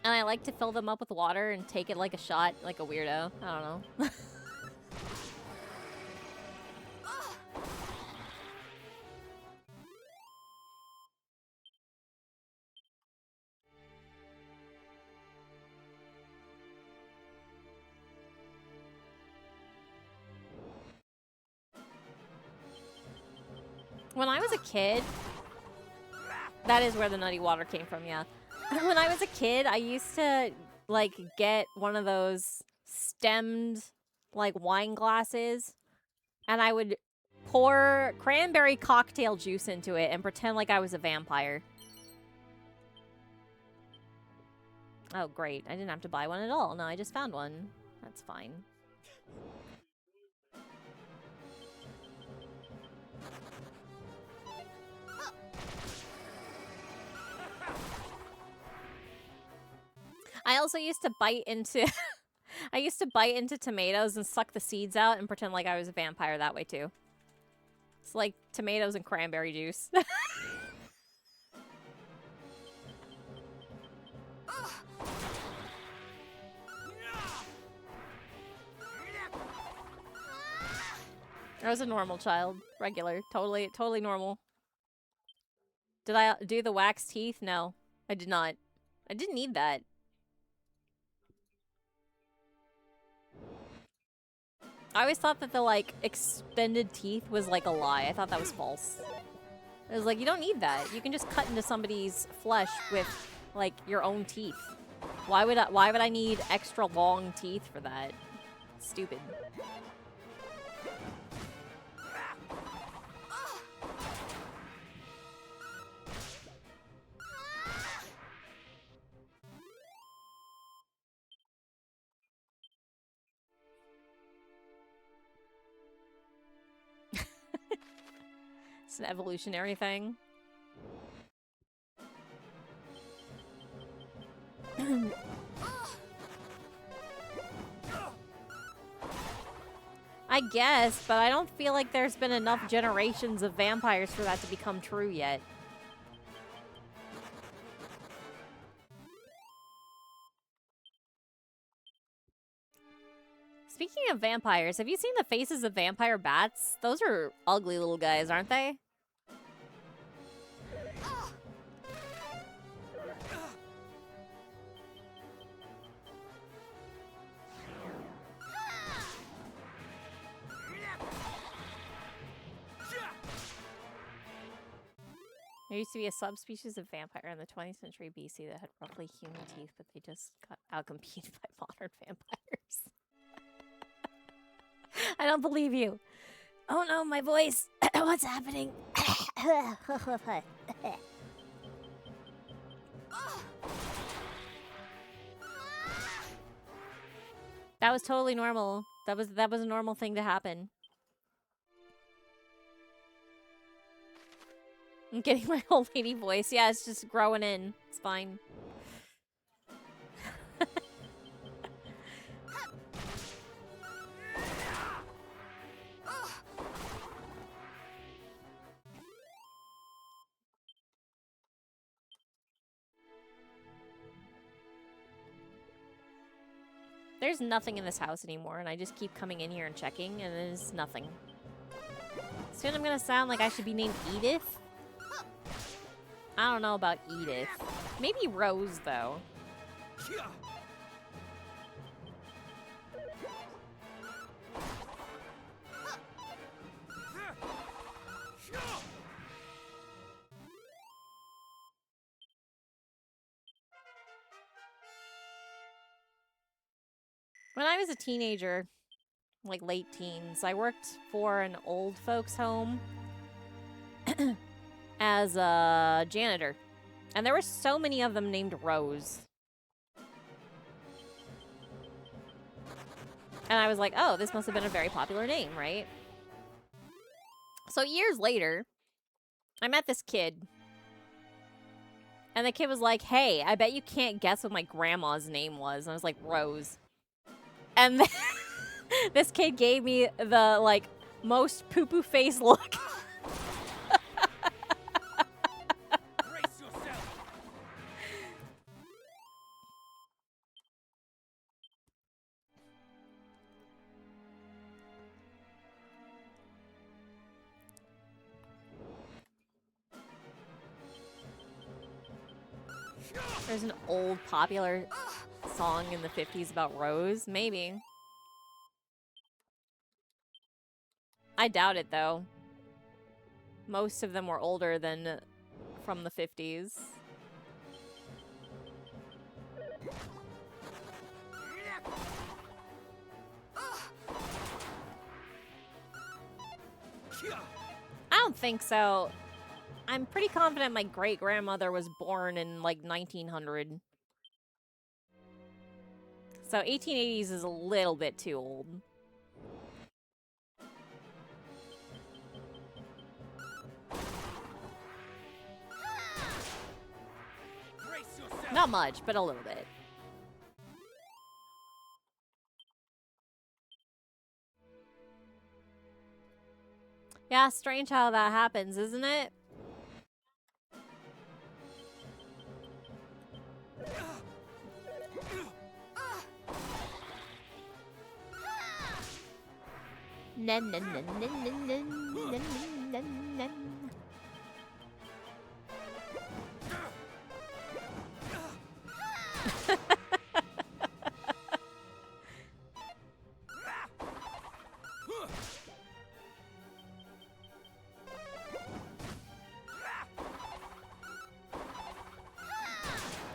A: And I like to fill them up with water and take it like a shot, like a weirdo. I don't know. When I was a kid, that is where the nutty water came from, yeah. When I was a kid, I used to, like, get one of those stemmed, like, wine glasses, and I would pour cranberry cocktail juice into it and pretend like I was a vampire. Oh, great. I didn't have to buy one at all. No, I just found one. That's fine. I also used to bite into I used to bite into tomatoes and suck the seeds out and pretend like I was a vampire that way too. It's like tomatoes and cranberry juice. I was a normal child. Regular. Totally normal. Did I do the wax teeth? No. I did not. I didn't need that. I always thought that the, like, extended teeth was, like, a lie. I thought that was false. It was like, you don't need that. You can just cut into somebody's flesh with, like, your own teeth. Why would I need extra long teeth for that? Stupid. It's an evolutionary thing. I guess, but I don't feel like there's been enough generations of vampires for that to become true yet. Speaking of vampires, have you seen the faces of vampire bats? Those are ugly little guys, aren't they? There used to be a subspecies of vampire in the 20th century BC that had roughly human teeth, but they just got outcompeted by modern vampires. I don't believe you.
C: Oh no, my voice. What's happening?
A: That was totally normal. That was a normal thing to happen. I'm getting my old lady voice. Yeah, it's just growing in. It's fine. There's nothing in this house anymore, and I just keep coming in here and checking, and there's nothing. Soon I'm gonna sound like I should be named Edith. I don't know about Edith. Maybe Rose, though. When I was a teenager, like late teens, I worked for an old folks home as a janitor. And there were so many of them named Rose. And I was like, oh, this must have been a very popular name, right? So years later, I met this kid. And the kid was like, hey, I bet you can't guess what my grandma's name was. And I was like, Rose. And then this kid gave me the, like, most poo-poo face look.
B: Brace yourself.
A: There's an old popular song in the 50s about Rose. Maybe. I doubt it, though. Most of them were older than from the 50s. I don't think so. I'm pretty confident my great-grandmother was born in, like, 1900. So 1880s is a little bit too old.
B: Brace yourself.
A: Not much, but a little bit. Yeah, strange how that happens, isn't it? Nen, nen, nen, nen, nen, nen, nen, nen, nen.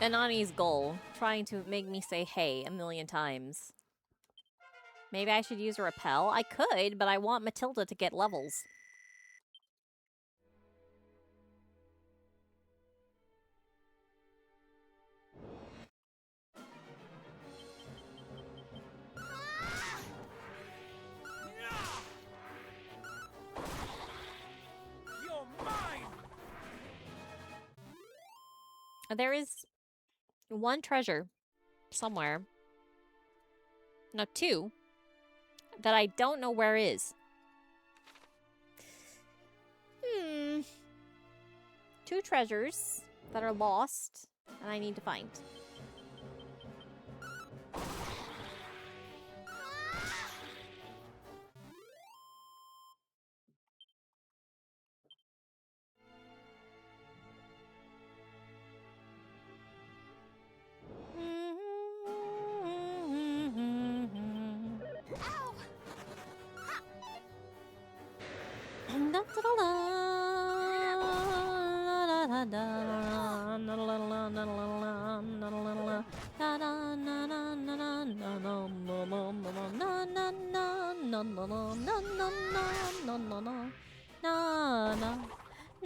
A: Anani's goal, trying to make me say hey a million times. Maybe I should use a repel? I could, but I want Matilda to get levels.
B: You're mine.
A: There is one treasure somewhere. No, two. That I don't know where is. Two treasures that are lost and I need to find.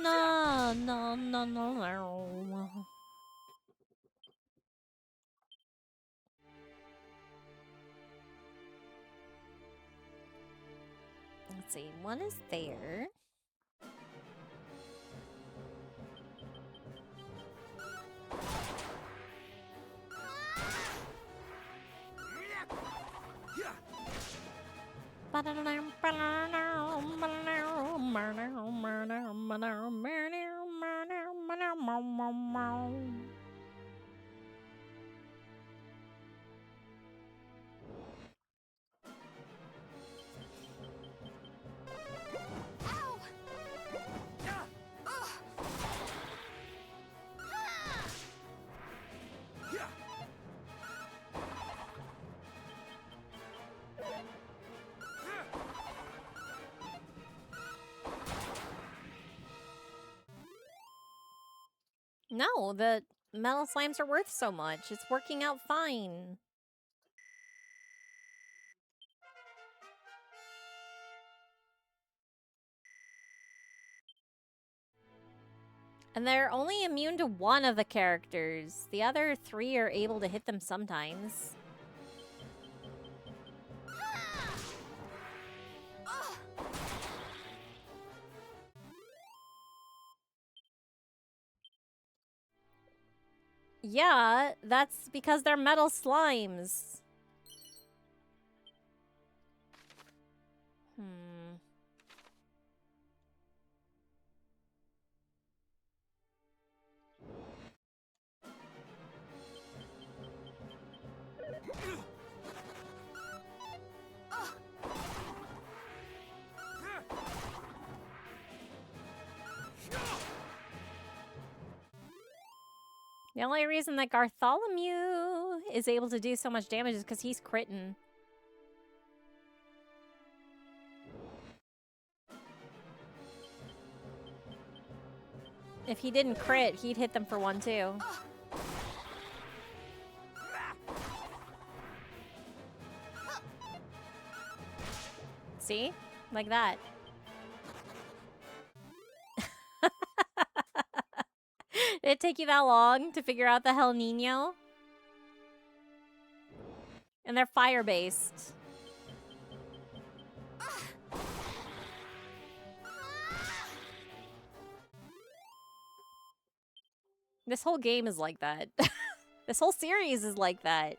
A: No, no, no, no, no. Let's see, one is there. No, the metal slimes are worth so much. It's working out fine. And they're only immune to one of the characters. The other three are able to hit them sometimes. Yeah, that's because they're metal slimes. Hmm. The only reason that Bartholomew is able to do so much damage is because he's critting. If he didn't crit, he'd hit them for one too. See? Like that. Did it take you that long to figure out the Hell Nino? And they're fire-based. This whole game is like that. This whole series is like that.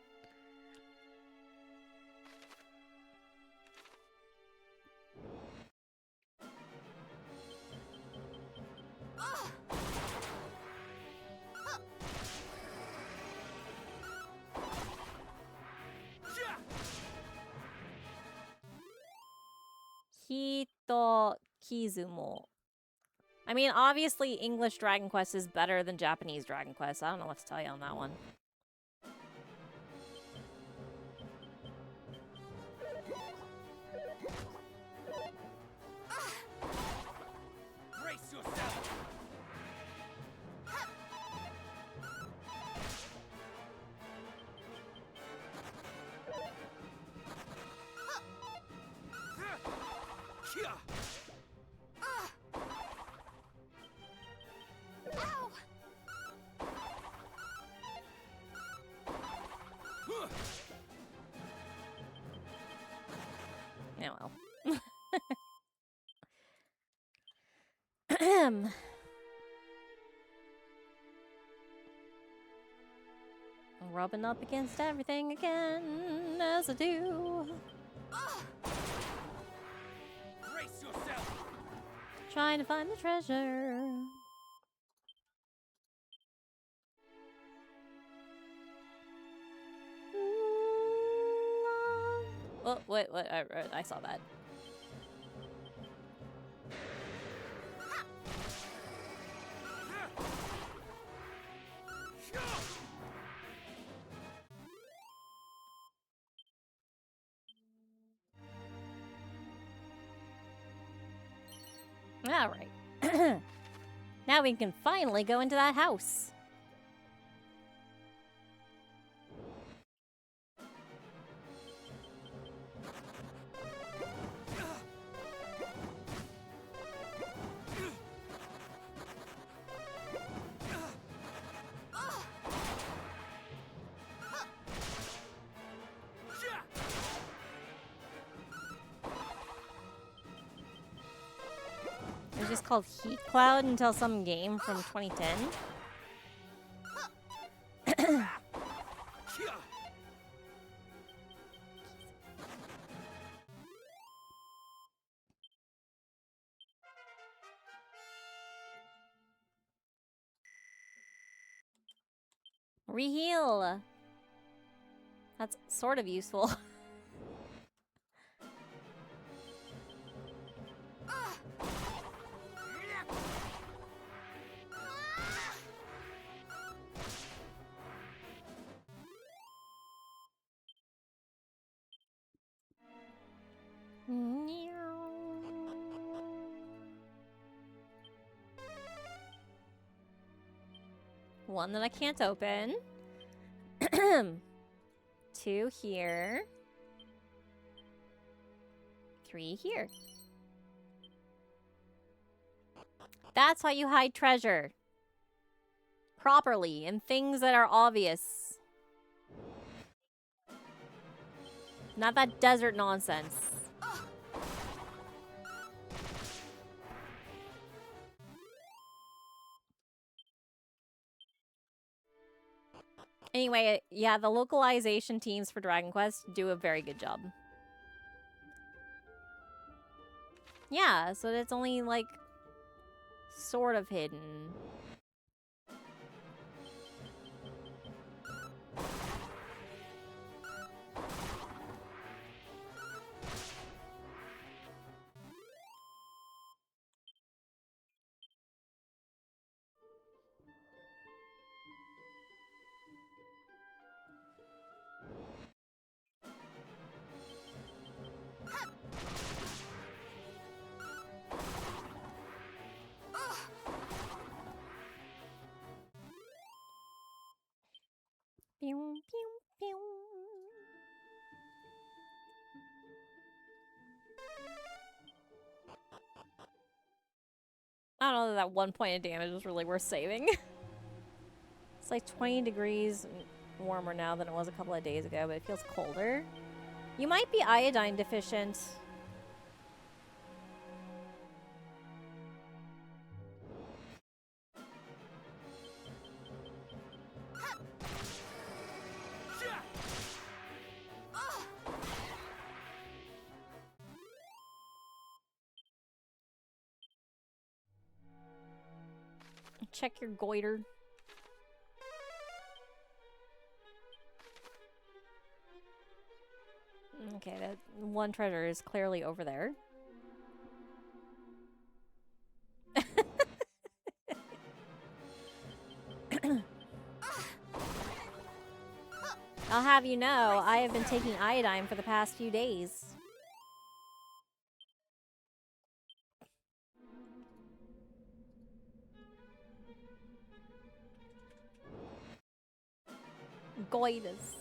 A: Hito Kizumo. I mean, obviously English Dragon Quest is better than Japanese Dragon Quest. I don't know what to tell you on that one.
B: Brace yourself.
A: Yeah, well. Rubbing up against everything again, as I do.
B: Brace yourself.
A: Trying to find the treasure. Oh, wait, I saw that. All right. Now we can finally go into that house. just called Heat Cloud until some game from 2010. Reheal. That's sort of useful. One that I can't open. 2 here. 3 here. That's how you hide treasure. Properly, in things that are obvious. Not that desert nonsense. Anyway, yeah, the localization teams for Dragon Quest do a very good job. Yeah, so it's only, like, sort of hidden. Pew, pew, pew. I don't know that 1 point of damage was really worth saving. It's like 20 degrees warmer now than it was a couple of days ago, but it feels colder. You might be iodine deficient. Check your goiter. Okay, that one treasure is clearly over there. I'll have you know, I have been taking iodine for the past few days. Goitas.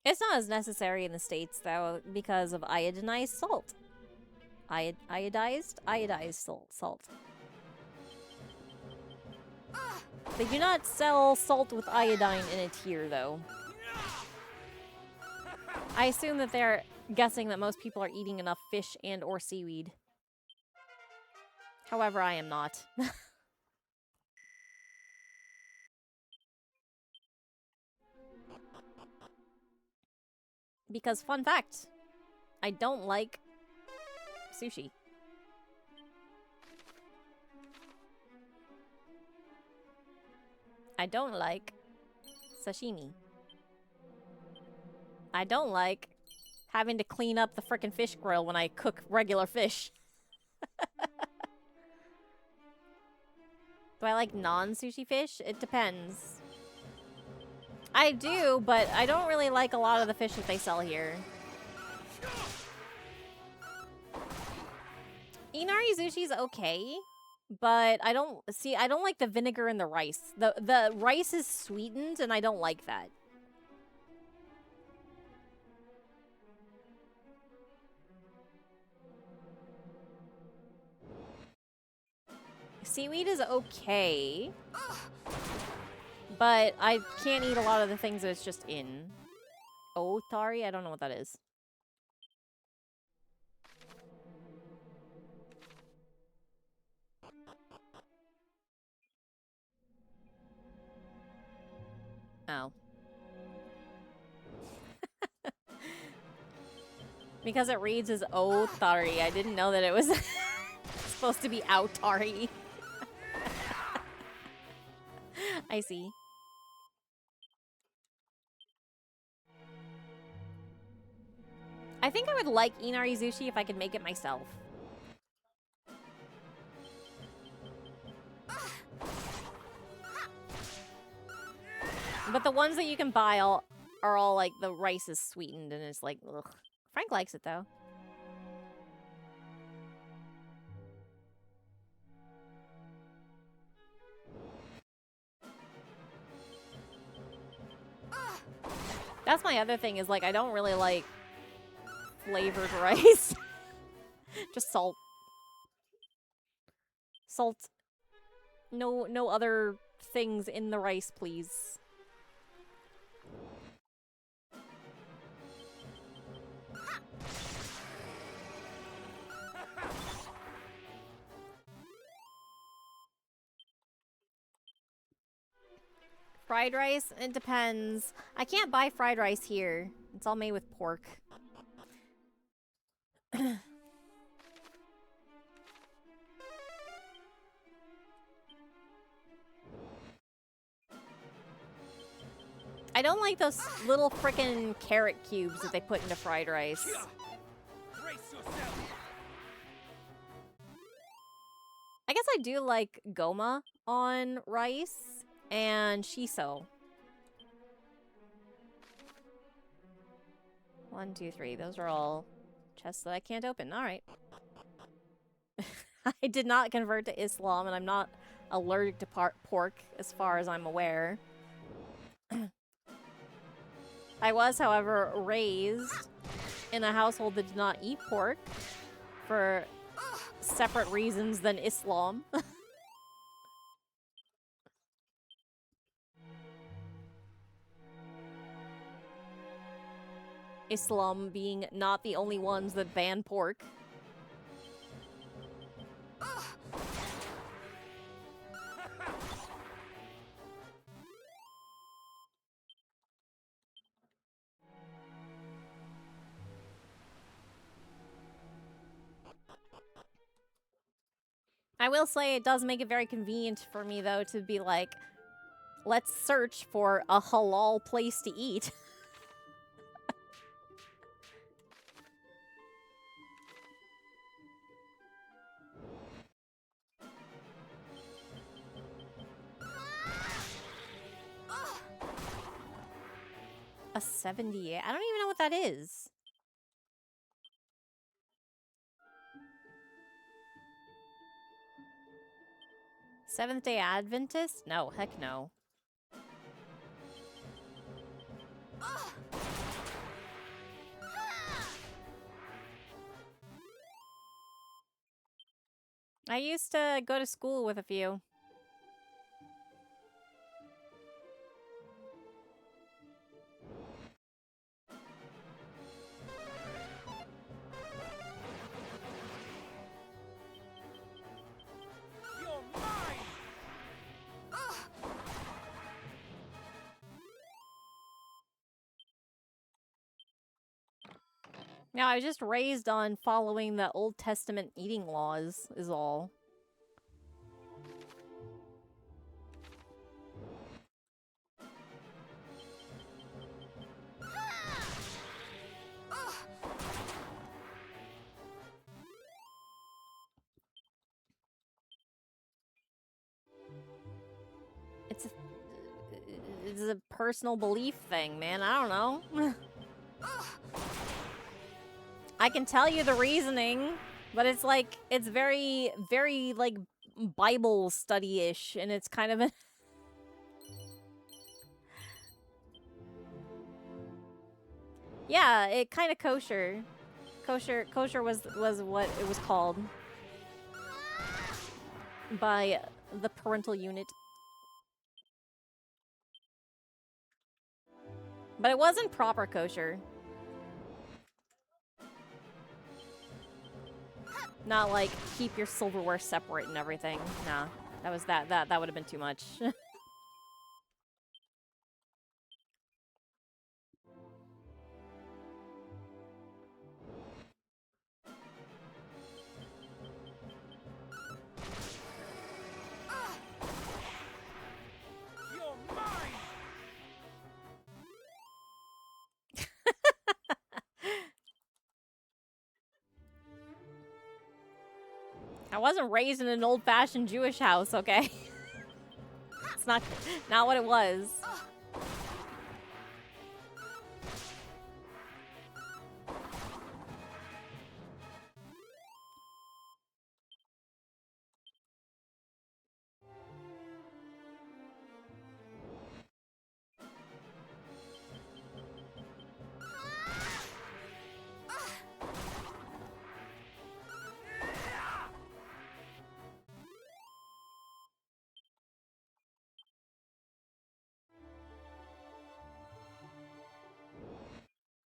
A: It's not as necessary in the States, though, because of iodinized salt. Iodized salt. They do not sell salt with iodine in it here, though. I assume that they're guessing that most people are eating enough fish and or seaweed. However, I am not. Because, fun fact, I don't like sushi. I don't like sashimi. I don't like having to clean up the frickin' fish grill when I cook regular fish. Do I like non-sushi fish? It depends. I do, but I don't really like a lot of the fish that they sell here. Inari sushi's okay, but I don't like the vinegar in the rice. The rice is sweetened and I don't like that. Seaweed is okay, but I can't eat a lot of the things that it's just in. Othari? I don't know what that is. Oh. Because it reads as Othari. I didn't know that it was supposed to be Autari. I see. I think I would like Inari Zushi if I could make it myself. But the ones that you can buy are all like the rice is sweetened and it's like, ugh. Frank likes it though. That's my other thing is like I don't really like flavored rice. Just salt. Salt. No other things in the rice, please. Fried rice? It depends. I can't buy fried rice here. It's all made with pork. I don't like those little frickin' carrot cubes that they put into fried rice.
B: Brace yourself.
A: I guess I do like goma on rice and shiso. 1, 2, 3. Those are all chests that I can't open. All right. I did not convert to Islam, and I'm not allergic to pork, as far as I'm aware. I was, however, raised in a household that did not eat pork for separate reasons than Islam. Islam being not the only ones that ban pork. I will say it does make it very convenient for me, though, to be like, let's search for a halal place to eat. A 78? I don't even know what that is. Seventh-day Adventist? No, heck no. I used to go to school with a few.
B: You're mine.
A: No, I was just raised on following the Old Testament eating laws, is all. It's a personal belief thing, man. I don't know. I can tell you the reasoning, but it's like, it's very, very, like, Bible study-ish, and it's kind of a... Yeah, it kind of kosher. Kosher was what it was called by the parental unit. But it wasn't proper kosher. Not like keep your silverware separate and everything. Nah, that would have been too much.
B: You're mine!
A: I wasn't raised in an old-fashioned Jewish house, okay? It's not what it was.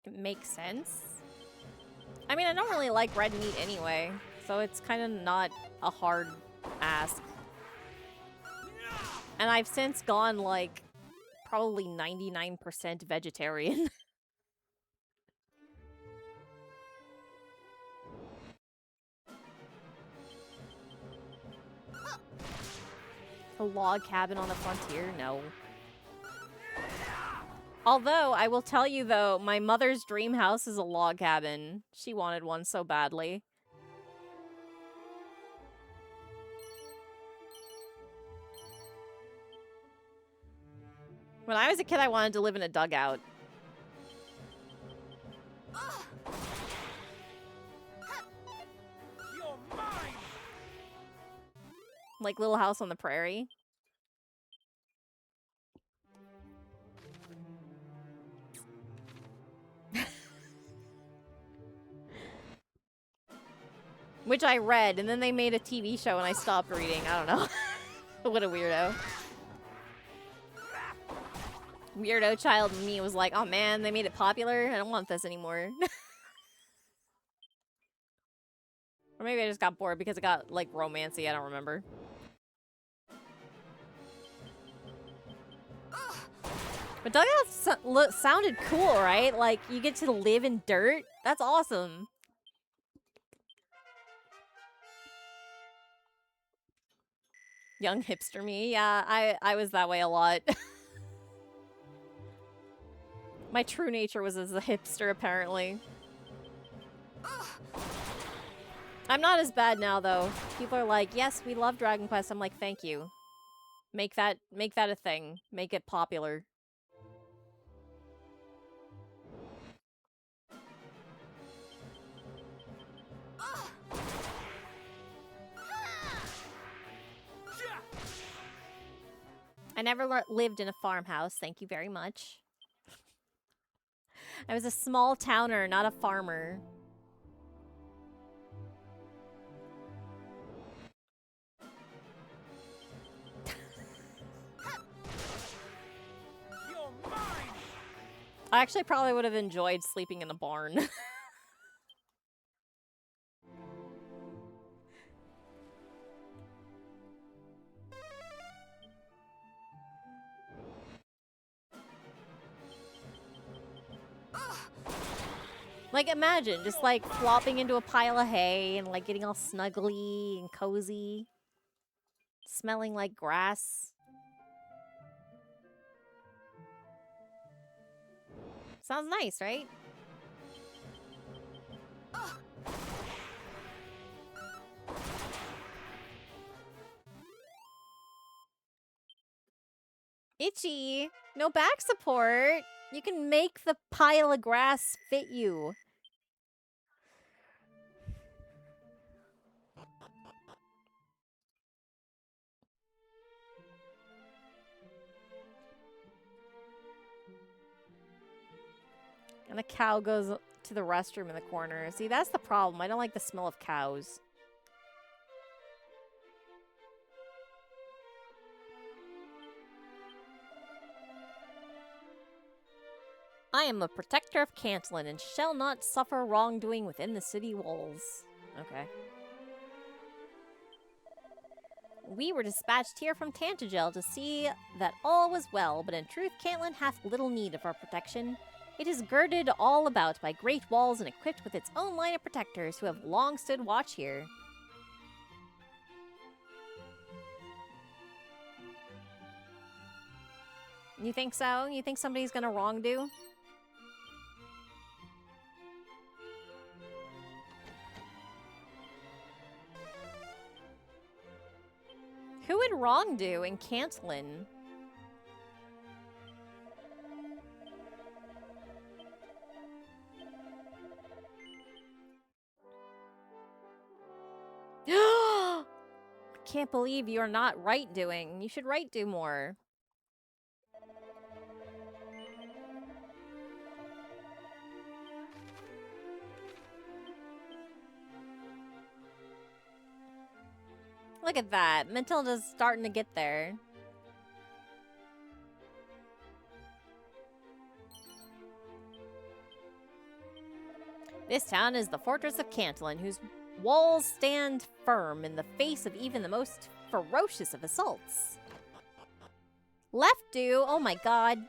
A: It makes sense. I mean, I don't really like red meat anyway, so it's kind of not a hard ask. And I've since gone, like, probably 99% vegetarian. A log cabin on the frontier? No. Although, I will tell you though, my mother's dream house is a log cabin. She wanted one so badly. When I was a kid, I wanted to live in a dugout.
B: You're mine!
A: Like Little House on the Prairie. Which I read, and then they made a TV show and I stopped reading. I don't know. What a weirdo. Weirdo child me was like, oh man, they made it popular. I don't want this anymore. Or maybe I just got bored because it got, like, romancy. I don't remember. But dugouts sounded cool, right? Like, you get to live in dirt? That's awesome. Young hipster me. Yeah, I was that way a lot. My true nature was as a hipster, apparently. I'm not as bad now, though. People are like, yes, we love Dragon Quest. I'm like, thank you. Make that a thing. Make it popular. I never lived in a farmhouse. Thank you very much. I was a small towner, not a farmer.
B: You're mine!
A: I actually probably would have enjoyed sleeping in the barn. Like, imagine just, like, flopping into a pile of hay and, like, getting all snuggly and cozy. Smelling like grass. Sounds nice, right? Itchy. No back support. You can make the pile of grass fit you. And a cow goes to the restroom in the corner. See, that's the problem. I don't like the smell of cows. I am a protector of Cantlin and shall not suffer wrongdoing within the city walls. Okay. We were dispatched here from Tantagel to see that all was well, but in truth Cantlin hath little need of our protection. It is girded all about by great walls and equipped with its own line of protectors who have long stood watch here. You think so? You think somebody's gonna wrongdo? Who would wrongdo in Cantlin? Can't believe you're not right doing. You should right do more. Look at that. Matilda's starting to get there. This town is the fortress of Cantlin, whose walls stand firm in the face of even the most ferocious of assaults. Left do? Oh my god.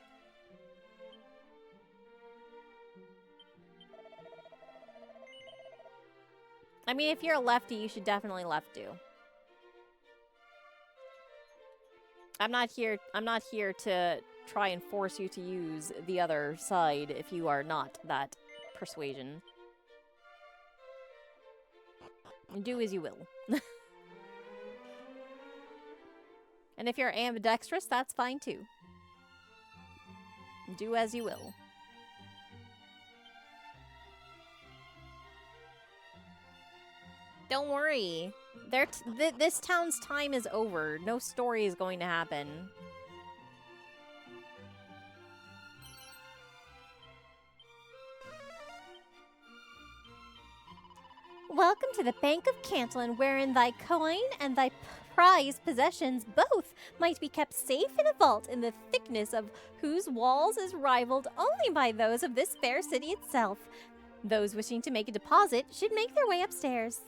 A: I mean, if you're a lefty, you should definitely left do. I'm not here to try and force you to use the other side if you are not that persuasion. Do as you will. And if you're ambidextrous, that's fine too. Do as you will. Don't worry. This town's time is over. No story is going to happen. Welcome to the Bank of Cantlin, wherein thy coin and thy prized possessions both might be kept safe in a vault in the thickness of whose walls is rivaled only by those of this fair city itself. Those wishing to make a deposit should make their way upstairs.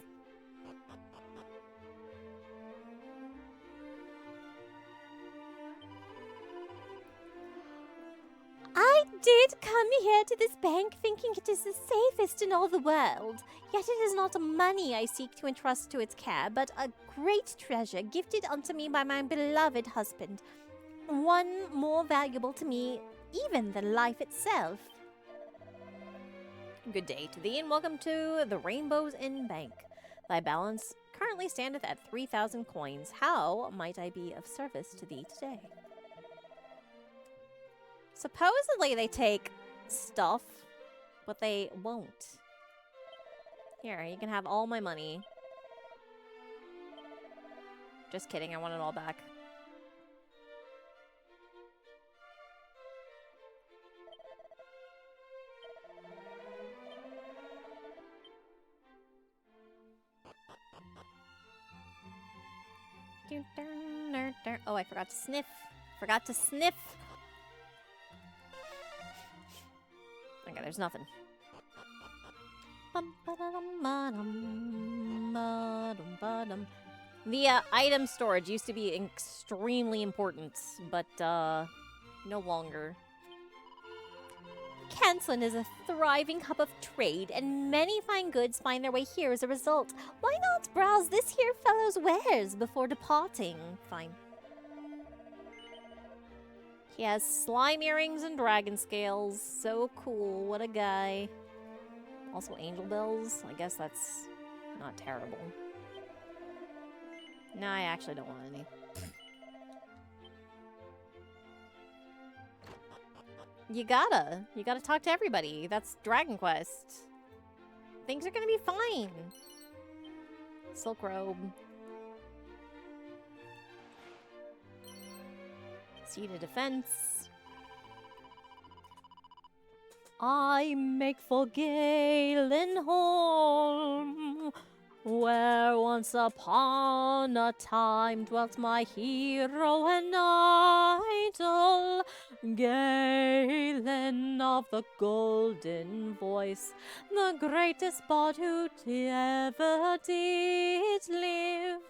A: I did come here to this bank thinking it is the safest in all the world. Yet it is not money I seek to entrust to its care, but a great treasure gifted unto me by my beloved husband. One more valuable to me even than life itself. Good day to thee, and welcome to the Rainbows Inn Bank. Thy balance currently standeth at 3,000 coins. How might I be of service to thee today? Supposedly they take stuff, but they won't. Here, you can have all my money. Just kidding, I want it all back. Oh, I forgot to sniff. Forgot to sniff. Okay, there's nothing. The item storage used to be extremely important, but no longer. Cantlin is a thriving hub of trade, and many fine goods find their way here as a result. Why not browse this here fellow's wares before departing? Fine. He has slime earrings and dragon scales. So cool. What a guy. Also angel bells. I guess that's not terrible. No, I actually don't want any. You gotta talk to everybody. That's Dragon Quest. Things are gonna be fine. Silk robe. Seat of defense. I make for Galenholm. where once upon a time dwelt my hero and idol, Galen of the golden voice, the greatest bard who ever did live,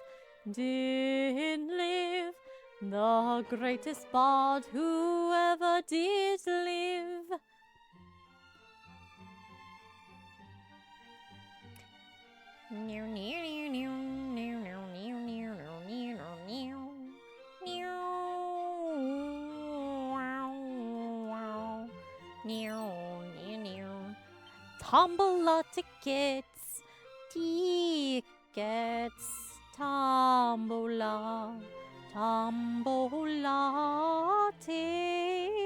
A: the greatest bard who ever did live. Tombola tickets, tombola tickets.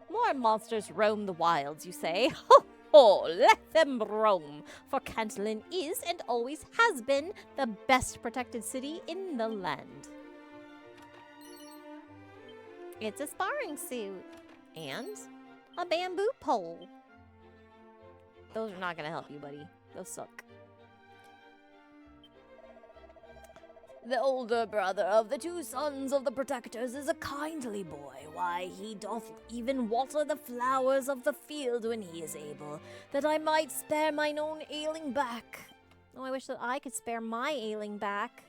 A: More monsters roam the wilds, you say? Ho ho! Let them roam, for Cantlin is and always has been the best protected city in the land. It's a sparring suit and a bamboo pole. Those are not gonna help you, buddy. Those suck. The older brother of the two sons of the protectors is a kindly boy. Why, he doth even water the flowers of the field when he is able, that I might spare mine own ailing back. Oh, I wish that I could spare my ailing back.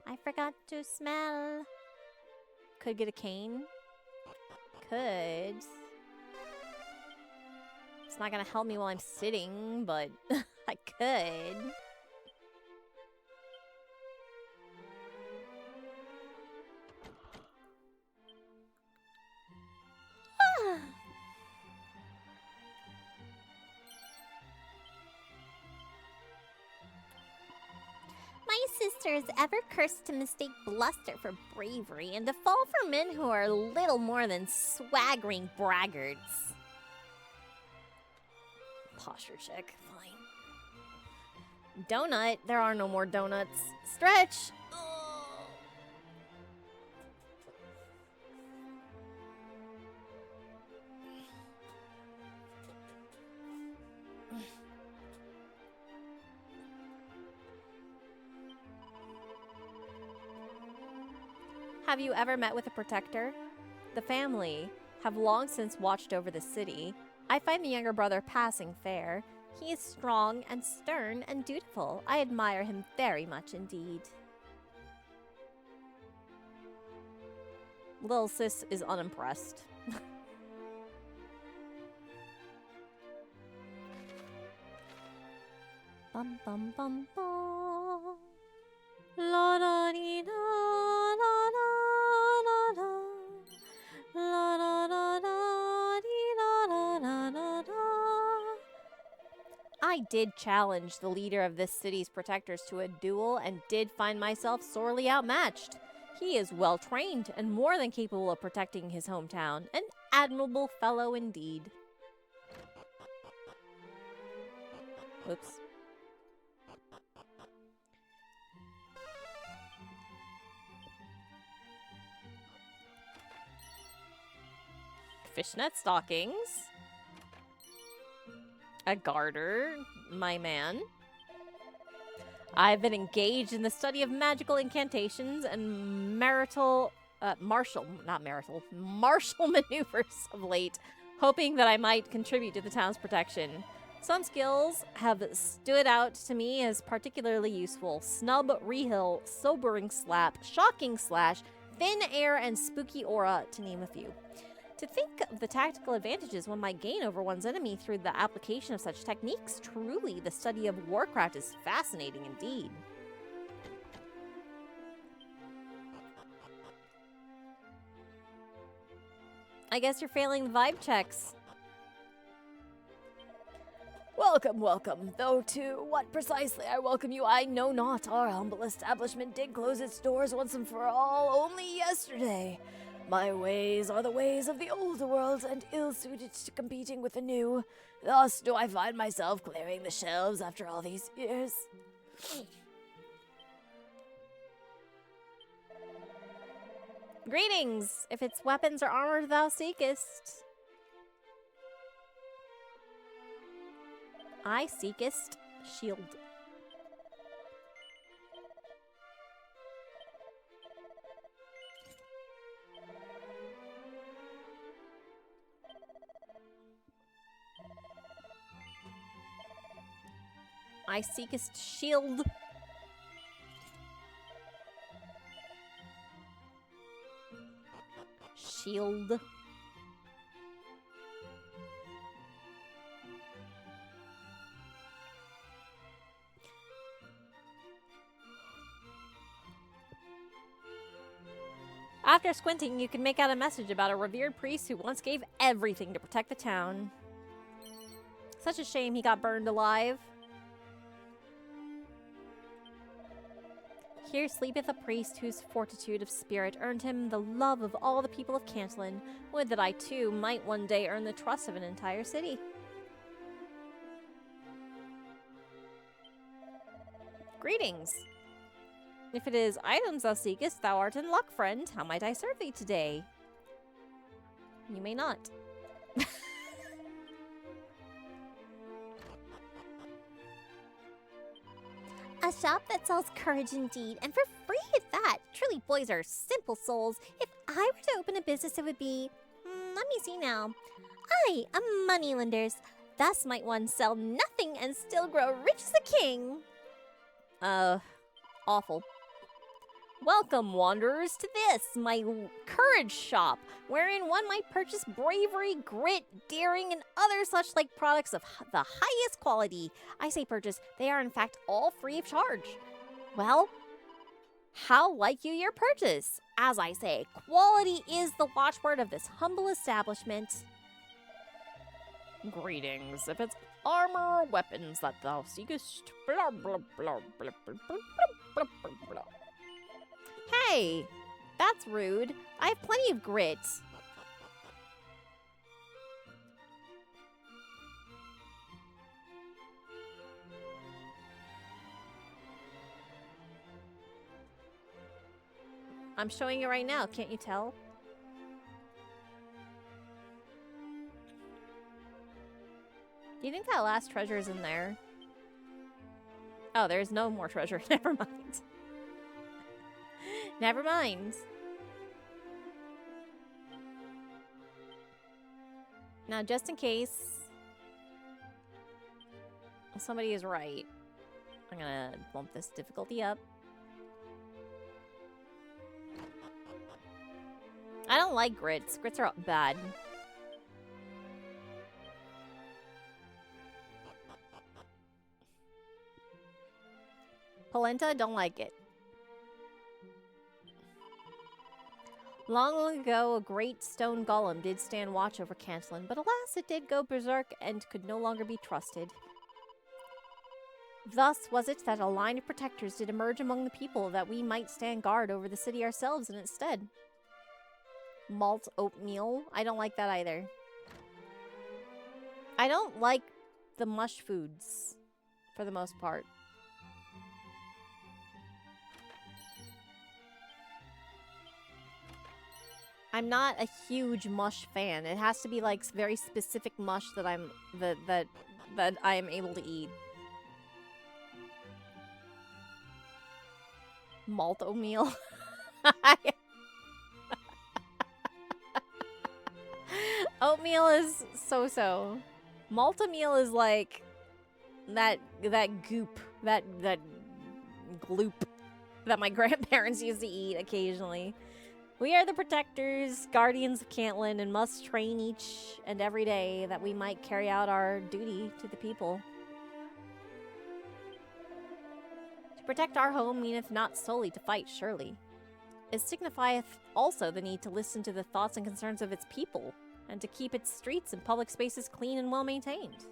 A: I forgot to smell. Could get a cane. Could. It's not gonna help me while I'm sitting, but I could.
C: My sister is ever cursed to mistake bluster for bravery and to fall for men who are little more than swaggering braggarts.
A: Posture check. Fine. Donut. There are no more donuts. Stretch. Have you ever met with a protector? The family have long since watched over the city. I find the younger brother passing fair. He is strong and stern and dutiful. I admire him very much indeed. Little sis is unimpressed. Bum bum bum bum. La da dee da la da la da. La da da da dee da da da da da. I did challenge the leader of this city's protectors to a duel and did find myself sorely outmatched. He is well trained and more than capable of protecting his hometown. An admirable fellow indeed. Oops. Fishnet stockings. A garter, my man. I've been engaged in the study of magical incantations and martial maneuvers of late, hoping that I might contribute to the town's protection. Some skills have stood out to me as particularly useful. Snub, reheal, sobering slap, shocking slash, thin air, and spooky aura, to name a few. To think of the tactical advantages one might gain over one's enemy through the application of such techniques, truly the study of warcraft is fascinating indeed. I guess you're failing the vibe checks. Welcome, welcome. Though to what precisely I welcome you, I know not. Our humble establishment did close its doors once and for all only yesterday. My ways are the ways of the old world and ill-suited to competing with the new. Thus do I find myself clearing the shelves after all these years. Greetings! If it's weapons or armor thou seekest. I seekest shield. I seekest shield. Shield. After squinting, you can make out a message about a revered priest who once gave everything to protect the town. Such a shame he got burned alive. Here sleepeth a priest whose fortitude of spirit earned him the love of all the people of Cantlin. Would that I too might one day earn the trust of an entire city. Greetings. If it is items thou seekest, thou art in luck, friend. How might I serve thee today? You may not.
C: A shop that sells courage indeed, and for free at that. Truly, boys are simple souls. If I were to open a business, it would be... let me see now. Aye, a moneylenders. Thus might one sell nothing and still grow rich as a king.
A: Awful. Welcome, wanderers, to this, my courage shop, wherein one might purchase bravery, grit, daring, and other such like products of the highest quality. I say purchase, they are in fact all free of charge. Well, how like you your purchase? As I say, quality is the watchword of this humble establishment. Greetings. If it's armor or weapons that thou seekest, blah, blah, blah, blah, blah, blah, blah, blah, blah. Hey, that's rude. I have plenty of grit. I'm showing you right now, can't you tell? Do you think that last treasure is in there? Oh, there's no more treasure. Never mind. Never mind. Now, just in case somebody is right, I'm gonna bump this difficulty up. I don't like grits. Grits are bad. Polenta, don't like it. Long ago, a great stone golem did stand watch over Cantlin, but alas, it did go berserk and could no longer be trusted. Thus was it that a line of protectors did emerge among the people that we might stand guard over the city ourselves in its stead. Malt oatmeal. I don't like that either. I don't like the mush foods, for the most part. I'm not a huge mush fan. It has to be like very specific mush that that I am able to eat. Malt oatmeal. Oatmeal is so-so. Malt-o-meal is like that goop, that gloop that my grandparents used to eat occasionally. We are the protectors, guardians of Cantlin, and must train each and every day that we might carry out our duty to the people. To protect our home meaneth not solely to fight, surely. It signifieth also the need to listen to the thoughts and concerns of its people, and to keep its streets and public spaces clean and well maintained.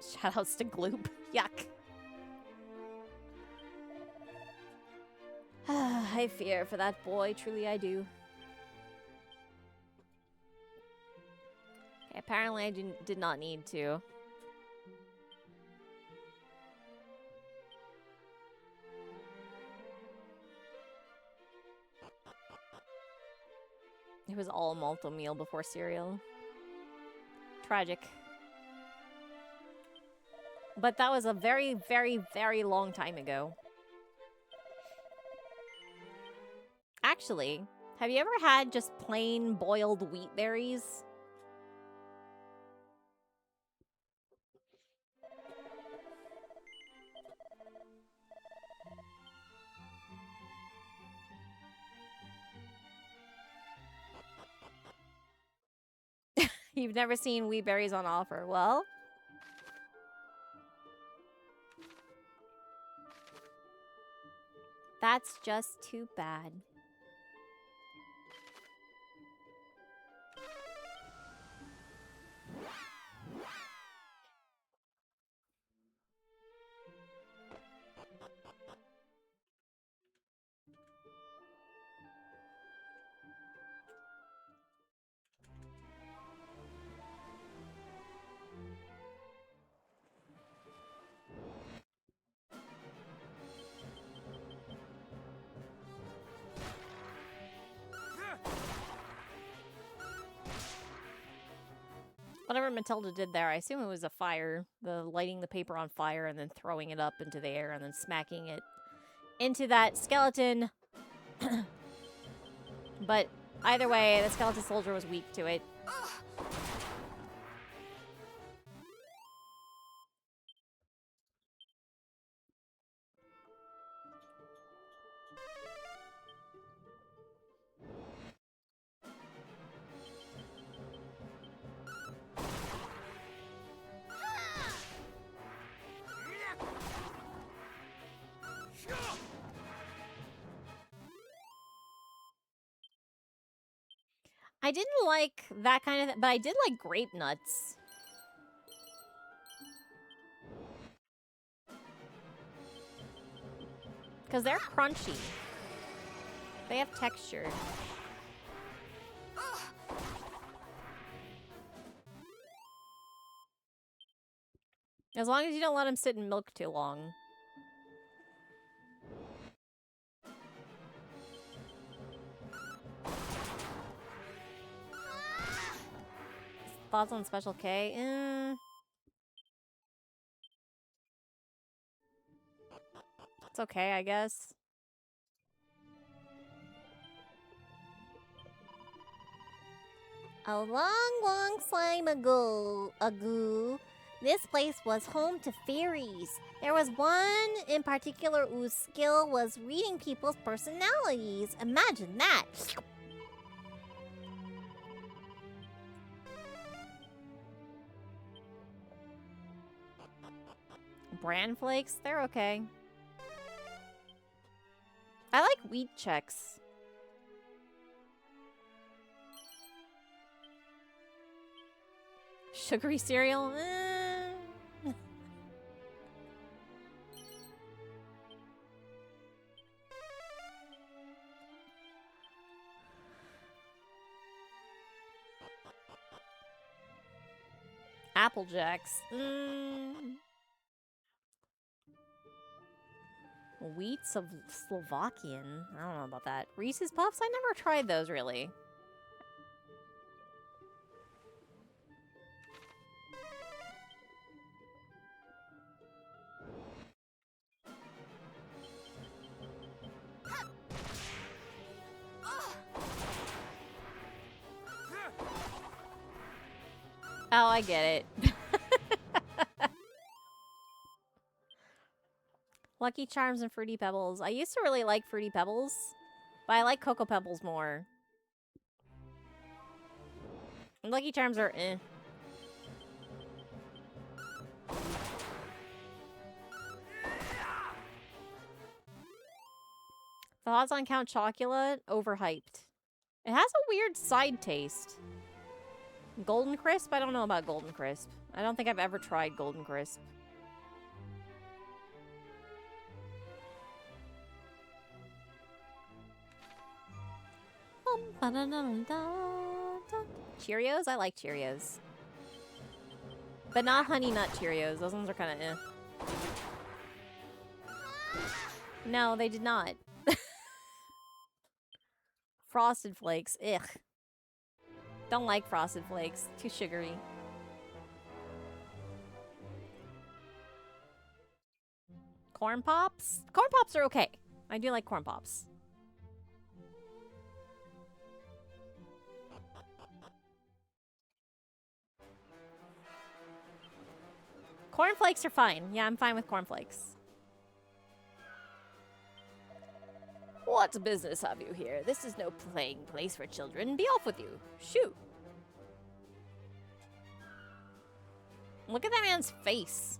A: Shoutouts to Gloop. Yuck. I fear for that boy, truly I do. Okay, apparently I did not need to. It was all malto meal before cereal. Tragic. But that was a very, very, very long time ago. Actually, have you ever had just plain boiled wheat berries? You've never seen wheat berries on offer. Well, that's just too bad. Whatever Matilda did there, I assume it was a fire. The lighting the paper on fire and then throwing it up into the air and then smacking it into that skeleton. But either way, the skeleton soldier was weak to it. I didn't like that kind of but I did like grape nuts. Because they're crunchy. They have texture. As long as you don't let them sit in milk too long. Thoughts on Special K? It's okay, I guess.
C: A long time ago, this place was home to fairies. There was one in particular whose skill was reading people's personalities. Imagine that.
A: Bran flakes? They're okay. I like wheat checks. Sugary cereal? Apple Jacks. Wheats of Slovakian. I don't know about that. Reese's Puffs? I never tried those, really. Oh, I get it. Lucky Charms and Fruity Pebbles. I used to really like Fruity Pebbles, but I like Cocoa Pebbles more. And Lucky Charms are eh. Thoughts on Count Chocula? Overhyped. It has a weird side taste. Golden Crisp? I don't know about Golden Crisp. I don't think I've ever tried Golden Crisp. Cheerios? I like Cheerios. But not Honey Nut Cheerios. Those ones are kind of eh. No, they did not. Frosted Flakes. Ugh. Don't like Frosted Flakes. Too sugary. Corn Pops? Corn Pops are okay. I do like Corn Pops. Corn Flakes are fine. Yeah, I'm fine with Corn Flakes. What business have you here? This is no playing place for children. Be off with you. Shoot. Look at that man's face.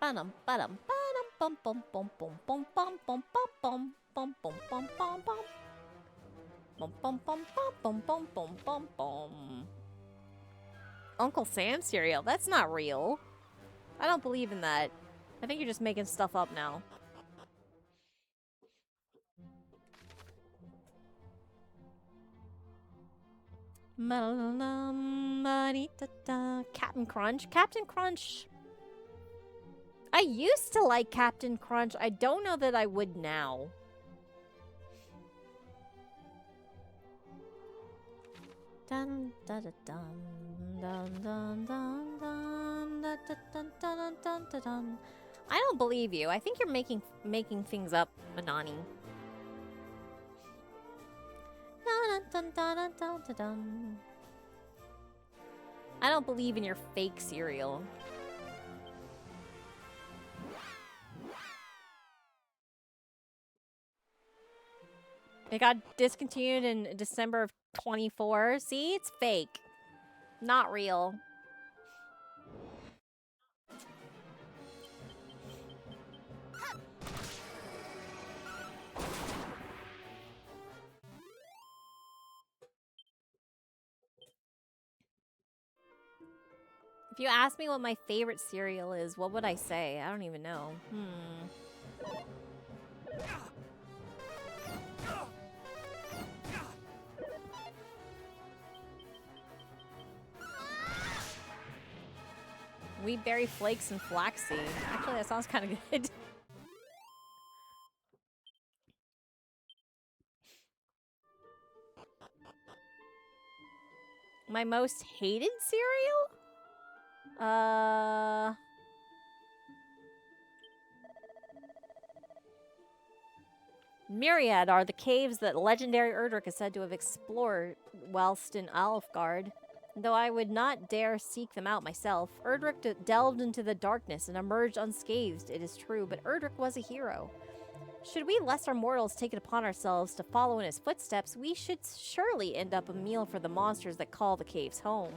A: Ba-dum, ba-dum, ba-dum, bum, bum, bum, bum, bum, bum, bum, bum, bum, bum, bum, bum, bum. Bum, bum, bum, bum, bum, bum, bum, bum. Uncle Sam cereal? That's not real. I don't believe in that. I think you're just making stuff up now. Captain Crunch? Captain Crunch. I used to like Captain Crunch. I don't know that I would now. Dun dun dun dun dun dun dun dun dun dun dun dun dun. I don't believe you. I think you're making things up, Manani. Dun dun dun dun dun dun dun. I don't believe in your fake cereal. It got discontinued in December of 24. See, it's fake. Not real. If you ask me what my favorite cereal is, what would I say? I don't even know. Wheat Berry Flakes and Flaxseed. Actually, that sounds kind of good. My most hated cereal? Myriad are the caves that legendary Erdrick is said to have explored whilst in Alfgard. Though I would not dare seek them out myself, Erdrick delved into the darkness and emerged unscathed, it is true, but Erdrick was a hero. Should we lesser mortals take it upon ourselves to follow in his footsteps, we should surely end up a meal for the monsters that call the caves home.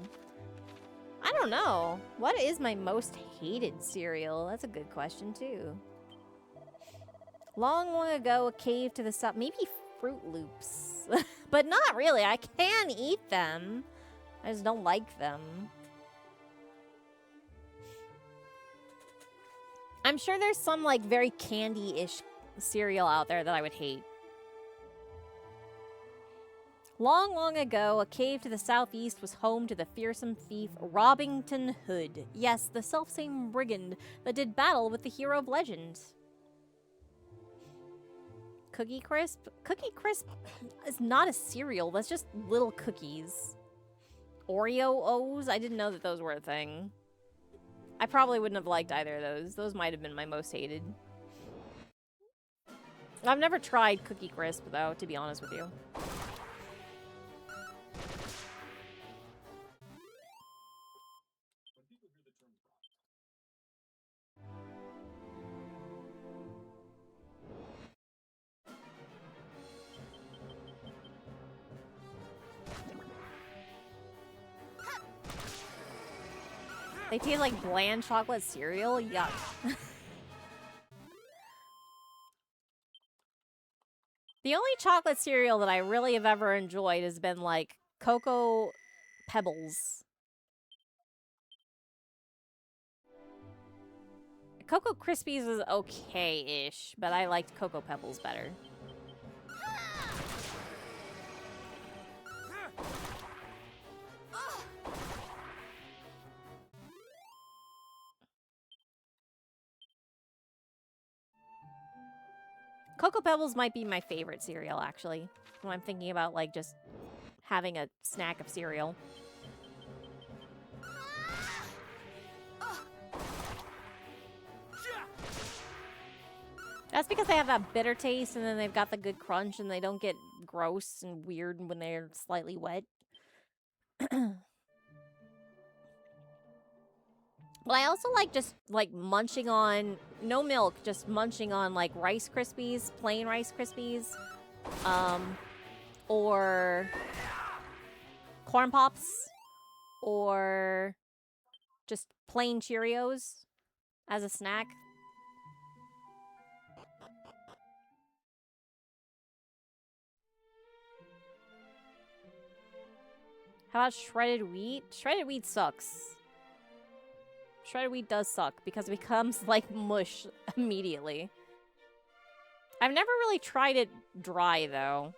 A: I don't know. What is my most hated cereal? That's a good question, too. Long, long ago, a cave to the south. Maybe Fruit Loops. But not really. I can eat them. I just don't like them. I'm sure there's some, like, very candy-ish cereal out there that I would hate. Long, long ago, a cave to the southeast was home to the fearsome thief Robbington Hood. Yes, the selfsame brigand that did battle with the hero of legend. Cookie Crisp? Cookie Crisp is not a cereal. That's just little cookies. Oreo O's? I didn't know that those were a thing. I probably wouldn't have liked either of those. Those might have been my most hated. I've never tried Cookie Crisp, though, to be honest with you. They taste like bland chocolate cereal? Yuck. The only chocolate cereal that I really have ever enjoyed has been like Cocoa Pebbles. Cocoa Krispies was okay-ish, but I liked Cocoa Pebbles better. Cocoa Pebbles might be my favorite cereal, actually. When I'm thinking about, like, just having a snack of cereal. That's because they have that bitter taste, and then they've got the good crunch, and they don't get gross and weird when they're slightly wet. But I also like just, like, munching on, no milk, just munching on, like, Rice Krispies, plain Rice Krispies, or Corn Pops, or just plain Cheerios as a snack. How about shredded wheat? Shredded wheat sucks. Shredded wheat does suck because it becomes like mush immediately. I've never really tried it dry though.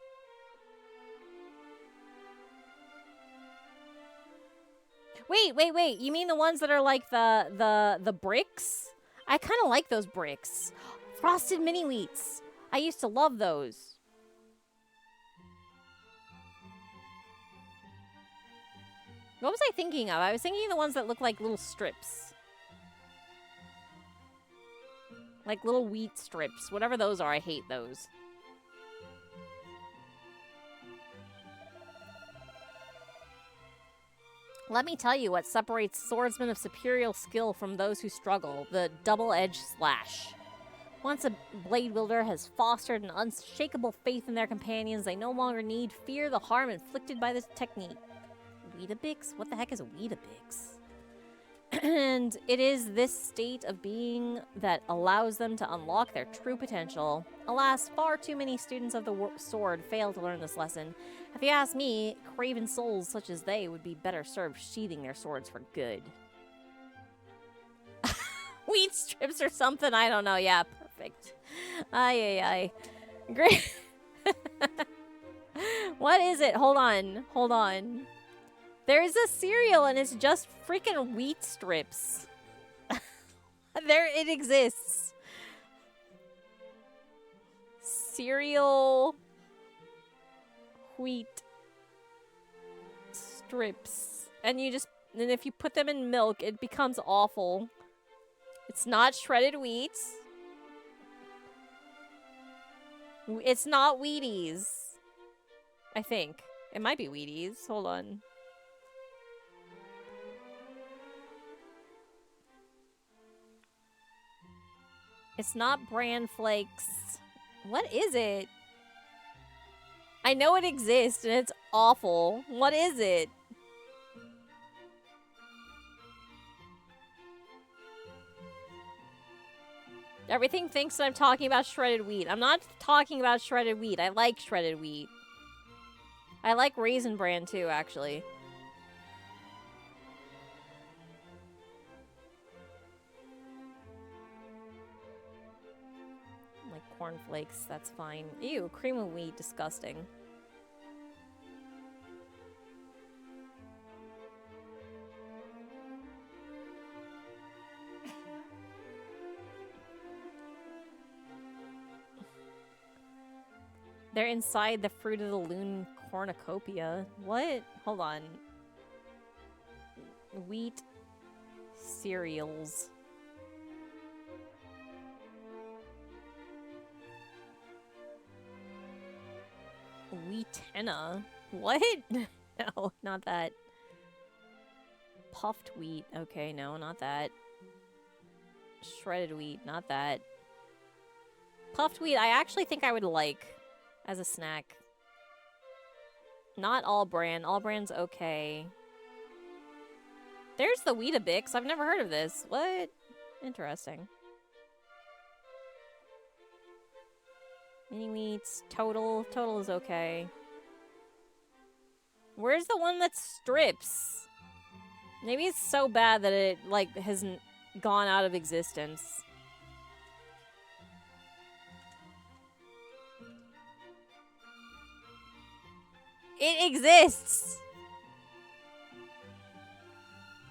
A: Wait. You mean the ones that are like the bricks? I kind of like those bricks. Frosted mini wheats. I used to love those. What was I thinking of? I was thinking of the ones that look like little strips. Like little wheat strips. Whatever those are, I hate those. Let me tell you what separates swordsmen of superior skill from those who struggle. The double-edged slash. Once a blade wielder has fostered an unshakable faith in their companions, they no longer need fear the harm inflicted by this technique. Weetabix? What the heck is a Weetabix? And it is this state of being that allows them to unlock their true potential. Alas, far too many students of the sword fail to learn this lesson. If you ask me, craven souls such as they would be better served sheathing their swords for good. Wheat strips or something? I don't know. Yeah, perfect. Ay. Great. What is it? Hold on. There's a cereal and it's just freaking wheat strips. There it exists. Cereal wheat strips. And if you put them in milk, it becomes awful. It's not shredded wheat. It's not Wheaties. I think. It might be Wheaties. Hold on. It's not bran flakes. What is it? I know it exists and it's awful. What is it? Everything thinks that I'm talking about shredded wheat. I'm not talking about shredded wheat. I like shredded wheat. I like Raisin Bran too, actually. Like cornflakes, that's fine. Ew, cream of wheat, disgusting. They're inside the Fruit of the Loom cornucopia. What? Hold on. Wheat cereals. Wheatenna? What? No, not that. Puffed wheat. Okay, no, not that. Shredded wheat. Not that. Puffed wheat, I actually think I would like as a snack. Not all bran. All bran's okay. There's the Weetabix. I've never heard of this. What? Interesting. Mini wheats. Total. Total is okay. Where's the one that strips? Maybe it's so bad that it, like, hasn't gone out of existence. It exists!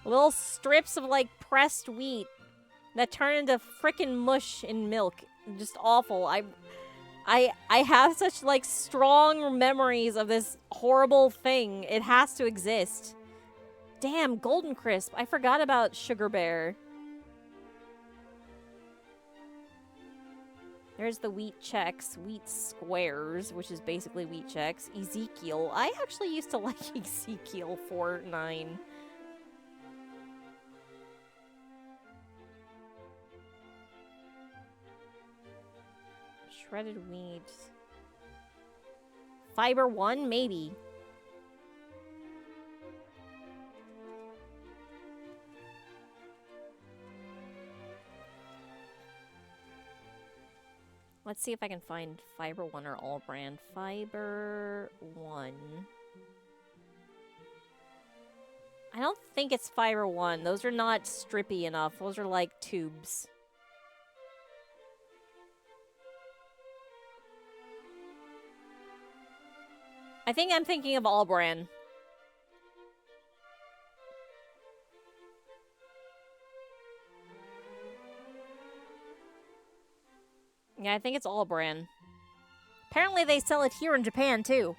A: Little strips of, like, pressed wheat that turn into frickin' mush in milk. Just awful. I have such like strong memories of this horrible thing. It has to exist. Damn, Golden Crisp. I forgot about Sugar Bear. There's the Wheat Chex, Wheat Squares, which is basically Wheat Chex. Ezekiel. I actually used to like Ezekiel 4-9. Shredded wheat. Fiber 1, maybe. Let's see if I can find Fiber 1 or All Brand. Fiber 1. I don't think it's Fiber 1. Those are not strippy enough. Those are like tubes. I think I'm thinking of All Brand. Yeah, I think it's All Brand. Apparently they sell it here in Japan, too.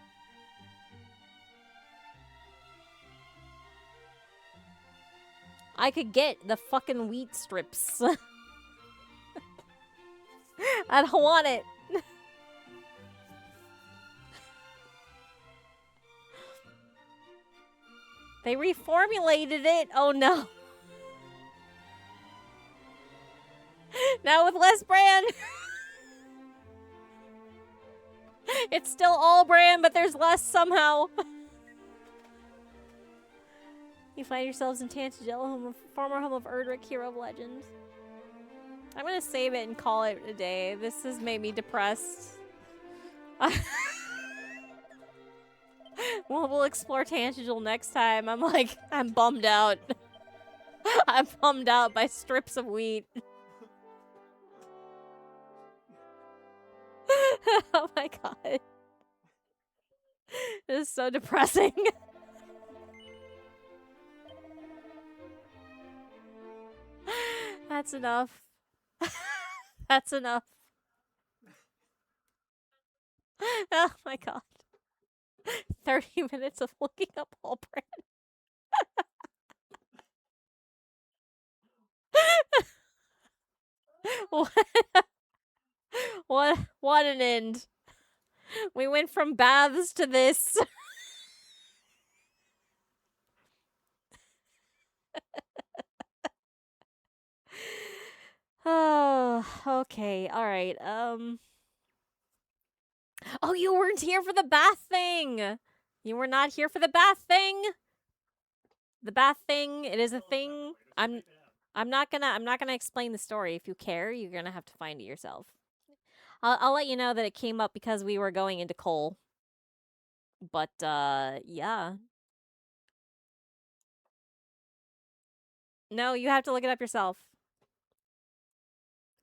A: I could get the fucking wheat strips. I don't want it. They reformulated it. Oh no. Now with less brand. It's still All Brand, but there's less somehow. You find yourselves in Tantagel, former home of Erdrick, hero of legend. I'm gonna save it and call it a day. This has made me depressed. We'll explore Tantagel next time. I'm bummed out. I'm bummed out by strips of wheat. Oh my god. This is so depressing. That's enough. That's enough. Oh my god. 30 minutes of looking up All Brand. What an end. We went from baths to this. Oh, okay. All right. Oh, you weren't here for the bath thing. You were not here for the bath thing. The bath thing, it is a thing. I'm not gonna explain the story. If you care, you're gonna have to find it yourself. I'll let you know that it came up because we were going into coal. But yeah. No, you have to look it up yourself.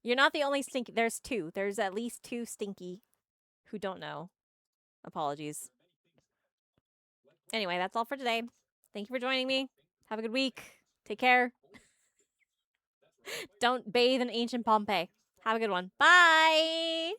A: You're not the only stinky. There's two. There's at least two stinky who don't know. Apologies. Anyway, that's all for today. Thank you for joining me. Have a good week. Take care. Don't bathe in ancient Pompeii. Have a good one. Bye!